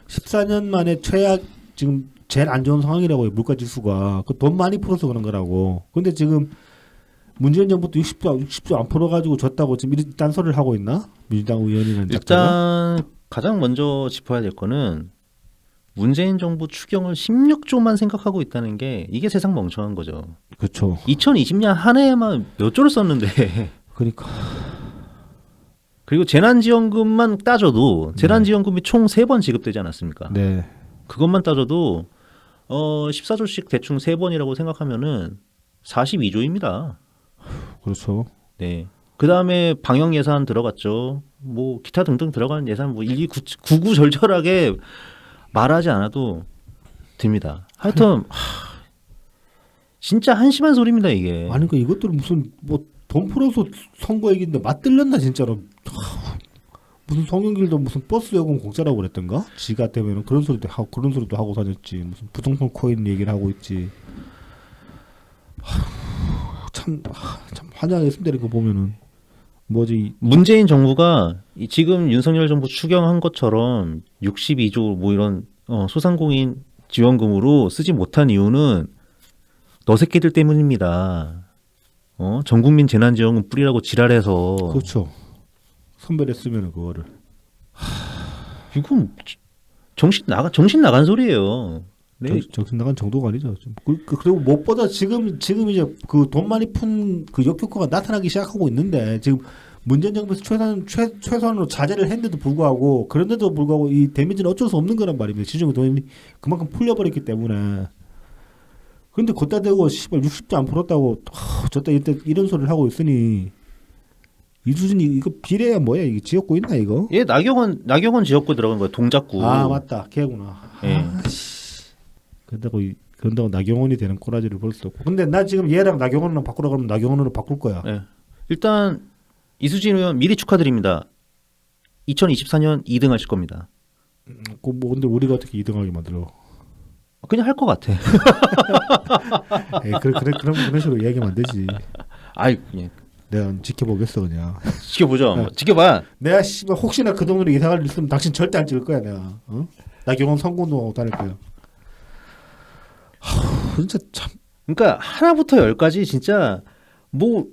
14년 만에 최악 지금 제일 안 좋은 상황이라고요. 물가 지수가. 그 돈 많이 풀어서 그런 거라고. 근데 지금 문재인 정부도 60조 안 풀어가지고 졌다고 지금 이런 딴소리를 하고 있나? 민주당 의원이는 일단 가장 먼저 짚어야 될 거는 문재인 정부 추경을 16조만 생각하고 있다는 게 이게 세상 멍청한 거죠. 그렇죠. 2020년 한 해에만 몇 조를 썼는데 그러니까 그리고 재난지원금만 따져도 재난지원금이 총 3번 지급되지 않았습니까? 네. 그것만 따져도 14조씩 대충 3번이라고 생각하면은 42조입니다. 그렇죠. 네. 그 다음에 방역 예산 들어갔죠. 뭐 기타 등등 들어간 예산 뭐 구구절절하게 말하지 않아도 됩니다. 하여튼 진짜 한심한 소리입니다 이게. 아니 그 이것들은 무슨 뭐 돈 풀어서 선거 얘기인데 맞들렸나 진짜로. 무슨 송영길도 무슨 버스 요금 공짜라고 그랬던가? 지가 때문에 그런 소리도 하고 다녔지. 무슨 부동산 코인 얘기를 하고 있지. 참 환장했습니다 이거 보면은. 뭐지? 문재인 정부가 지금 윤석열 정부 추경한 것처럼 62조 뭐 이런 소상공인 지원금으로 쓰지 못한 이유는 너 새끼들 때문입니다. 전국민 재난지원금 뿌리라고 지랄해서. 그렇죠. 선별했으면 그거를. 이건 정신 나간 소리예요. 네. 정신 나간 정도가 아니죠. 그리고 무엇보다 지금 이제 그 돈 많이 푼 그 역효과가 나타나기 시작하고 있는데 지금 문재인 정부에서 최소한으로 자제를 했는데도 불구하고 그런데도 불구하고 이 데미지는 어쩔 수 없는 거란 말입니다. 시중에 돈이 그만큼 풀려버렸기 때문에 근데 걷다 대고 씨발 60도 안 풀었다고 저때 이때 이런 소리를 하고 있으니 이수진이 이거 비례야 뭐야 이게 지역구 있나 이거? 예, 나경원 지역구 들어간 거예요. 동작구. 아 맞다 걔구나. 예. 그런다고 나경원이 되는 꼬라지를 볼 수 없고. 근데 나 지금 얘랑 나경원이랑 바꾸라 그러면 나경원으로 바꿀 거야. 예. 일단 이수진 의원 미리 축하드립니다. 2024년 2등 하실 겁니다. 뭐 근데 우리가 어떻게 2등하게 만들어? 그냥 할 것 같아. 에이, 그런 식으로 이야기하면 안 되지. 아이, 그냥 내가 지켜보겠어 그냥. 지켜보죠. 뭐 지켜봐. 내가 씨발 혹시나 그 동네로 이사 갈 일 있으면 당신 절대 안 찍을 거야 내가. 어? 나경원 선거운동하고 다닐 거야. 진짜 참. 그러니까 하나부터 열까지 진짜 뭐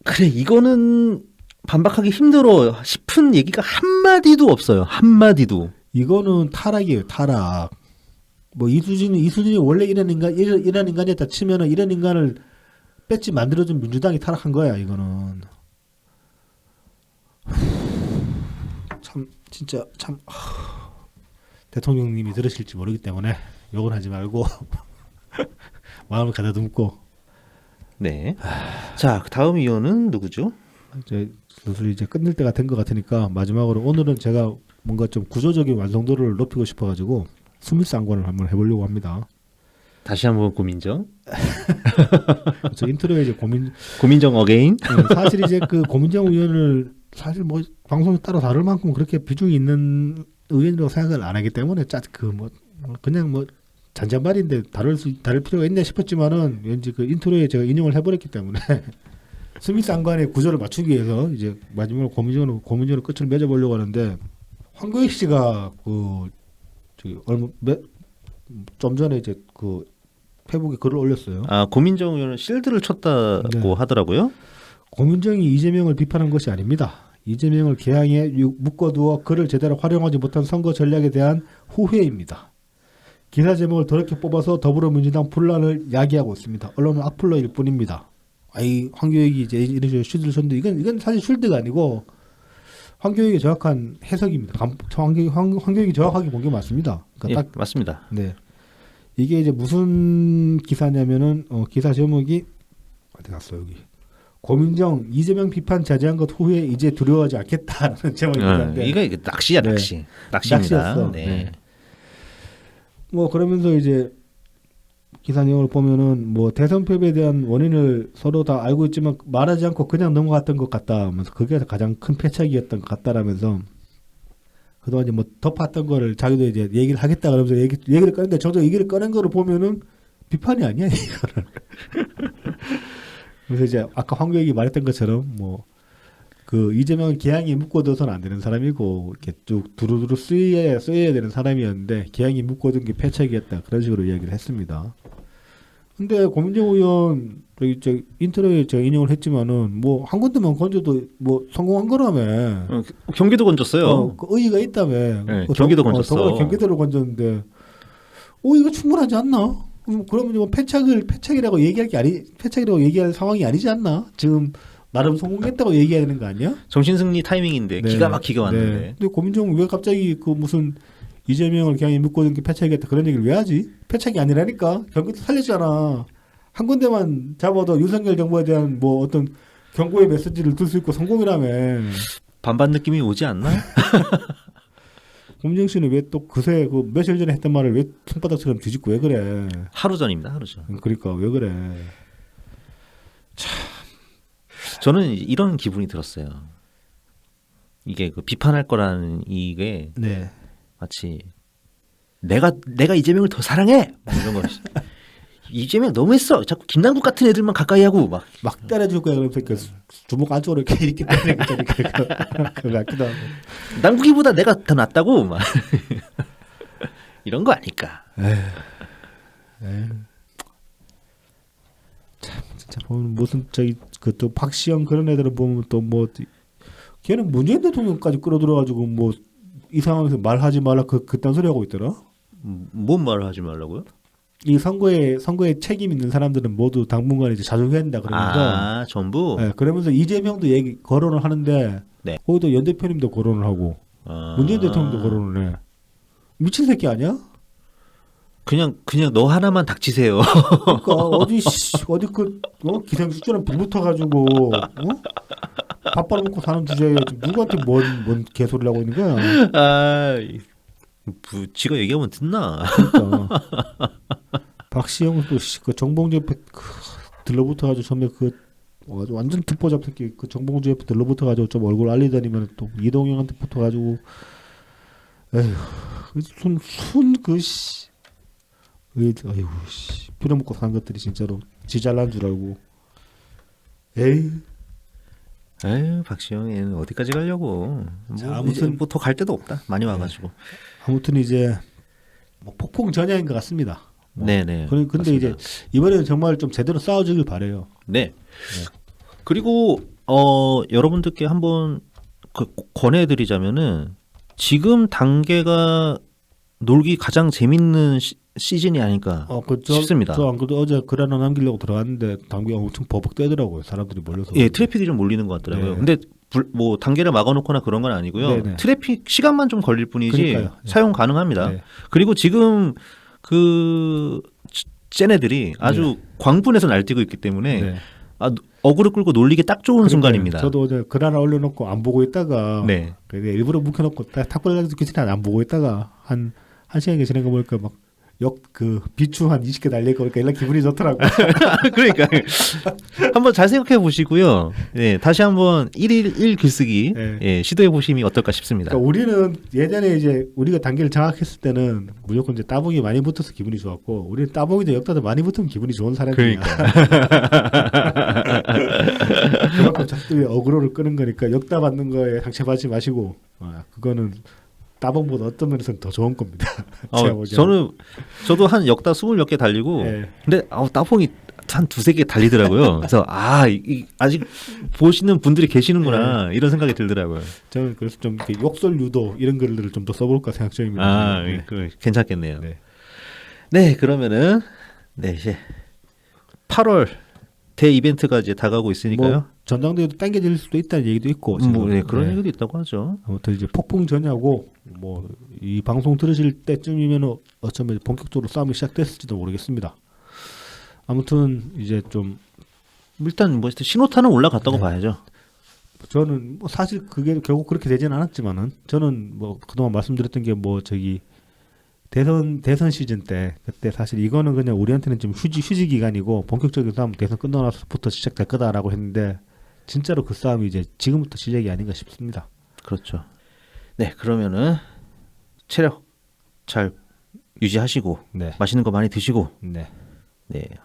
그래 이거는 반박하기 힘들어 싶은 얘기가 한 마디도 없어요. 한 마디도. 이거는 타락이에요 타락. 뭐 이수진이 원래 이런 인간이었다 치면은 이런 인간을 뺏지 만들어준 민주당이 타락한 거야 이거는. 참 진짜 참 대통령님이 들으실지 모르기 때문에 욕을 하지 말고 마음을 가다듬고. 네. 자, 다음 위원은 누구죠? 이제 슬슬 이제 끝낼 때가 된 것 같으니까 마지막으로 오늘은 제가 뭔가 좀 구조적인 완성도를 높이고 싶어가지고 수밀상관을 한번 해보려고 합니다. 다시 한번 고민정. 저 인트로에 이제 고민정 어게인. 사실 이제 그 고민정 의원을 사실 뭐 방송에 따로 다룰 만큼 그렇게 비중이 있는 의원이라고 생각을 안 하기 때문에 그냥 뭐 잔잔말인데 다룰 필요가 있나 싶었지만은 왠지 그 인트로에 제가 인용을 해버렸기 때문에 수밀상관의 구조를 맞추기 위해서 이제 마지막으로 고민정으로 끝을 맺어보려고 하는데 황교익 씨가 좀 전에 이제 그 페북에 글을 올렸어요. 아, 고민정 의원은 실드를 쳤다고 네. 하더라고요. 고민정이 이재명을 비판한 것이 아닙니다. 이재명을 개항에 묶어두어 그를 제대로 활용하지 못한 선거 전략에 대한 후회입니다. 기사 제목을 더럽게 뽑아서 더불어민주당 분란을 야기하고 있습니다. 언론은 악플러일 뿐입니다. 아이 황교익이 이제 이런 식으로 쉴드를 쳤는데 이건 사실 쉴드가 아니고 황교익의 정확한 해석입니다. 황교익이 정확하게 본 게 맞습니다. 그러니까 예, 맞습니다. 네. 이게 이제 무슨 기사냐면은 기사 제목이 어디 갔어 여기. 고민정 이재명 비판 자제한 것 후에 이제 두려워하지 않겠다는 제목입니다. 이게 낚시야 네. 낚시. 낚시입니다. 낚시였어. 네. 네. 뭐 그러면서 이제 기사 내용을 보면은 뭐 대선 패배에 대한 원인을 서로 다 알고 있지만 말하지 않고 그냥 넘어갔던 것 같다 하면서 그게 가장 큰 패착이었던 것 같다라면서 그동안 이제 뭐 덮었던 거를 자기도 이제 얘기를 하겠다 그러면서 얘기를 꺼냈는데 정작 얘기를 꺼낸 거를 보면은 비판이 아니야 이거를. 그래서 이제 아까 황교익이 말했던 것처럼 뭐 그 이재명은 개항에 묶어둬서는 안 되는 사람이고 이렇게 쭉 두루두루 쓰여야 되는 사람이었는데 개항에 묶어둔 게 패착이었다 그런 식으로 이야기를 했습니다. 근데 고민정 의원 저 인터넷에 제가 인용을 했지만은 뭐 한 군데만 건져도 뭐 성공한 거라며. 경기도 건졌어요. 그 의의가 있다며. 네, 경기도 건졌어. 경기도를 건졌는데, 이거 충분하지 않나? 그러면 뭐 패착이라고 얘기할 상황이 아니지 않나? 지금 나름 성공했다고 얘기해야 되는 거 아니야? 정신승리 타이밍인데 네. 기가 막히게 왔는데. 네. 근데 고민정은 왜 갑자기 그 무슨 이재명을 그냥 묶어둔 게 패착이었다 그런 얘기를 왜 하지? 패착이 아니라니까. 경기도 살렸잖아. 한 군데만 잡아도 윤석열 정부에 대한 뭐 어떤 경고의 메시지를 둘 수 있고 성공이라며. 반반 느낌이 오지 않나? 고민정 씨는 왜 또 그새 그 며칠 전에 했던 말을 왜 손바닥처럼 뒤집고 왜 그래? 하루 전입니다. 하루 전. 그러니까 왜 그래? 저는 이런 기분이 들었어요. 이게 그 비판할 거라는 이게 네. 마치 내가 이재명을 더 사랑해 막 이런 거. 이재명 너무했어. 자꾸 김남국 같은 애들만 가까이 하고 막 때려줄 거야. 그러면서 주먹 안쪽으로 이렇게 때리니까 그 같기도 하고. 남국이보다 내가 더 낫다고 막 이런 거 아닐까. 참 진짜 보면 무슨 또 박시영 그런 애들을 보면 또 뭐 걔는 문재인 대통령까지 끌어들여가지고 뭐 이 상황에서 말하지 말라 그딴 소리 하고 있더라. 뭔 말을 하지 말라고요? 이 선거에 책임 있는 사람들은 모두 당분간 이제 자중해야 된다 그러면서 전부. 네, 그러면서 이재명도 거론을 하는데 네. 거기도 연 대표님도 거론을 하고 문재인 대통령도 거론을 해. 미친 새끼 아니야? 그냥 너 하나만 닥치세요. 그러니까 어디 기생수처럼 빌붙어 가지고 밥 벌어먹고 사는 주제에 누구한테 뭔 개소리를 하고 있는 거야. 아, 지가 얘기하면 듣나? 그러니까 박시영 또그 정봉주 옆에 들러붙어 가지고 처음에 완전 듣보잡 새끼 그 정봉주 옆에 들러붙어 가지고 좀 얼굴 알리다니면 또 이동영한테 붙어 가지고 에휴 순그씨 아유 씨 부려먹고 사는 것들이 진짜로 지 잘난 줄 알고 에이. 에휴, 박시영이는 어디까지 가려고? 자, 아무튼 뭐 더 갈 데도 없다. 많이 와가지고. 아무튼 이제 뭐 폭풍 전야인 것 같습니다. 네네. 근데 맞습니다. 이제 이번에는 정말 좀 제대로 싸워주길 바래요. 네. 그리고 여러분들께 한번 권해드리자면은 지금 단계가 놀기 가장 재밌는 시즌이 아닐까 싶습니다. 저 안 그래도 어제 글 하나 남기려고 들어갔는데 단계가 엄청 버벅대더라고요. 사람들이 몰려서. 예, 트래픽이 좀 몰리는 것 같더라고요. 네. 근데 뭐 단계를 막아놓거나 그런 건 아니고요. 네네. 트래픽 시간만 좀 걸릴 뿐이지 그러니까요. 네. 사용 가능합니다. 네. 그리고 지금 쟤네들이 아주 광분해서 날뛰고 있기 때문에 네. 어그로 끌고 놀리기 딱 좋은 순간입니다. 저도 어제 글 하나 올려놓고 안 보고 있다가 네. 그래서 일부러 묵혀놓고 탁 걸려가지고 귀찮아 안 보고 있다가 한 시간이 지난 거 보니까 막 비추 한 20개 달릴 거니까 일단 기분이 좋더라고. 그러니까 한번 잘 생각해 보시고요. 네, 다시 한번 1일 1 글쓰기 네. 예, 시도해 보심이 어떨까 싶습니다. 그러니까 우리는 예전에 이제 우리가 단계를 장악했을 때는 무조건 이제 따봉이 많이 붙어서 기분이 좋았고 우리는 따봉이도 역다도 많이 붙으면 기분이 좋은 사람들이야. 그만큼 자식들이 어그로를 끄는 거니까 역다 받는 거에 상처받지 마시고 그거는 따봉보다 어떤 면에서는 더 좋은 겁니다. 제가 보기에는. 저도 한 역다 20몇 개 달리고 네. 근데 따봉이 한 두세 개 달리더라고요. 그래서 아직 보시는 분들이 계시는구나 이런 생각이 들더라고요. 저는 그래서 좀 이렇게 욕설 유도 이런 글들을 좀 더 써볼까 생각 중입니다. 네. 괜찮겠네요. 네. 네, 그러면은 이제 8월 대 이벤트가 이제 다가오고 있으니까요. 뭐 전당대회도 당겨질 수도 있다는 얘기도 있고 그런 얘기도 있다고 하죠. 아무튼 이제 폭풍 전야고 뭐 이 방송 들으실 때쯤이면 어쩌면 본격적으로 싸움이 시작됐을지도 모르겠습니다. 아무튼 이제 좀 일단 뭐 신호탄은 올라갔다고 봐야죠. 저는 뭐 사실 그게 결국 그렇게 되진 않았지만은 저는 뭐 그동안 말씀드렸던 게 뭐 대선 시즌 때 그때 사실 이거는 그냥 우리한테는 좀 휴지 기간이고 본격적인 싸움 대선 끝나고 나서부터 시작될 거다라고 했는데 진짜로 그 싸움이 이제 지금부터 시작이 아닌가 싶습니다. 그렇죠. 네, 그러면은 체력 잘 유지하시고 맛있는 거 많이 드시고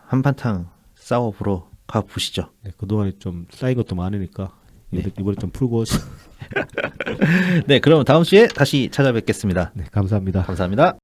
한바탕 싸워보러 가보시죠. 네, 그동안에 좀 쌓인 것도 많으니까 이번에 좀 풀고 네, 그럼 다음 주에 다시 찾아뵙겠습니다. 네, 감사합니다. 감사합니다.